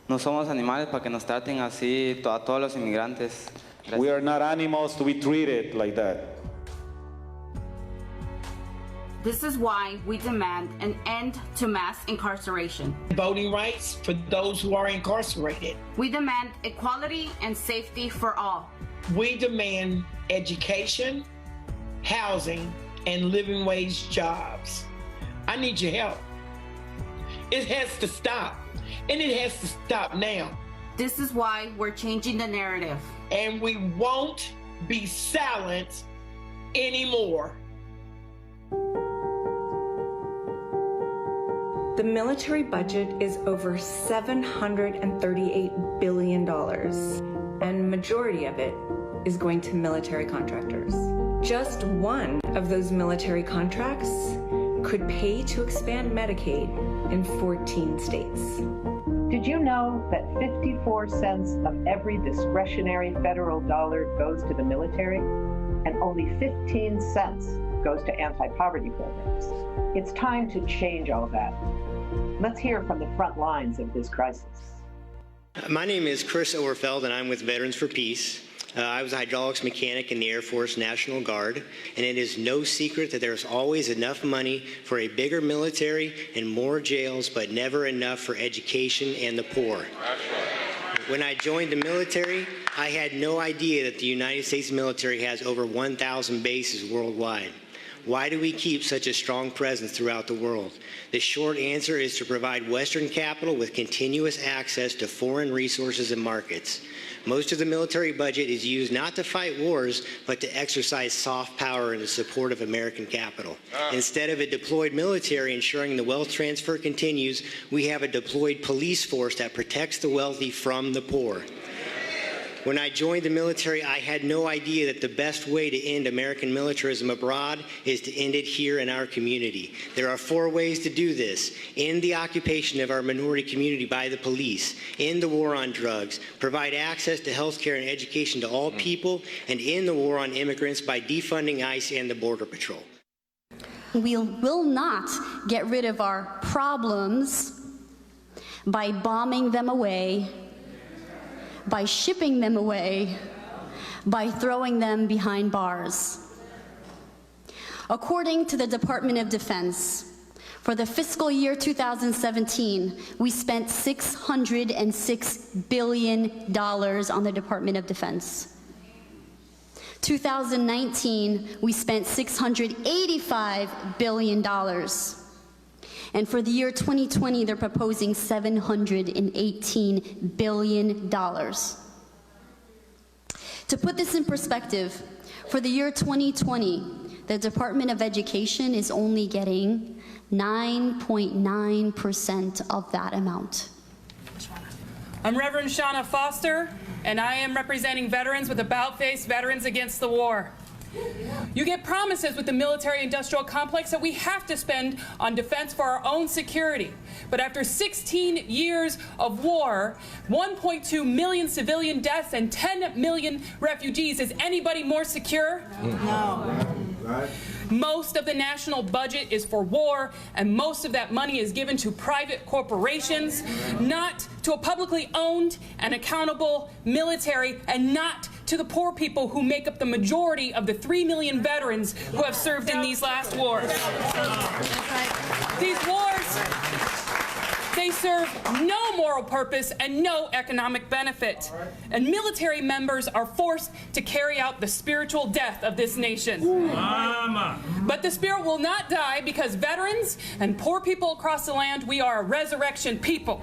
No somos animales para que nos traten así a todos los inmigrantes. We are not animals to be treated like that. This is why we demand an end to mass incarceration. Voting rights for those who are incarcerated. We demand equality and safety for all. We demand education, housing, and living wage jobs. I need your help. It has to stop, and it has to stop now. This is why we're changing the narrative. And we won't be silent anymore. The military budget is over $738 billion, and majority of it is going to military contractors. Just one of those military contracts could pay to expand Medicaid in 14 states. Did you know that 54 cents of every discretionary federal dollar goes to the military, and only 15 cents goes to anti-poverty programs? It's time to change all that. Let's hear from the front lines of this crisis. My name is Chris Overfeld, and I'm with Veterans for Peace. I was a hydraulics mechanic in the Air Force National Guard, and it is no secret that there's always enough money for a bigger military and more jails, but never enough for education and the poor. When I joined the military, I had no idea that the United States military has over 1,000 bases worldwide. Why do we keep such a strong presence throughout the world? The short answer is to provide Western capital with continuous access to foreign resources and markets. Most of the military budget is used not to fight wars, but to exercise soft power in the support of American capital. Instead of a deployed military ensuring the wealth transfer continues, we have a deployed police force that protects the wealthy from the poor. When I joined the military, I had no idea that the best way to end American militarism abroad is to end it here in our community. There are 4 ways to do this: end the occupation of our minority community by the police, end the war on drugs, provide access to health care and education to all people, and end the war on immigrants by defunding ICE and the Border Patrol. We will not get rid of our problems by bombing them away, by shipping them away, by throwing them behind bars. According to the Department of Defense, for the fiscal year 2017, we spent $606 billion on the Department of Defense. 2019, we spent $685 billion. And for the year 2020, they're proposing $718 billion. To put this in perspective, for the year 2020, the Department of Education is only getting 9.9% of that amount. I'm Reverend Shauna Foster, and I am representing veterans with About Face Veterans Against the War. You get promises with the military-industrial complex that we have to spend on defense for our own security. But after 16 years of war, 1.2 million civilian deaths, and 10 million refugees, is anybody more secure? No. Right. Most of the national budget is for war, and most of that money is given to private corporations, not to a publicly owned and accountable military, and not to the poor people who make up the majority of the 3 million veterans who have served in these last wars. These wars, they serve no moral purpose and no economic benefit. And military members are forced to carry out the spiritual death of this nation. But the spirit will not die, because veterans and poor people across the land, we are a resurrection people.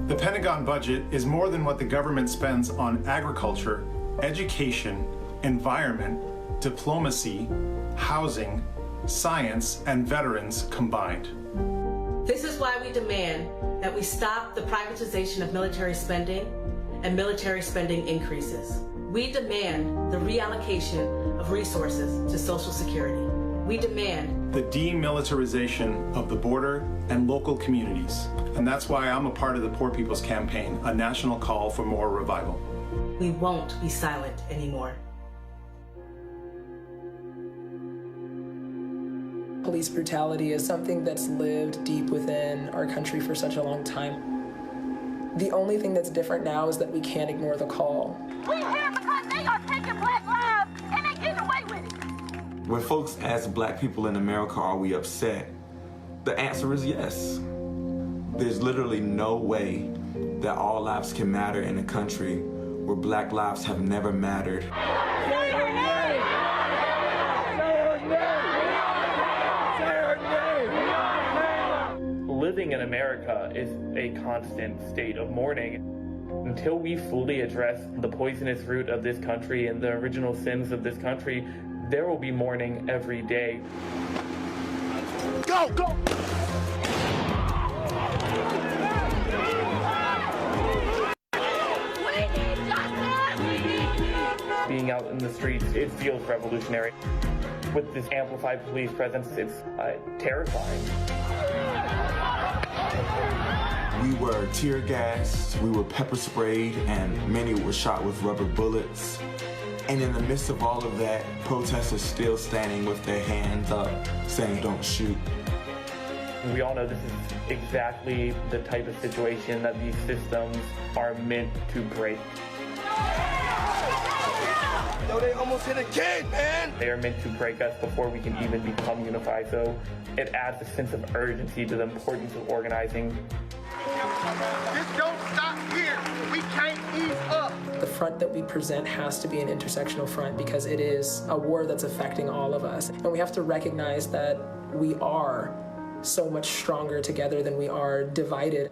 The Pentagon budget is more than what the government spends on agriculture, education, environment, diplomacy, housing, science, and veterans combined. This is why we demand that we stop the privatization of military spending and military spending increases. We demand the reallocation of resources to Social Security. We demand the demilitarization of the border and local communities. And that's why I'm a part of the Poor People's Campaign, a national call for more revival. We won't be silent anymore. Police brutality is something that's lived deep within our country for such a long time. The only thing that's different now is that we can't ignore the call. We're here because they are taking Black lives and they getting away with it. When folks ask Black people in America, are we upset? The answer is yes. There's literally no way that all lives can matter in a country where Black lives have never mattered. Living in America is a constant state of mourning. Until we fully address the poisonous root of this country and the original sins of this country, there will be mourning every day. Go, go! Being out in the streets, it feels revolutionary. With this amplified police presence, it's terrifying. We were tear gassed, we were pepper sprayed, and many were shot with rubber bullets. And in the midst of all of that, protesters still standing with their hands up, saying, "Don't shoot." We all know this is exactly the type of situation that these systems are meant to break. Yo, they almost hit a kid, man! They are meant to break us before we can even become unified, so it adds a sense of urgency to the importance of organizing. This don't stop here. We can't ease up. The front that we present has to be an intersectional front because it is a war that's affecting all of us. And we have to recognize that we are so much stronger together than we are divided.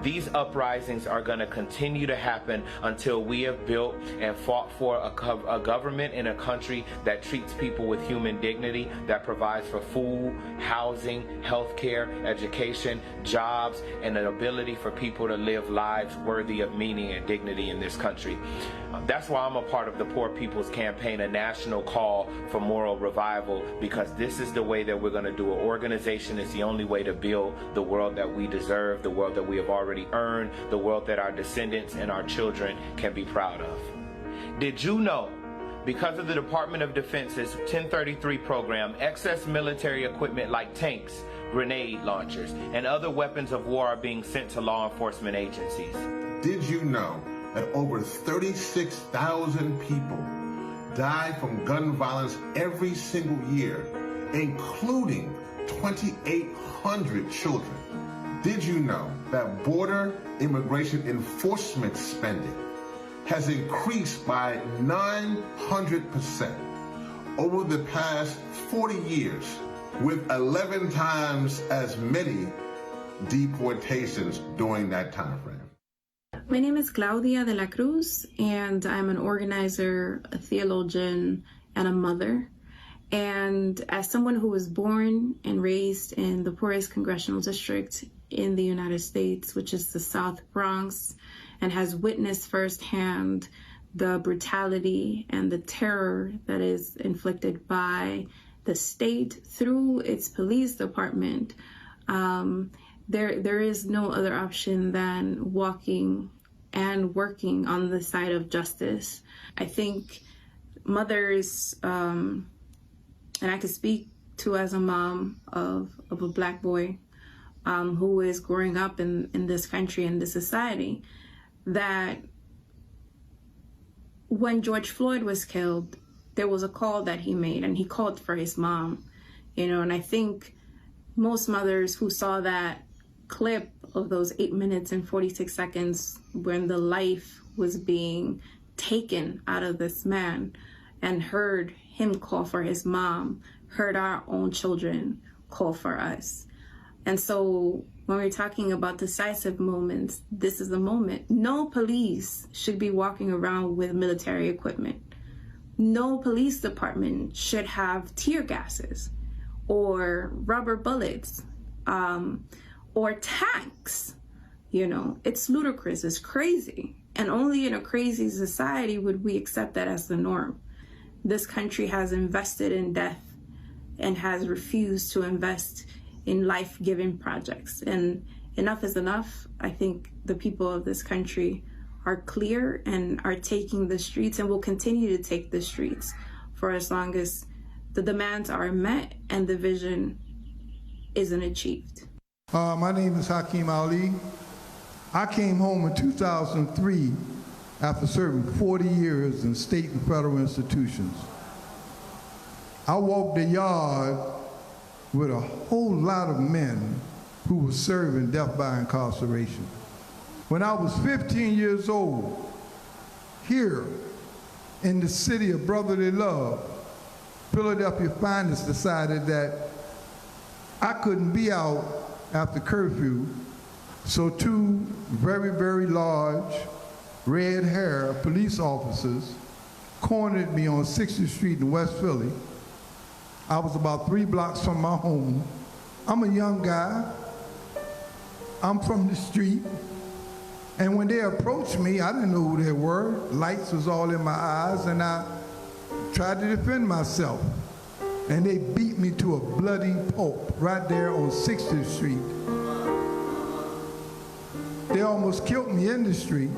These uprisings are going to continue to happen until we have built and fought for a government in a country that treats people with human dignity, that provides for food, housing, healthcare, education, jobs, and an ability for people to live lives worthy of meaning and dignity in this country. That's why I'm a part of the Poor People's Campaign, a national call for moral revival, because this is the way that we're going to do it. Organization is the only way to build the world that we deserve, the world that we have already earned, the world that our descendants and our children can be proud of. Did you know, because of the Department of Defense's 1033 program, excess military equipment like tanks, grenade launchers, and other weapons of war are being sent to law enforcement agencies? Did you know that over 36,000 people die from gun violence every single year, including 2,800 children? Did you know that border immigration enforcement spending has increased by 900% over the past 40 years, with 11 times as many deportations during that time frame? My name is Claudia de la Cruz, and I'm an organizer, a theologian, and a mother. And as someone who was born and raised in the poorest congressional district in the United States, which is the South Bronx, and has witnessed firsthand the brutality and the terror that is inflicted by the state through its police department, there is no other option than walking and working on the side of justice. I think mothers, and I can speak to as a mom of a Black boy who is growing up in this country, in this society, that when George Floyd was killed, there was a call that he made, and he called for his mom, and I think most mothers who saw that clip of those 8 minutes and 46 seconds when the life was being taken out of this man and heard him call for his mom, heard our own children call for us. And so when we're talking about decisive moments, this is the moment. No police should be walking around with military equipment. No police department should have tear gases or rubber bullets, or tanks. You know, it's ludicrous, it's crazy. And only in a crazy society would we accept that as the norm. This country has invested in death and has refused to invest in life-giving projects. And enough is enough. I think the people of this country are clear and are taking the streets and will continue to take the streets for as long as the demands are met and the vision isn't achieved. My name is Hakeem Ali. I came home in 2003 after serving 40 years in state and federal institutions. I walked the yard with a whole lot of men who were serving death by incarceration. When I was 15 years old, here in the city of brotherly love, Philadelphia Finest decided that I couldn't be out after curfew, so two very, very large, red-haired police officers cornered me on 60th Street in West Philly. I was about 3 blocks from my home. I'm a young guy. I'm from the street. And when they approached me, I didn't know who they were. Lights was all in my eyes, and I tried to defend myself. And they beat me to a bloody pulp right there on 60th Street. They almost killed me in the street.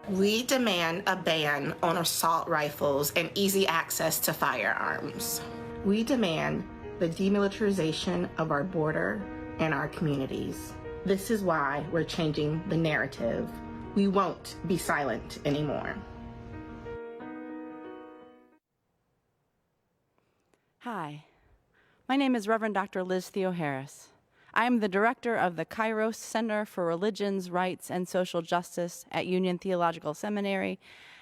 We demand a ban on assault rifles and easy access to firearms. We demand the demilitarization of our border and our communities. This is why we're changing the narrative. We won't be silent anymore. Hi, my name is Reverend Dr. Liz Theo-Harris. I am the director of the Kairos Center for Religions, Rights, and Social Justice at Union Theological Seminary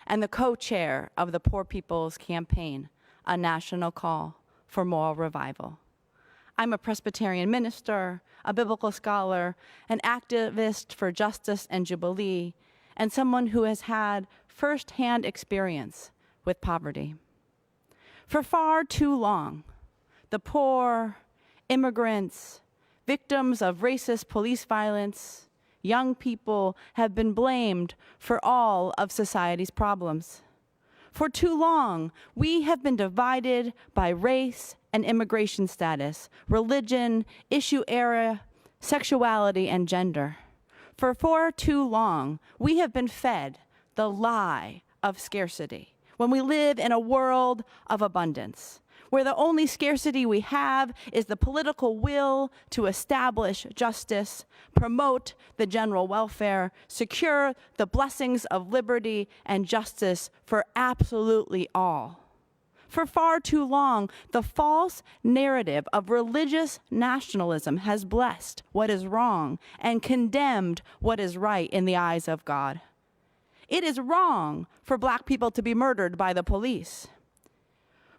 and the co-chair of the Poor People's Campaign, a national call for moral revival. I'm a Presbyterian minister, a biblical scholar, an activist for justice and jubilee, and someone who has had firsthand experience with poverty. For far too long, the poor, immigrants, victims of racist police violence, young people have been blamed for all of society's problems. For too long, we have been divided by race and immigration status, religion, issue area, sexuality, and gender. For far too long, we have been fed the lie of scarcity when we live in a world of abundance, where the only scarcity we have is the political will to establish justice, promote the general welfare, secure the blessings of liberty and justice for absolutely all. For far too long, the false narrative of religious nationalism has blessed what is wrong and condemned what is right in the eyes of God. It is wrong for Black people to be murdered by the police,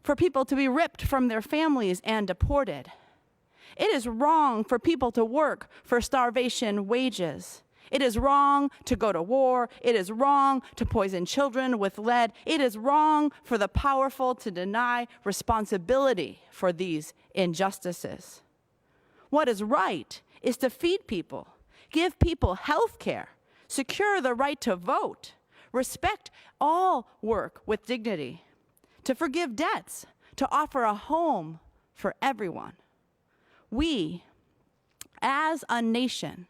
for people to be ripped from their families and deported. It is wrong for people to work for starvation wages. It is wrong to go to war. It is wrong to poison children with lead. It is wrong for the powerful to deny responsibility for these injustices. What is right is to feed people, give people health care, secure the right to vote, respect all work with dignity, to forgive debts, to offer a home for everyone. We, as a nation,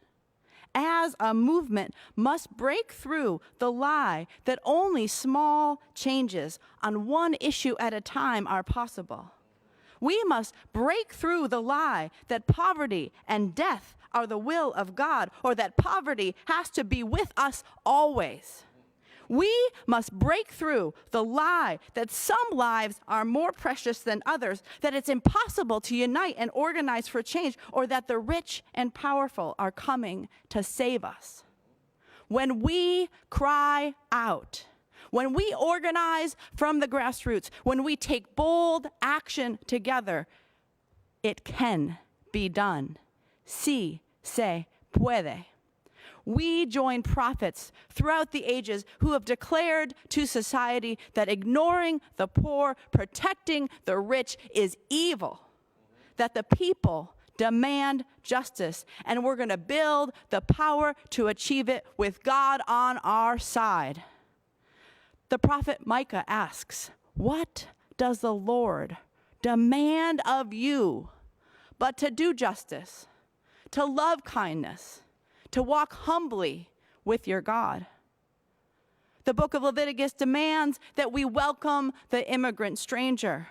as a movement, must break through the lie that only small changes on one issue at a time are possible. We must break through the lie that poverty and death are the will of God, or that poverty has to be with us always. We must break through the lie that some lives are more precious than others, that it's impossible to unite and organize for change, or that the rich and powerful are coming to save us. When we cry out, when we organize from the grassroots, when we take bold action together, it can be done. Sí se puede. We join prophets throughout the ages who have declared to society that ignoring the poor, protecting the rich is evil, that the people demand justice, and we're going to build the power to achieve it with God on our side. The prophet Micah asks, "What does the Lord demand of you but to do justice, to love kindness, to walk humbly with your God?" The book of Leviticus demands that we welcome the immigrant stranger.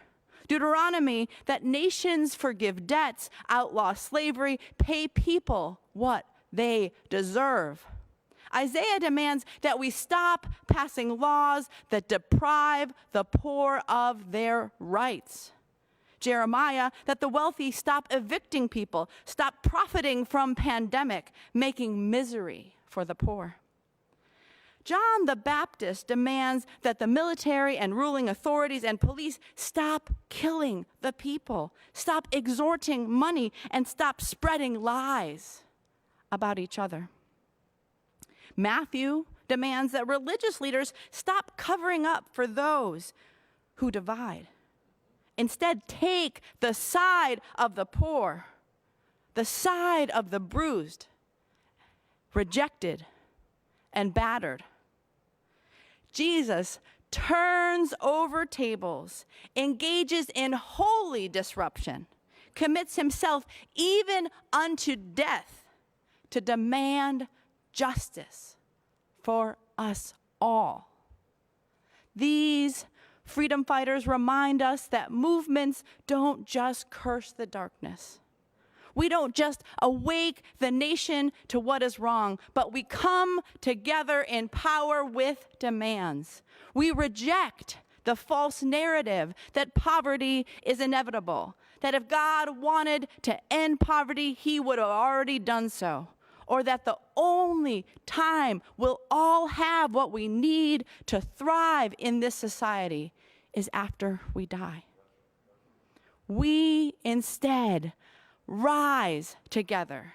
Deuteronomy, that nations forgive debts, outlaw slavery, pay people what they deserve. Isaiah demands that we stop passing laws that deprive the poor of their rights. Jeremiah, that the wealthy stop evicting people, stop profiting from pandemic, making misery for the poor. John the Baptist demands that the military and ruling authorities and police stop killing the people, stop extorting money, and stop spreading lies about each other. Matthew demands that religious leaders stop covering up for those who divide. Instead, take the side of the poor, the side of the bruised, rejected, and battered. Jesus turns over tables, engages in holy disruption, commits himself even unto death to demand justice for us all. These freedom fighters remind us that movements don't just curse the darkness. We don't just awake the nation to what is wrong, but we come together in power with demands. We reject the false narrative that poverty is inevitable, that if God wanted to end poverty, he would have already done so, or that the only time we'll all have what we need to thrive in this society is after we die. We instead rise together.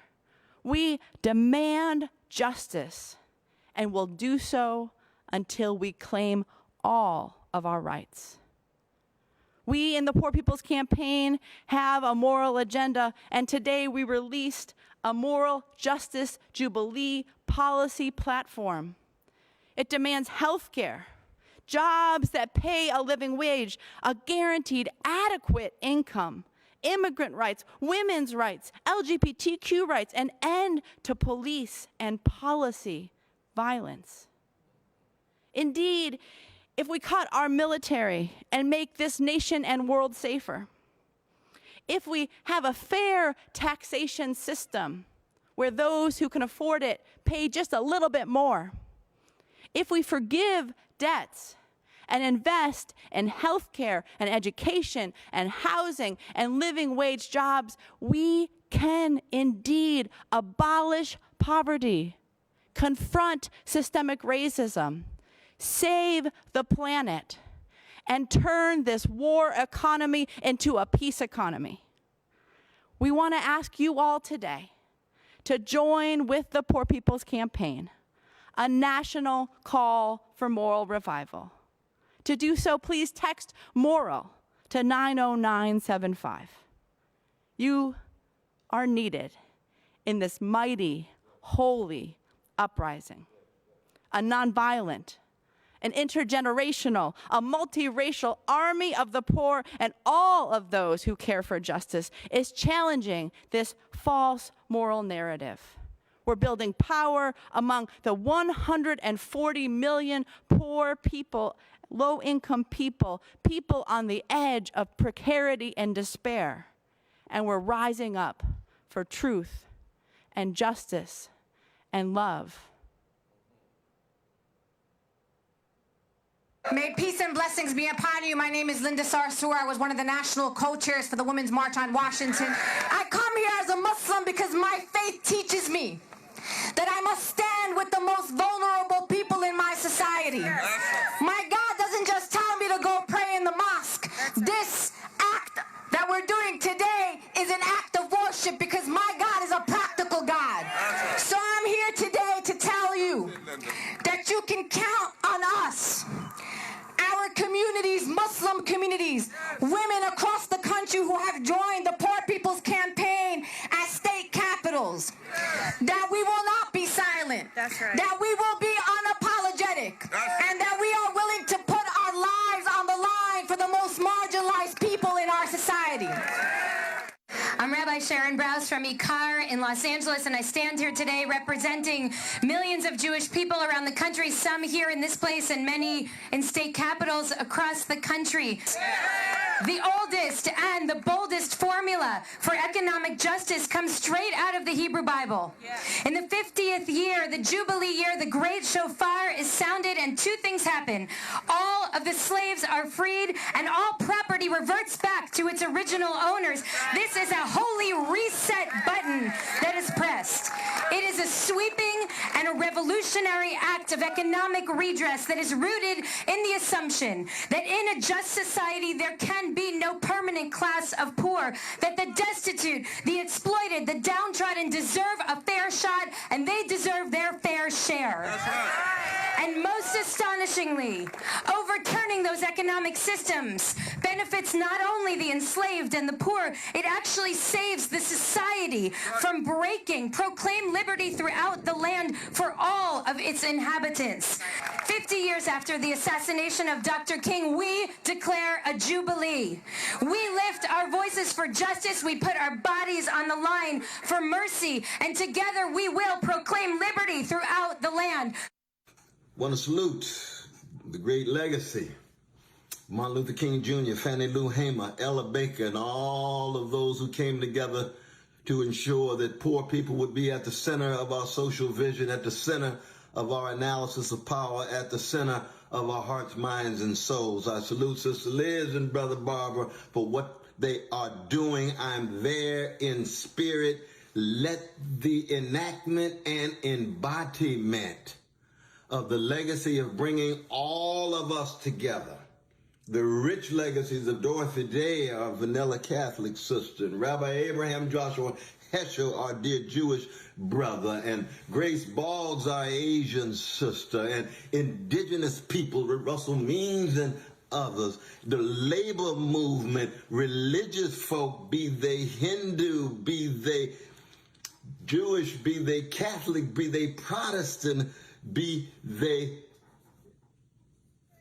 We demand justice, and will do so until we claim all of our rights. We in the Poor People's Campaign have a moral agenda, and today we released a moral justice jubilee policy platform. It demands health care, jobs that pay a living wage, a guaranteed adequate income, immigrant rights, women's rights, LGBTQ rights, an end to police and policy violence. Indeed, if we cut our military and make this nation and world safer, if we have a fair taxation system where those who can afford it pay just a little bit more, if we forgive debts and invest in healthcare and education and housing and living wage jobs, we can indeed abolish poverty, confront systemic racism, save the planet, and turn this war economy into a peace economy. We want to ask you all today to join with the Poor People's Campaign, a national call for moral revival. To do so, please text MORAL to 90975. You are needed in this mighty, holy uprising, a nonviolent, an intergenerational, a multiracial army of the poor and all of those who care for justice is challenging this false moral narrative. We're building power among the 140 million poor people, low-income people, people on the edge of precarity and despair. And we're rising up for truth and justice and love. May peace and blessings be upon you. My name is Linda Sarsour. I was one of the national co-chairs for the Women's March on Washington. I come here as a Muslim because my faith teaches me that I must stand with the most vulnerable people in my society. My God doesn't just tell me to go pray in the mosque. This act that we're doing today is an act of worship because my God is a practical God. So I'm here today to that you can count on us, our communities, Muslim communities, women across the country who have joined the Poor People's Campaign at state capitals, that we will not be silent, that we will be unapologetic, and that we are willing to put our lives on the line for the most marginalized people in our society. I'm Rabbi Sharon Brous from Ikar in Los Angeles, and I stand here today representing millions of Jewish people around the country, some here in this place and many in state capitals across the country. The oldest and the boldest formula for economic justice comes straight out of the Hebrew Bible. In the 50th year, the Jubilee year, the great shofar is sounded and two things happen. All of the slaves are freed and all property reverts back to its original owners. This is a holy reset button that is pressed. It is a sweeping and a revolutionary act of economic redress that is rooted in the assumption that in a just society there can be no permanent class of poor, that the destitute, the exploited, the downtrodden deserve a fair shot and they deserve their fair share. That's right. And most astonishingly, overturning those economic systems benefits not only the enslaved and the poor, it actually saves the society from breaking. Proclaim liberty throughout the land for all of its inhabitants. 50 years after the assassination of Dr. King, we declare a jubilee. We lift our voices for justice. We put our bodies on the line for mercy. And together we will proclaim liberty throughout the land. Want to salute the great legacy. Martin Luther King Jr., Fannie Lou Hamer, Ella Baker, and all of those who came together to ensure that poor people would be at the center of our social vision, at the center of our analysis of power, at the center of our hearts, minds, and souls. I salute Sister Liz and Brother Barbara for what they are doing. I'm there in spirit. Let the enactment and embodiment of the legacy of bringing all of us together, the rich legacies of Dorothy Day, our vanilla Catholic sister, and Rabbi Abraham Joshua Heschel, our dear Jewish brother, and Grace Boggs, our Asian sister, and indigenous people, Russell Means and others, the labor movement, religious folk, be they Hindu, be they Jewish, be they Catholic, be they Protestant, be they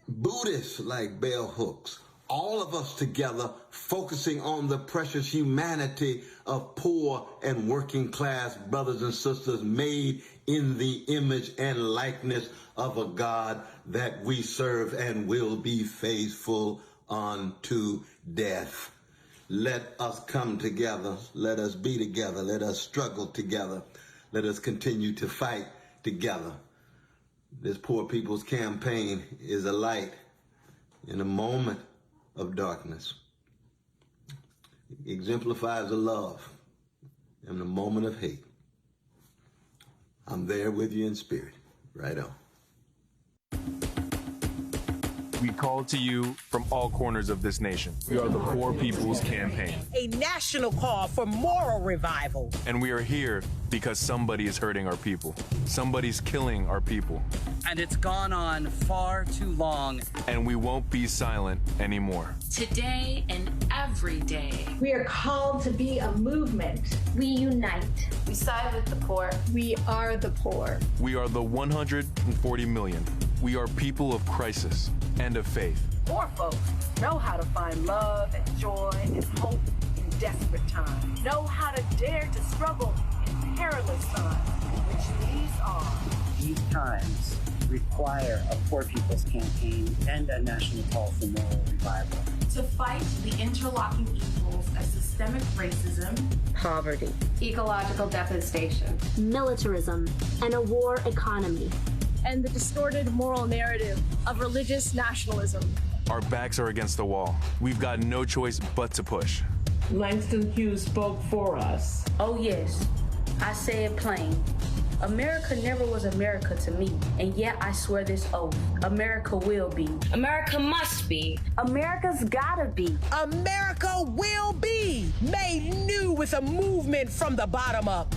Buddhists like bell hooks, all of us together focusing on the precious humanity of poor and working class brothers and sisters made in the image and likeness of a God that we serve and will be faithful unto death. Let us come together. Let us be together. Let us struggle together. Let us continue to fight together. This Poor People's Campaign is a light in a moment of darkness. It exemplifies a love in a moment of hate. I'm there with you in spirit. Right on. We call to you from all corners of this nation. We are the Poor People's Campaign. A national call for moral revival. And we are here because somebody is hurting our people. Somebody's killing our people. And it's gone on far too long. And we won't be silent anymore. Today and every day. We are called to be a movement. We unite. We side with the poor. We are the poor. We are the 140 million. We are people of crisis and of faith. Poor folks know how to find love and joy and hope in desperate times. Know how to dare to struggle in perilous times, which these are. These times require a Poor People's Campaign and a national call for moral revival. To fight the interlocking evils of systemic racism, poverty, ecological devastation, militarism, and a war economy, and the distorted moral narrative of religious nationalism. Our backs are against the wall. We've got no choice but to push. Langston Hughes spoke for us. Oh yes, I say it plain. America never was America to me, and yet I swear this oath, America will be. America must be. America's gotta be. America will be made new with a movement from the bottom up.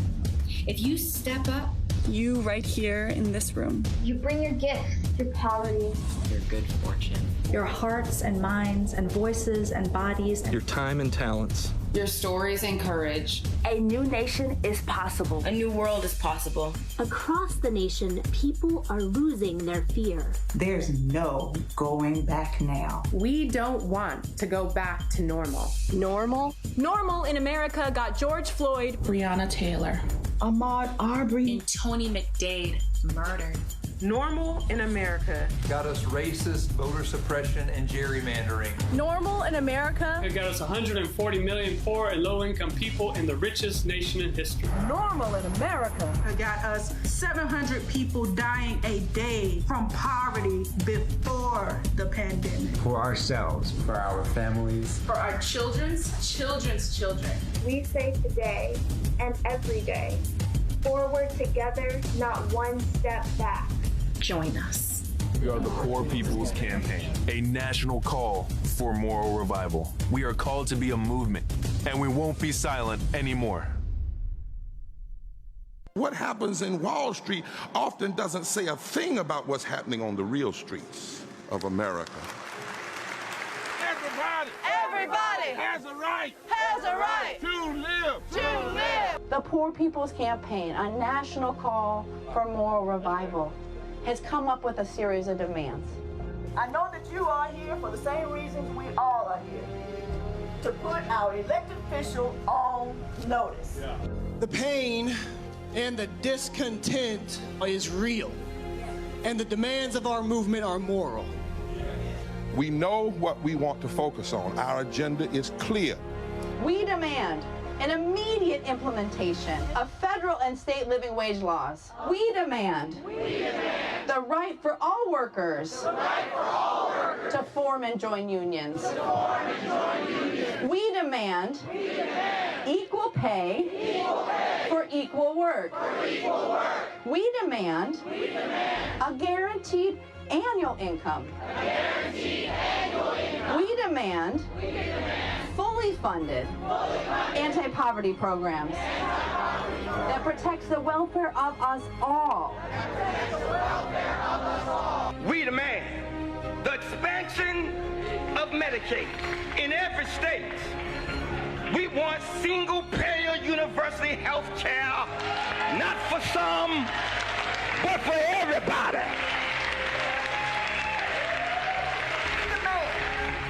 If you step up, You right here in this room. You bring your gifts through poverty, Your good fortune. Your hearts and minds and voices and bodies. Your time and talents. Your stories and courage. A new nation is possible. A new world is possible. Across the nation, people are losing their fear. There's no going back now. We don't want to go back to normal. Normal? Normal in America got George Floyd, Breonna Taylor, Ahmaud Arbery, and Tony McDade murdered. Normal in America got us racist, voter suppression, and gerrymandering. Normal in America It got us 140 million poor and low-income people in the richest nation in history. Normal in America it got us 700 people dying a day from poverty before the pandemic. For ourselves, for our families, for our children's children. We say today and every day, forward together, not one step back. Join us. We are the Poor People's Campaign, a national call for moral revival. We are called to be a movement, and we won't be silent anymore. What happens in Wall Street often doesn't say a thing about what's happening on the real streets of America. Everybody has a right to live. The Poor People's Campaign, a national call for moral revival, has come up with a series of demands. I know that you are here for the same reasons we all are here. To put our elected official on notice. The pain and the discontent is real, and the demands of our movement are moral. We know what we want to focus on. Our agenda is clear. We demand an immediate implementation of federal and state living wage laws. We demand the right for all workers to form and join unions. We demand equal pay for equal work. We demand a guaranteed annual income. We demand fully funded anti-poverty programs that protects the welfare of us all. We demand the expansion of Medicaid in every state. We want single-payer universal health care, not for some, but for everybody.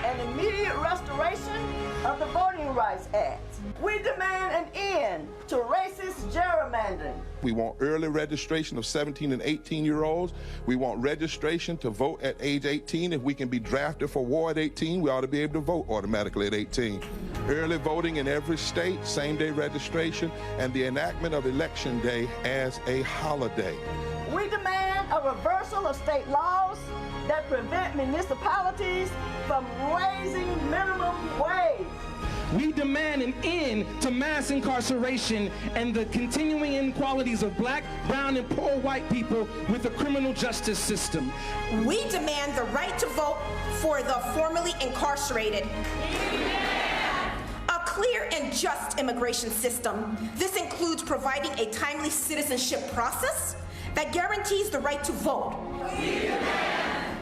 An immediate restoration of the Voting Rights Act. We demand an end to racist gerrymandering. We want early registration of 17 and 18-year-olds. We want registration to vote at age 18. If we can be drafted for war at 18, we ought to be able to vote automatically at 18. Early voting in every state, same-day registration, and the enactment of Election Day as a holiday. We demand a reversal of state laws that prevent municipalities from raising minimum wage. We demand an end to mass incarceration and the continuing inequalities of black, brown, and poor white people with the criminal justice system. We demand the right to vote for the formerly incarcerated. A clear and just immigration system. This includes providing a timely citizenship process that guarantees the right to vote.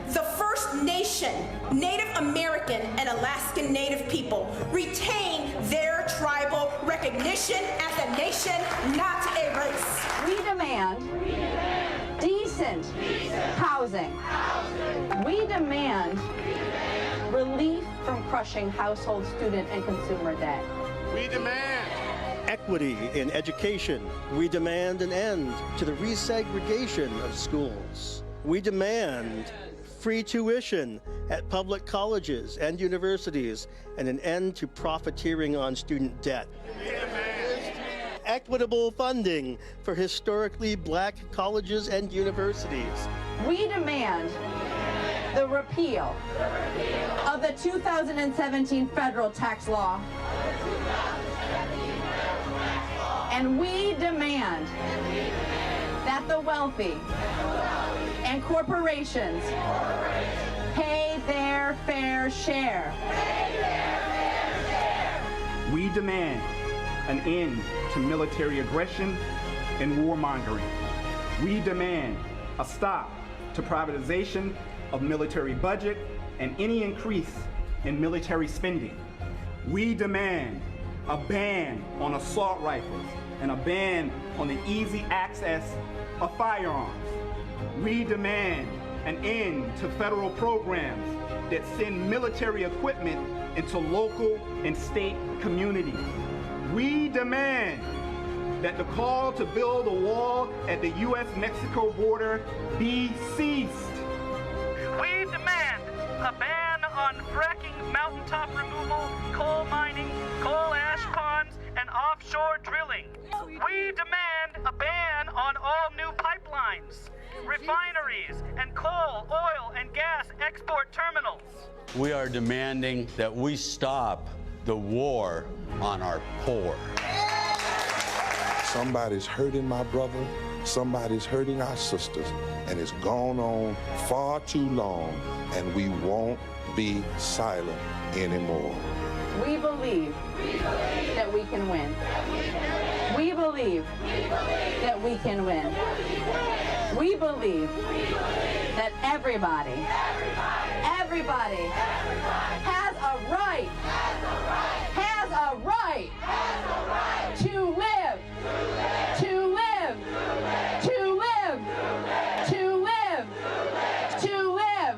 The First Nation, Native American, and Alaskan Native people retain their tribal recognition as a nation, not a race. We demand decent housing. We demand relief from crushing household, student, and consumer debt. We demand equity in education. We demand an end to the resegregation of schools. We demand free tuition at public colleges and universities and an end to profiteering on student debt. Equitable funding for historically black colleges and universities. We demand the repeal of the 2017 federal tax law. And we demand that the wealthy and corporations pay their fair share. We demand an end to military aggression and warmongering. We demand a stop to privatization of military budget and any increase in military spending. We demand a ban on assault rifles and a ban on the easy access of firearms. We demand an end to federal programs that send military equipment into local and state communities. We demand that the call to build a wall at the U.S.-Mexico border be ceased. We demand a ban on fracking, mountaintop removal, coal mining, coal ash ponds, and offshore drilling. We demand a ban on all new pipelines, refineries, and coal, oil, and gas export terminals. We are demanding that we stop the war on our poor. Somebody's hurting my brother, somebody's hurting our sisters, and it's gone on far too long, and we won't be silent anymore. We believe that we can win. We believe that we can win. We believe that everybody has a right to live, to live, to live, to live, to live.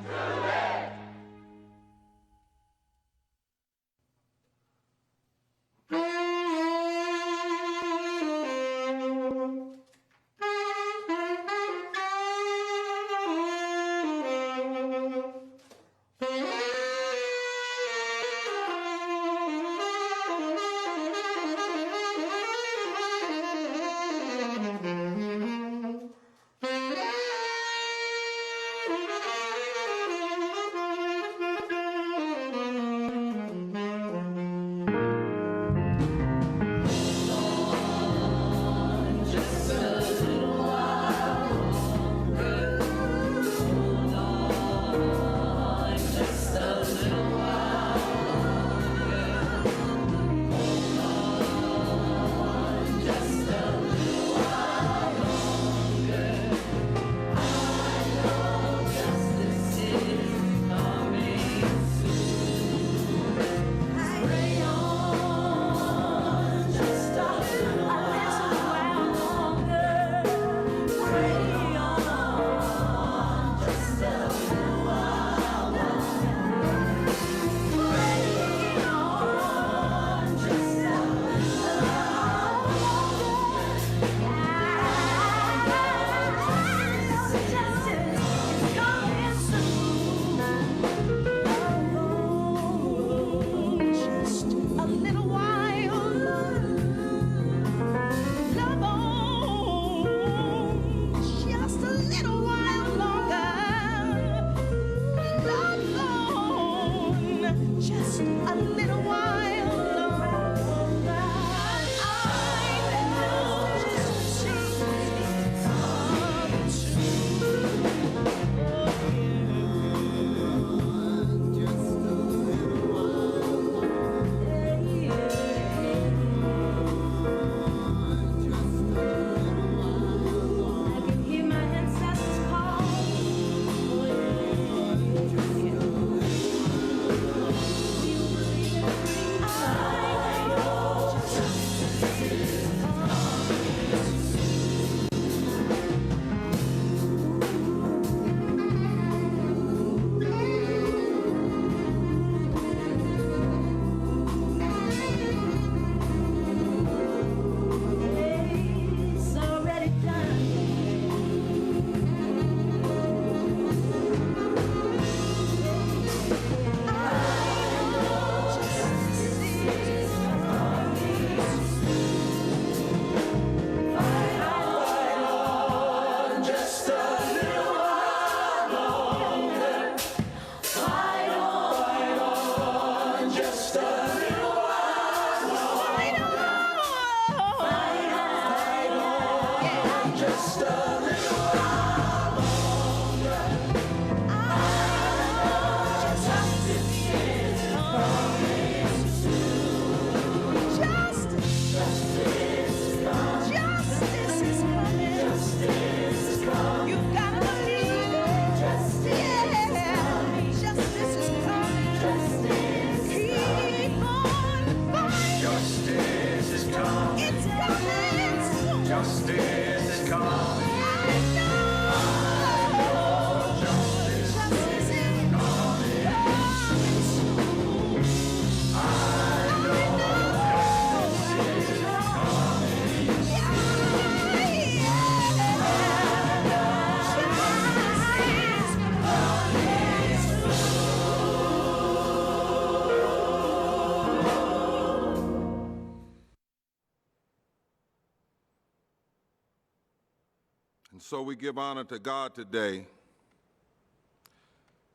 So we give honor to God today.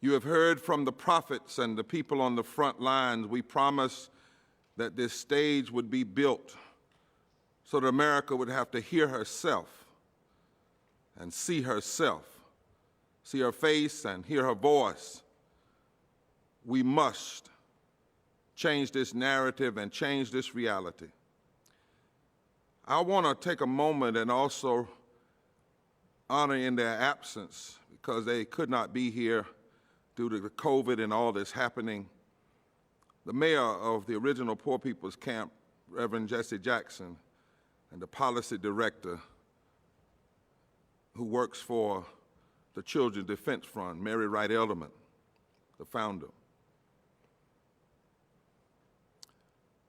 You have heard from the prophets and the people on the front lines. We promised that this stage would be built so that America would have to hear herself and see herself, see her face and hear her voice. We must change this narrative and change this reality. I want to take a moment and also honor in their absence, because they could not be here due to the COVID and all that's happening, the mayor of the original Poor People's Camp, Reverend Jesse Jackson, and the policy director who works for the Children's Defense Fund, Mary Wright Elderman, the founder.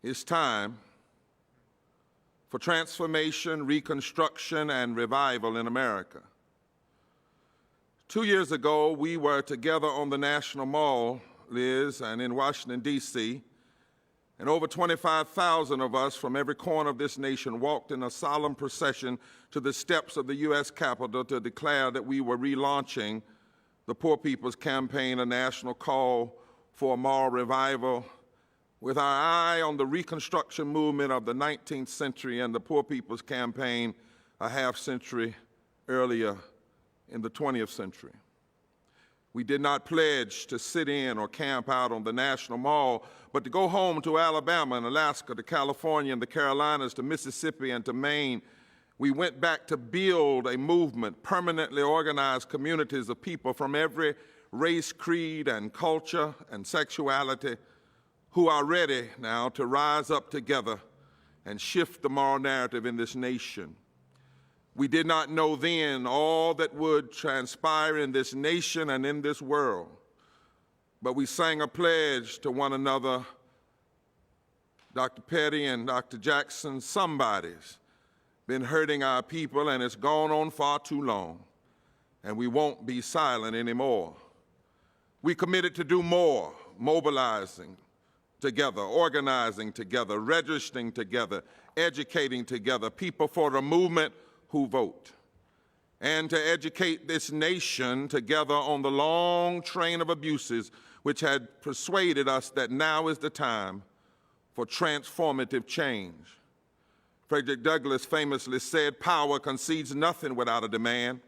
It's time for transformation, reconstruction, and revival in America. 2 years ago, we were together on the National Mall, Liz, and in Washington, D.C., and over 25,000 of us from every corner of this nation walked in a solemn procession to the steps of the U.S. Capitol to declare that we were relaunching the Poor People's Campaign, a national call for a moral revival, with our eye on the Reconstruction movement of the 19th century and the Poor People's Campaign a half century earlier in the 20th century. We did not pledge to sit in or camp out on the National Mall, but to go home to Alabama and Alaska, to California and the Carolinas, to Mississippi and to Maine. We went back to build a movement, permanently organized communities of people from every race, creed, and culture and sexuality who are ready now to rise up together and shift the moral narrative in this nation. We did not know then all that would transpire in this nation and in this world, but we sang a pledge to one another, Dr. Petty and Dr. Jackson. Somebody's been hurting our people, and it's gone on far too long, and we won't be silent anymore. We committed to do more, mobilizing together, organizing together, registering together, educating together, people for the movement who vote, and to educate this nation together on the long train of abuses which had persuaded us that now is the time for transformative change. Frederick Douglass famously said, "Power concedes nothing without a demand.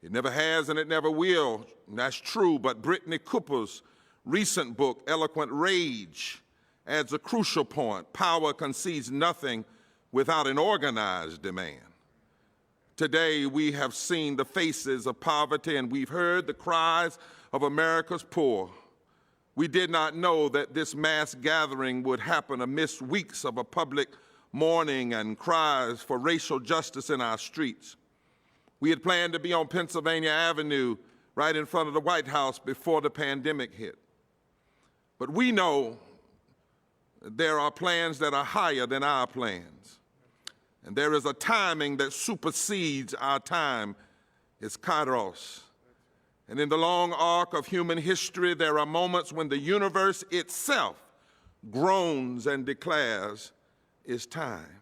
It never has and it never will." And that's true, but Brittany Cooper's recent book, Eloquent Rage, adds a crucial point. Power concedes nothing without an organized demand. Today, we have seen the faces of poverty and we've heard the cries of America's poor. We did not know that this mass gathering would happen amidst weeks of a public mourning and cries for racial justice in our streets. We had planned to be on Pennsylvania Avenue right in front of the White House before the pandemic hit. But we know there are plans that are higher than our plans. And there is a timing that supersedes our time. It's Kairos. And in the long arc of human history, there are moments when the universe itself groans and declares, it's time.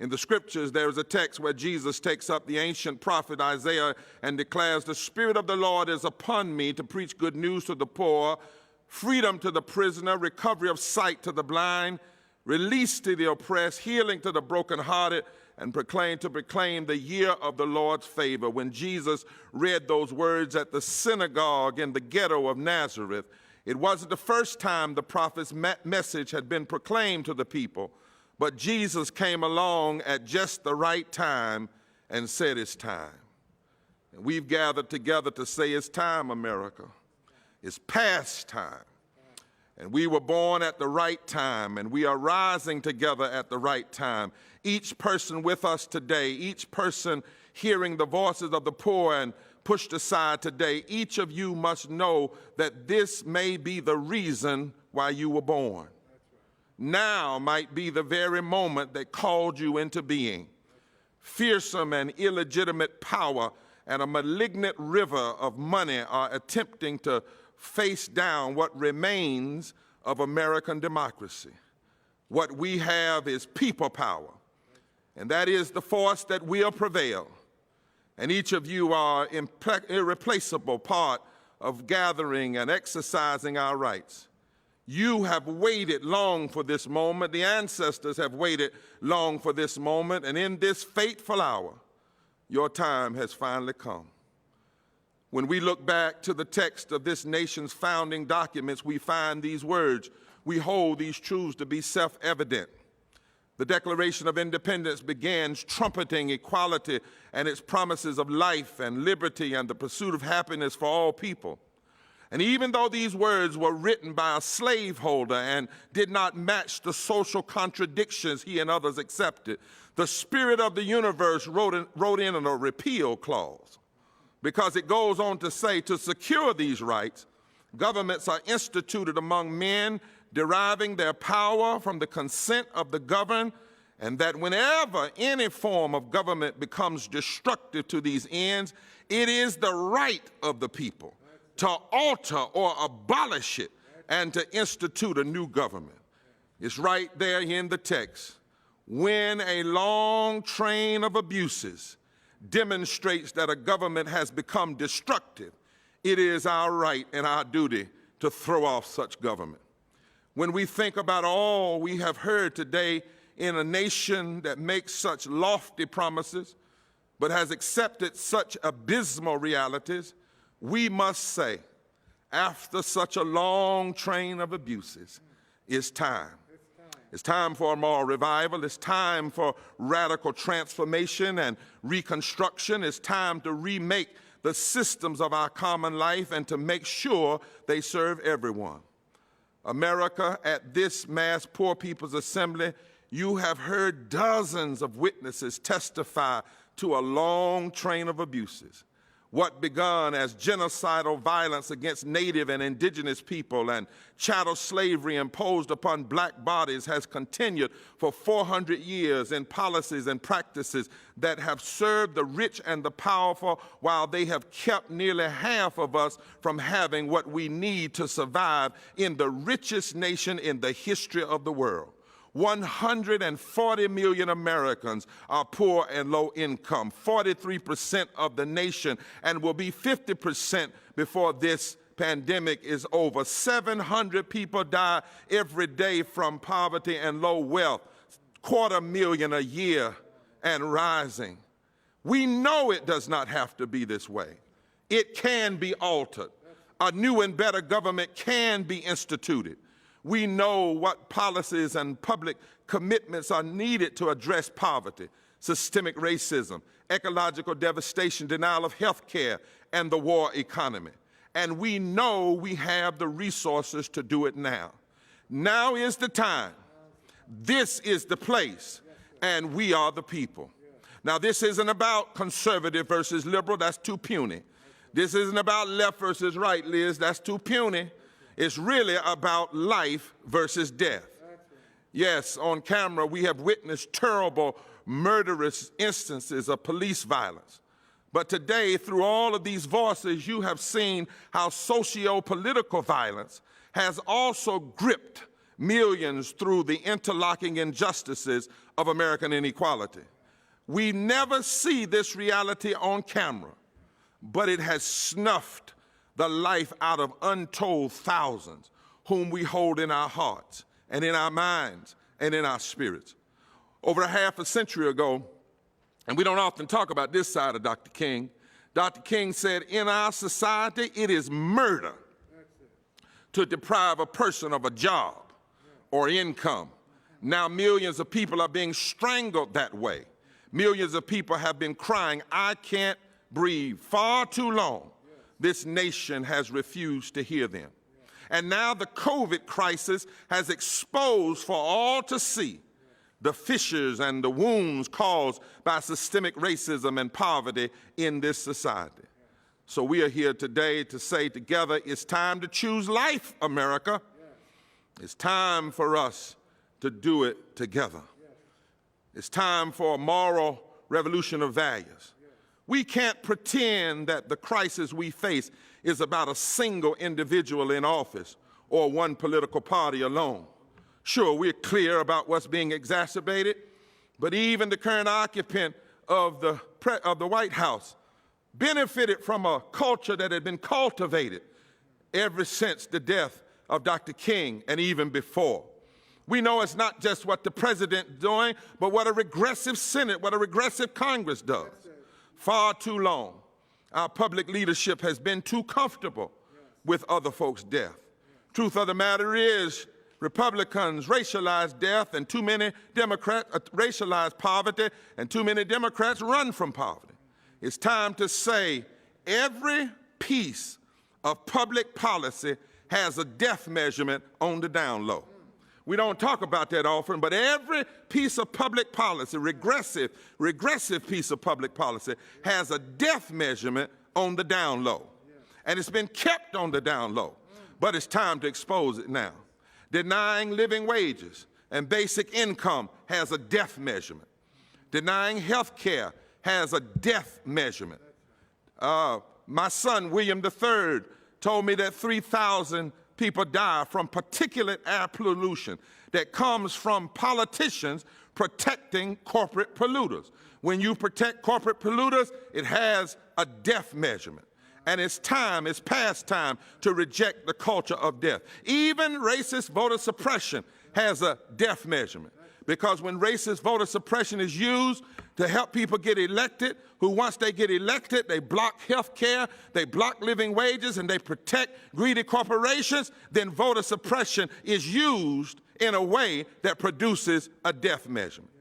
In the scriptures, there is a text where Jesus takes up the ancient prophet Isaiah and declares, "The Spirit of the Lord is upon me to preach good news to the poor, freedom to the prisoner, recovery of sight to the blind, release to the oppressed, healing to the brokenhearted, and proclaim the year of the Lord's favor." When Jesus read those words at the synagogue in the ghetto of Nazareth, it wasn't the first time the prophet's message had been proclaimed to the people, but Jesus came along at just the right time and said it's time. And we've gathered together to say it's time, America. It's past time. And we were born at the right time, and we are rising together at the right time. Each person with us today, each person hearing the voices of the poor and pushed aside today, each of you must know that this may be the reason why you were born. Now might be the very moment that called you into being. Fearsome and illegitimate power and a malignant river of money are attempting to face down what remains of American democracy. What we have is people power, and that is the force that will prevail. And each of you are an irreplaceable part of gathering and exercising our rights. You have waited long for this moment. The ancestors have waited long for this moment. And in this fateful hour, your time has finally come. When we look back to the text of this nation's founding documents, we find these words. We hold these truths to be self-evident. The Declaration of Independence begins trumpeting equality and its promises of life and liberty and the pursuit of happiness for all people. And even though these words were written by a slaveholder and did not match the social contradictions he and others accepted, the spirit of the universe wrote in a repeal clause, because it goes on to say, to secure these rights, governments are instituted among men deriving their power from the consent of the governed, and that whenever any form of government becomes destructive to these ends, it is the right of the people to alter or abolish it and to institute a new government. It's right there in the text. When a long train of abuses demonstrates that a government has become destructive, it is our right and our duty to throw off such government. When we think about all we have heard today in a nation that makes such lofty promises but has accepted such abysmal realities, we must say, after such a long train of abuses, it's time. It's time for a moral revival. It's time for radical transformation and reconstruction. It's time to remake the systems of our common life and to make sure they serve everyone. America, at this mass Poor People's Assembly, you have heard dozens of witnesses testify to a long train of abuses. What begun as genocidal violence against Native and indigenous people and chattel slavery imposed upon black bodies has continued for 400 years in policies and practices that have served the rich and the powerful, while they have kept nearly half of us from having what we need to survive in the richest nation in the history of the world. 140 million Americans are poor and low income, 43% of the nation, and will be 50% before this pandemic is over. 700 people die every day from poverty and low wealth, 250,000 a year and rising. We know it does not have to be this way. It can be altered. A new and better government can be instituted. We know what policies and public commitments are needed to address poverty, systemic racism, ecological devastation, denial of health care, and the war economy. And we know we have the resources to do it now. Now is the time. This is the place, and we are the people. Now, this isn't about conservative versus liberal. That's too puny. This isn't about left versus right, Liz. That's too puny. It's really about life versus death. Yes, on camera, we have witnessed terrible, murderous instances of police violence. But today, through all of these voices, you have seen how socio-political violence has also gripped millions through the interlocking injustices of American inequality. We never see this reality on camera, but it has snuffed the life out of untold thousands whom we hold in our hearts and in our minds and in our spirits. Over a half a century ago, and we don't often talk about this side of Dr. King said, in our society, it is murder to deprive a person of a job or income. Now millions of people are being strangled that way. Millions of people have been crying, I can't breathe. Far too long, this nation has refused to hear them. And now the COVID crisis has exposed for all to see the fissures and the wounds caused by systemic racism and poverty in this society. So we are here today to say together, it's time to choose life, America. It's time for us to do it together. It's time for a moral revolution of values. We can't pretend that the crisis we face is about a single individual in office or one political party alone. Sure, we're clear about what's being exacerbated, but even the current occupant of the White House benefited from a culture that had been cultivated ever since the death of Dr. King and even before. We know it's not just what the president is doing, but what a regressive Senate, what a regressive Congress does. Far too long, our public leadership has been too comfortable with other folks' death. Truth of the matter is, Republicans racialize death, and too many Democrats racialize poverty, and too many Democrats run from poverty. It's time to say every piece of public policy has a death measurement on the down low. We don't talk about that often, but every piece of public policy, regressive piece of public policy, has a death measurement on the down low. And it's been kept on the down low, but it's time to expose it now. Denying living wages and basic income has a death measurement. Denying health care has a death measurement. My son, William III, told me that 3,000 people die from particulate air pollution that comes from politicians protecting corporate polluters. When you protect corporate polluters, it has a death measurement. And it's past time to reject the culture of death. Even racist voter suppression has a death measurement. Because when racist voter suppression is used to help people get elected, who once they get elected, they block health care, they block living wages, and they protect greedy corporations, then voter suppression is used in a way that produces a death measurement.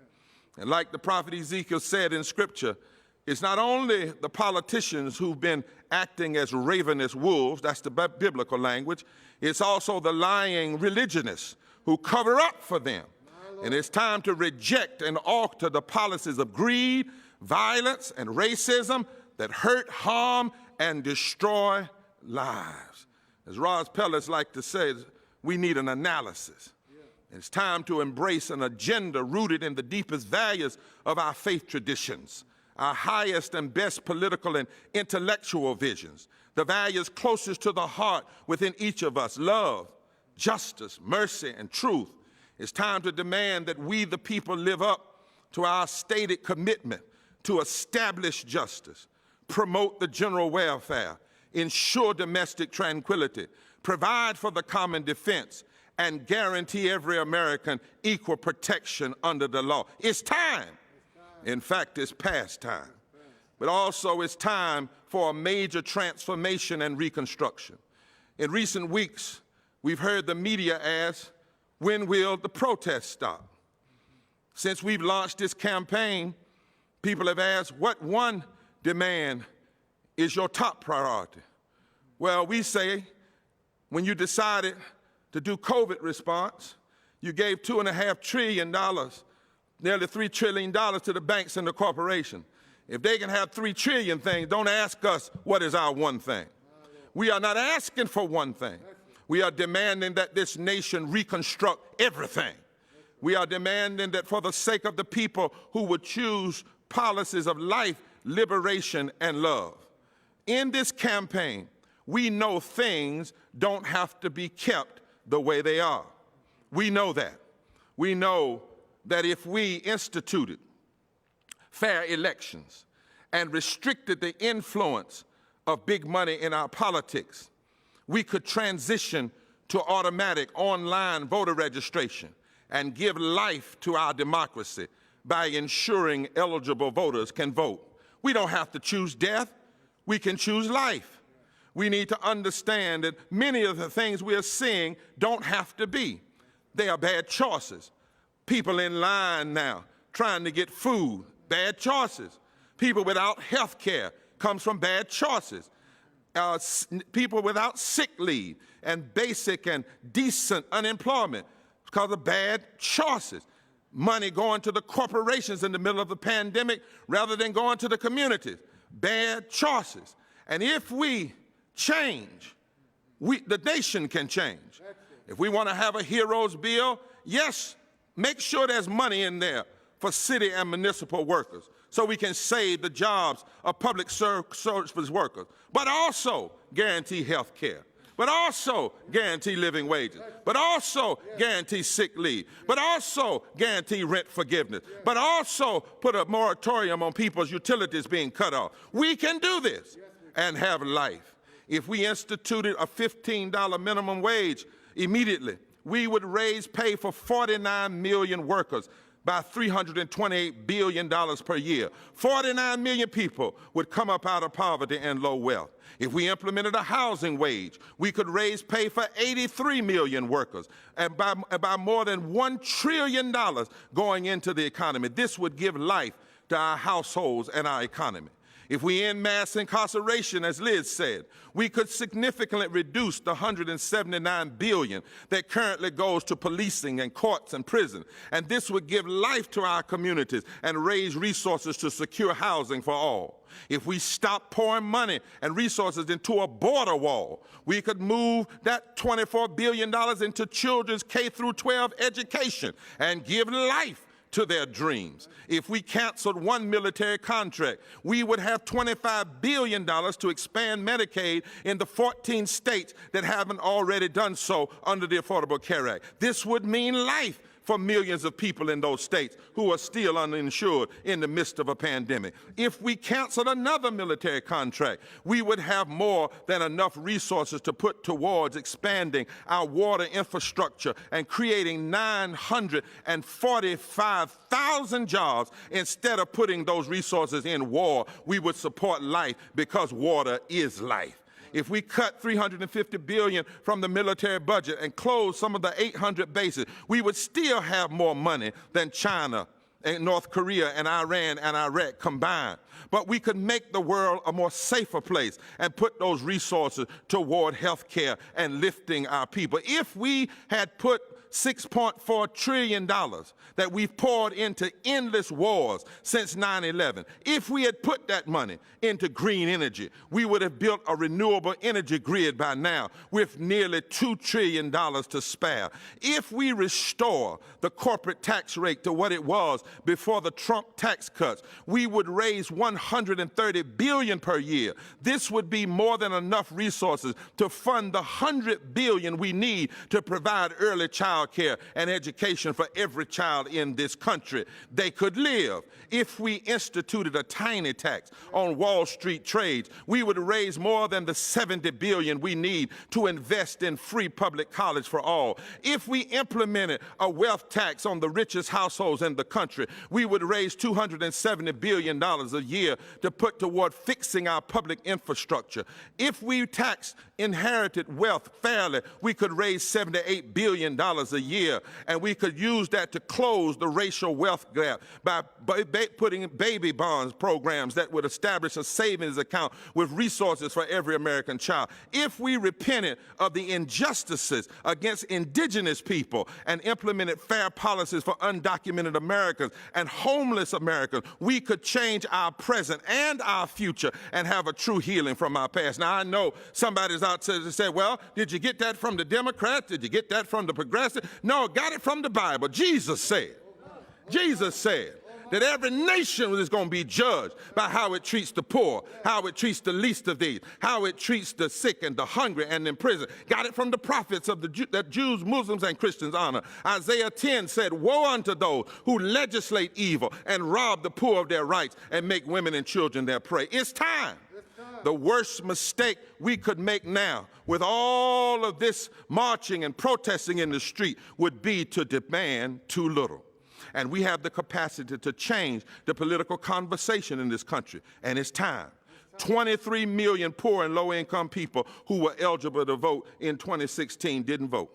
And like the prophet Ezekiel said in Scripture, it's not only the politicians who've been acting as ravenous wolves, that's the biblical language, it's also the lying religionists who cover up for them. And it's time to reject and alter the policies of greed, violence, and racism that hurt, harm, and destroy lives. As Ross Pellis liked to say, we need an analysis. It's time to embrace an agenda rooted in the deepest values of our faith traditions, our highest and best political and intellectual visions, the values closest to the heart within each of us: love, justice, mercy, and truth. It's time to demand that we, the people, live up to our stated commitment to establish justice, promote the general welfare, ensure domestic tranquility, provide for the common defense, and guarantee every American equal protection under the law. It's time. In fact, it's past time. But also it's time for a major transformation and reconstruction. In recent weeks, we've heard the media ask, when will the protests stop? Since we've launched this campaign, people have asked, what one demand is your top priority? Well, we say, when you decided to do COVID response, you gave $2.5 trillion, nearly $3 trillion to the banks and the corporations. If they can have 3 trillion things, don't ask us what is our one thing. We are not asking for one thing. We are demanding that this nation reconstruct everything. We are demanding that for the sake of the people who would choose policies of life, liberation, and love. In this campaign, we know things don't have to be kept the way they are. We know that. We know that if we instituted fair elections and restricted the influence of big money in our politics, we could transition to automatic online voter registration and give life to our democracy by ensuring eligible voters can vote. We don't have to choose death. We can choose life. We need to understand that many of the things we are seeing don't have to be. They are bad choices. People in line now trying to get food, bad choices. People without health care comes from bad choices. People without sick leave and basic and decent unemployment because of bad choices. Money going to the corporations in the middle of the pandemic rather than going to the communities. Bad choices. And if we change, the nation can change. If we want to have a heroes bill, yes, make sure there's money in there for city and municipal workers so we can save the jobs of public service workers, but also guarantee health care. but also guarantee living wages, but also guarantee sick leave, but also guarantee rent forgiveness, but also put a moratorium on people's utilities being cut off. We can do this and have life. If we instituted a $15 minimum wage immediately, we would raise pay for 49 million workers by $328 billion per year. 49 million people would come up out of poverty and low wealth. If we implemented a housing wage, we could raise pay for 83 million workers and by more than $1 trillion going into the economy. This would give life to our households and our economy. If we end mass incarceration, as Liz said, we could significantly reduce the $179 billion that currently goes to policing and courts and prison. And this would give life to our communities and raise resources to secure housing for all. If we stop pouring money and resources into a border wall, we could move that $24 billion into children's K-12 education and give life to their dreams. If we canceled one military contract, we would have $25 billion to expand Medicaid in the 14 states that haven't already done so under the Affordable Care Act. This would mean life for millions of people in those states who are still uninsured in the midst of a pandemic. If we canceled another military contract, we would have more than enough resources to put towards expanding our water infrastructure and creating 945,000 jobs. Instead of putting those resources in war, we would support life because water is life. If we cut $350 billion from the military budget and close some of the 800 bases, we would still have more money than China and North Korea and Iran and Iraq combined. But we could make the world a more safer place and put those resources toward health care and lifting our people. If we had put $6.4 trillion that we've poured into endless wars since 9/11. If we had put that money into green energy, we would have built a renewable energy grid by now with nearly $2 trillion to spare. If we restore the corporate tax rate to what it was before the Trump tax cuts, we would raise $130 billion per year. This would be more than enough resources to fund the $100 billion we need to provide early child care and education for every child in this country. They could live. If we instituted a tiny tax on Wall Street trades, we would raise more than the $70 billion we need to invest in free public college for all. If we implemented a wealth tax on the richest households in the country, we would raise $270 billion a year to put toward fixing our public infrastructure. If we taxed inherited wealth fairly, we could raise $78 billion a year, and we could use that to close the racial wealth gap by putting baby bonds programs that would establish a savings account with resources for every American child. If we repented of the injustices against indigenous people and implemented fair policies for undocumented Americans and homeless Americans, we could change our present and our future and have a true healing from our past. Now, I know somebody's out there to say, well, did you get that from the Democrats? Did you get that from the progressive? No, got it from the Bible. Jesus said that every nation is going to be judged by how it treats the poor, how it treats the least of these, how it treats the sick and the hungry and in prison. Got it from the prophets of that Jews, Muslims, and Christians honor. Isaiah 10 said, woe unto those who legislate evil and rob the poor of their rights and make women and children their prey. It's time. The worst mistake we could make now with all of this marching and protesting in the street would be to demand too little. And we have the capacity to change the political conversation in this country, and it's time. 23 million poor and low-income people who were eligible to vote in 2016 didn't vote.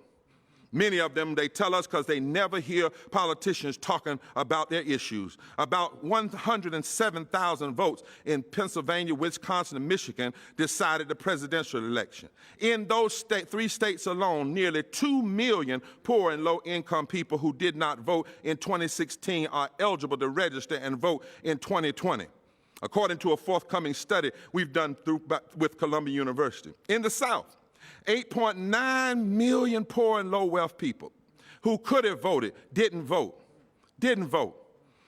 Many of them, they tell us, because they never hear politicians talking about their issues. About 107,000 votes in Pennsylvania, Wisconsin, and Michigan decided the presidential election. In those three states alone, nearly 2 million poor and low-income people who did not vote in 2016 are eligible to register and vote in 2020. According to a forthcoming study we've done with Columbia University. In the South, 8.9 million poor and low-wealth people who could have voted didn't vote.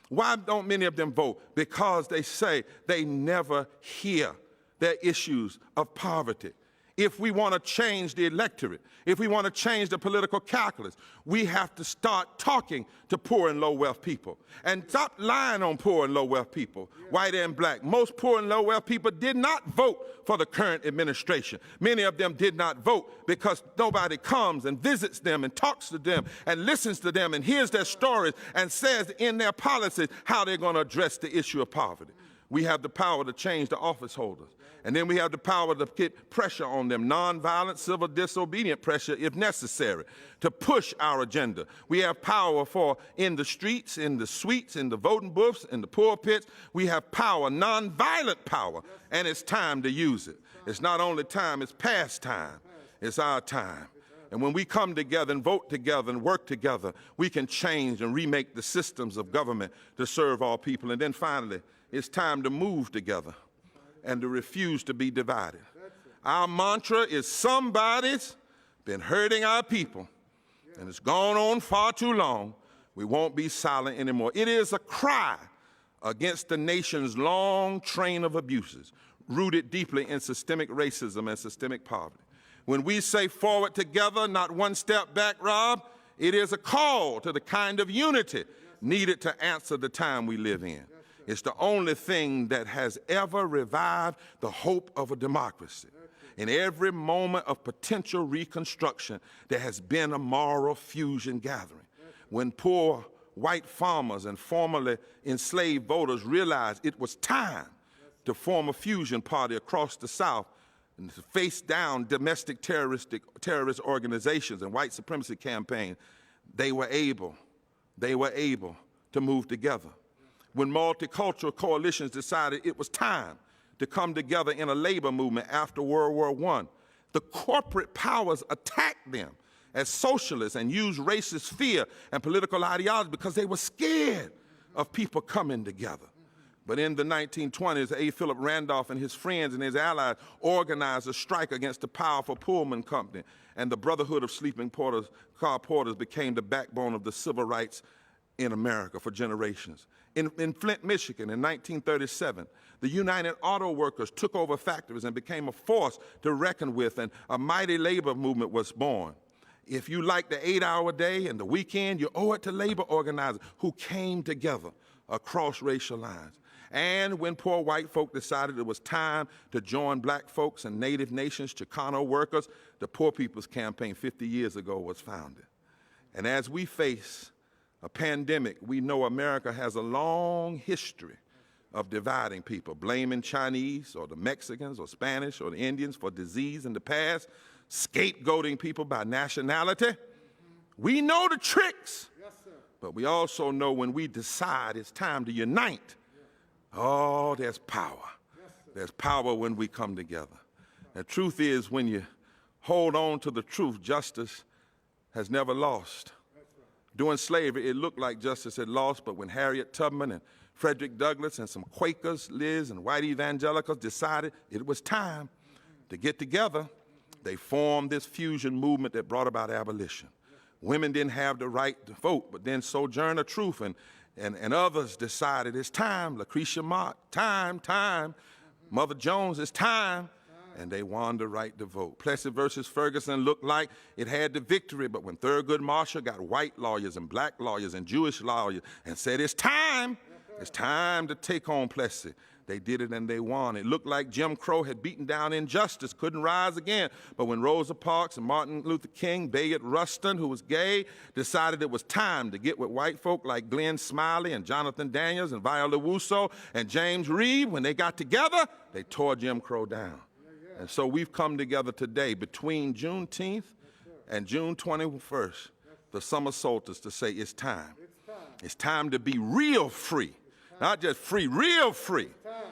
Why don't many of them vote? Because they say they never hear their issues of poverty, If we want to change the electorate, if we want to change the political calculus, we have to start talking to poor and low-wealth people and stop lying on poor and low-wealth people, white and black. Most poor and low-wealth people did not vote for the current administration. Many of them did not vote because nobody comes and visits them and talks to them and listens to them and hears their stories and says in their policies how they're going to address the issue of poverty. We have the power to change the office holders. And then we have the power to get pressure on them, nonviolent, civil disobedient pressure if necessary, to push our agenda. We have power for in the streets, in the suites, in the voting booths, in the pulpits. We have power, nonviolent power, and it's time to use it. It's not only time, it's past time. It's our time. And when we come together and vote together and work together, we can change and remake the systems of government to serve all people. And then finally, it's time to move together and to refuse to be divided. Our mantra is somebody's been hurting our people, and it's gone on far too long. We won't be silent anymore. It is a cry against the nation's long train of abuses, rooted deeply in systemic racism and systemic poverty. When we say forward together, not one step back, Rob, it is a call to the kind of unity needed to answer the time we live in. It's the only thing that has ever revived the hope of a democracy. In every moment of potential reconstruction, there has been a moral fusion gathering. When poor white farmers and formerly enslaved voters realized it was time to form a fusion party across the South and to face down domestic terrorist organizations and white supremacy campaigns, they were able to move together. When multicultural coalitions decided it was time to come together in a labor movement after World War I, the corporate powers attacked them as socialists and used racist fear and political ideology because they were scared of people coming together. But in the 1920s, A. Philip Randolph and his friends and his allies organized a strike against the powerful Pullman Company, and the Brotherhood of Sleeping Car Porters became the backbone of the civil rights in America for generations. In Flint, Michigan, in 1937, the United Auto Workers took over factories and became a force to reckon with, and a mighty labor movement was born. If you like the 8-hour day and the weekend, you owe it to labor organizers who came together across racial lines. And when poor white folk decided it was time to join black folks and Native nations, Chicano workers, the Poor People's Campaign 50 years ago was founded. And as we face a pandemic, we know America has a long history of dividing people, blaming Chinese or the Mexicans or Spanish or the Indians for disease in the past, scapegoating people by nationality. We know the tricks, but we also know when we decide it's time to unite, oh, there's power. There's power when we come together. The truth is, when you hold on to the truth, justice has never lost. During slavery, it looked like justice had lost, but when Harriet Tubman and Frederick Douglass and some Quakers, Liz, and white evangelicals decided it was time to get together, they formed this fusion movement that brought about abolition. Women didn't have the right to vote, but then Sojourner Truth and others decided it's time. Lucretia Mott, time. Mother Jones, it's time. And they won the right to vote. Plessy versus Ferguson looked like it had the victory, but when Thurgood Marshall got white lawyers and black lawyers and Jewish lawyers and said it's time to take on Plessy, they did it and they won. It looked like Jim Crow had beaten down injustice, couldn't rise again. But when Rosa Parks and Martin Luther King, Bayard Rustin, who was gay, decided it was time to get with white folk like Glenn Smiley and Jonathan Daniels and Viola Wusso and James Reed, when they got together, they tore Jim Crow down. And so we've come together today between Juneteenth and June 21st, the summer solstice, to say it's time. It's time to be real free, not just free, real free.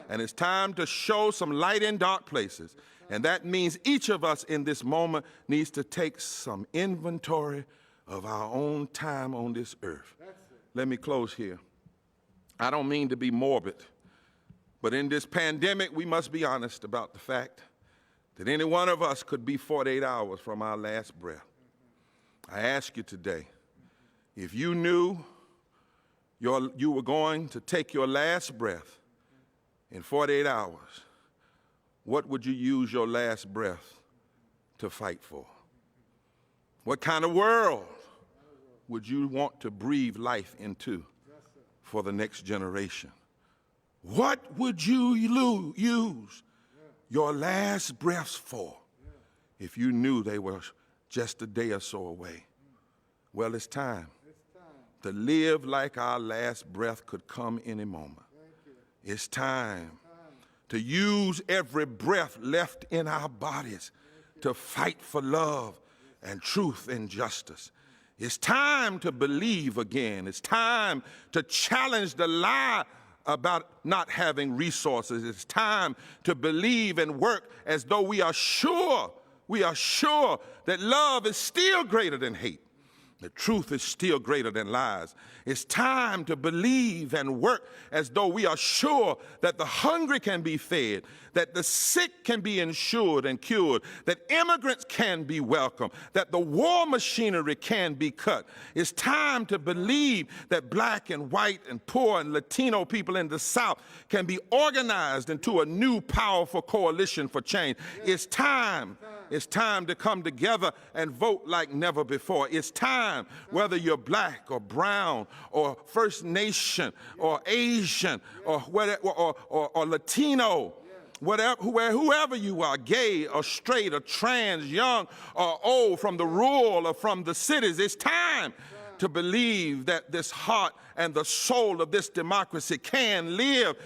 And it's time to show some light in dark places. And that means each of us in this moment needs to take some inventory of our own time on this earth. Let me close here. I don't mean to be morbid, but in this pandemic, we must be honest about the fact that any one of us could be 48 hours from our last breath. I ask you today, if you knew you were going to take your last breath in 48 hours, what would you use your last breath to fight for? What kind of world would you want to breathe life into for the next generation? What would you use your last breaths for if you knew they were just a day or so away? Well, it's time to live like our last breath could come any moment. It's time to use every breath left in our bodies to fight for love and truth and justice. It's time to believe again. It's time to challenge the lie about not having resources. It's time to believe and work as though we are sure that love is still greater than hate. The truth is still greater than lies. It's time to believe and work as though we are sure that the hungry can be fed, that the sick can be insured and cured, that immigrants can be welcomed, that the war machinery can be cut. It's time to believe that black and white and poor and Latino people in the South can be organized into a new powerful coalition for change. It's time to come together and vote like never before. It's time, whether you're black or brown or First Nation or Asian or whatever, or Latino, whoever you are, gay or straight or trans, young or old, from the rural or from the cities, it's time to believe that this heart and the soul of this democracy can live.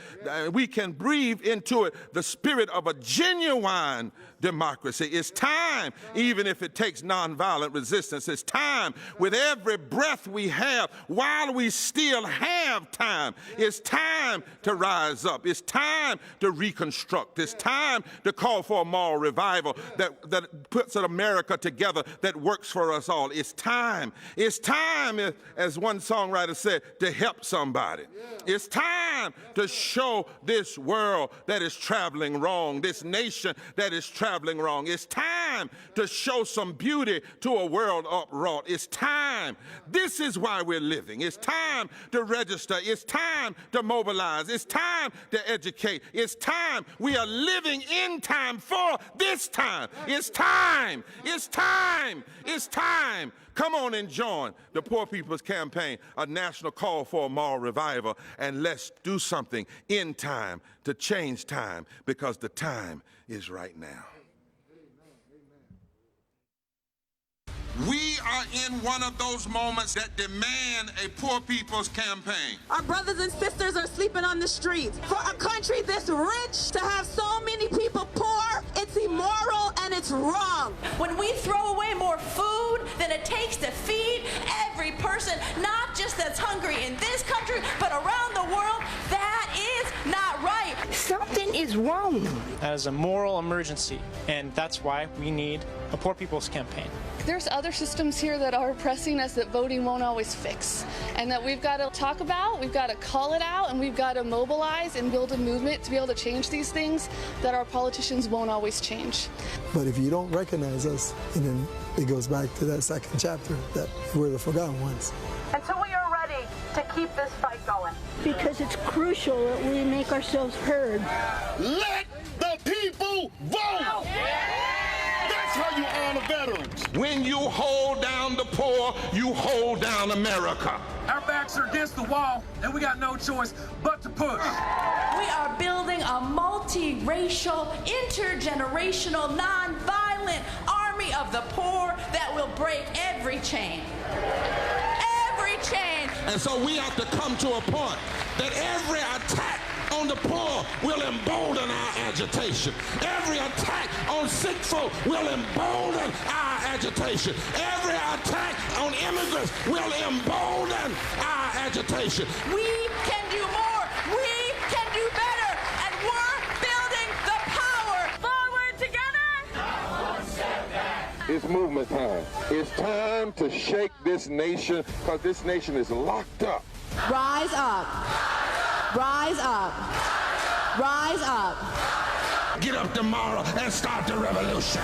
We can breathe into it the spirit of a genuine democracy. It's time, even if it takes nonviolent resistance. It's time, with every breath we have, while we still have time, it's time to rise up. It's time to reconstruct. It's time to call for a moral revival that puts an America together that works for us all. It's time, as one songwriter said, to help somebody. It's time to show this world that is traveling wrong, this nation that is traveling wrong. It's time to show some beauty to a world upwrought. It's time. This is why we're living. It's time to register. It's time to mobilize. It's time to educate. It's time. We are living in time for this time. It's time. It's time. It's time. Come on and join the Poor People's Campaign, a national call for a moral revival, and let's do something in time to change time, because the time is right now. We are in one of those moments that demand a Poor People's Campaign. Our brothers and sisters are sleeping on the streets. For a country this rich to have so many people poor, it's immoral and it's wrong. When we throw away more food than it takes to feed every person, not just that's hungry in this country, but around the world, that is not right. Something is wrong. That is a moral emergency, and that's why we need a Poor People's Campaign. There's other systems here that are oppressing us that voting won't always fix, and that we've got to talk about, we've got to call it out, and we've got to mobilize and build a movement to be able to change these things that our politicians won't always change. But if you don't recognize us, and then it goes back to that second chapter, that we're the forgotten ones. Until we are ready to keep this fight going. Because it's crucial that we make ourselves heard. Let the people vote! That's how you honor veterans. When you hold down the poor, you hold down America. Our backs are against the wall, and we got no choice but to push. We are building a multiracial, intergenerational, nonviolent army of the poor that will break every chain. Every chain. And so we have to come to a point that every attack on the poor will embolden our agitation. Every attack on sick folk will embolden our agitation. Every attack on immigrants will embolden our agitation. We can do more. We can do better. And we're building the power. Forward together. It's movement time. It's time to shake this nation, because this nation is locked up. Rise up. Rise up. Rise up. Get up tomorrow and start the revolution.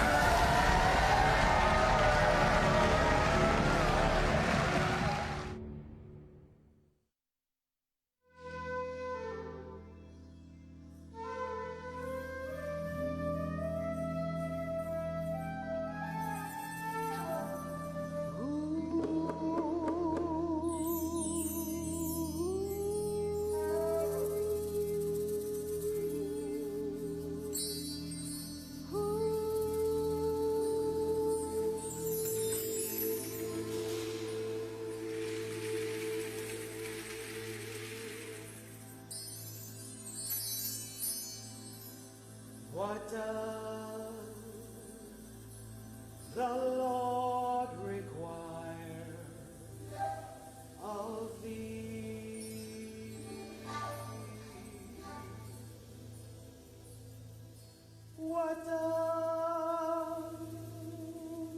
does the Lord require of thee? What does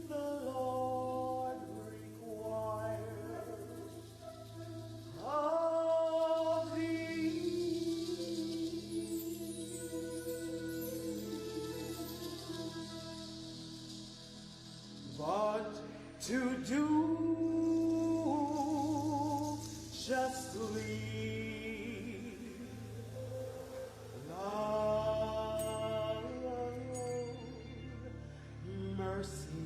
the Lord require of but to do justly, love, mercy,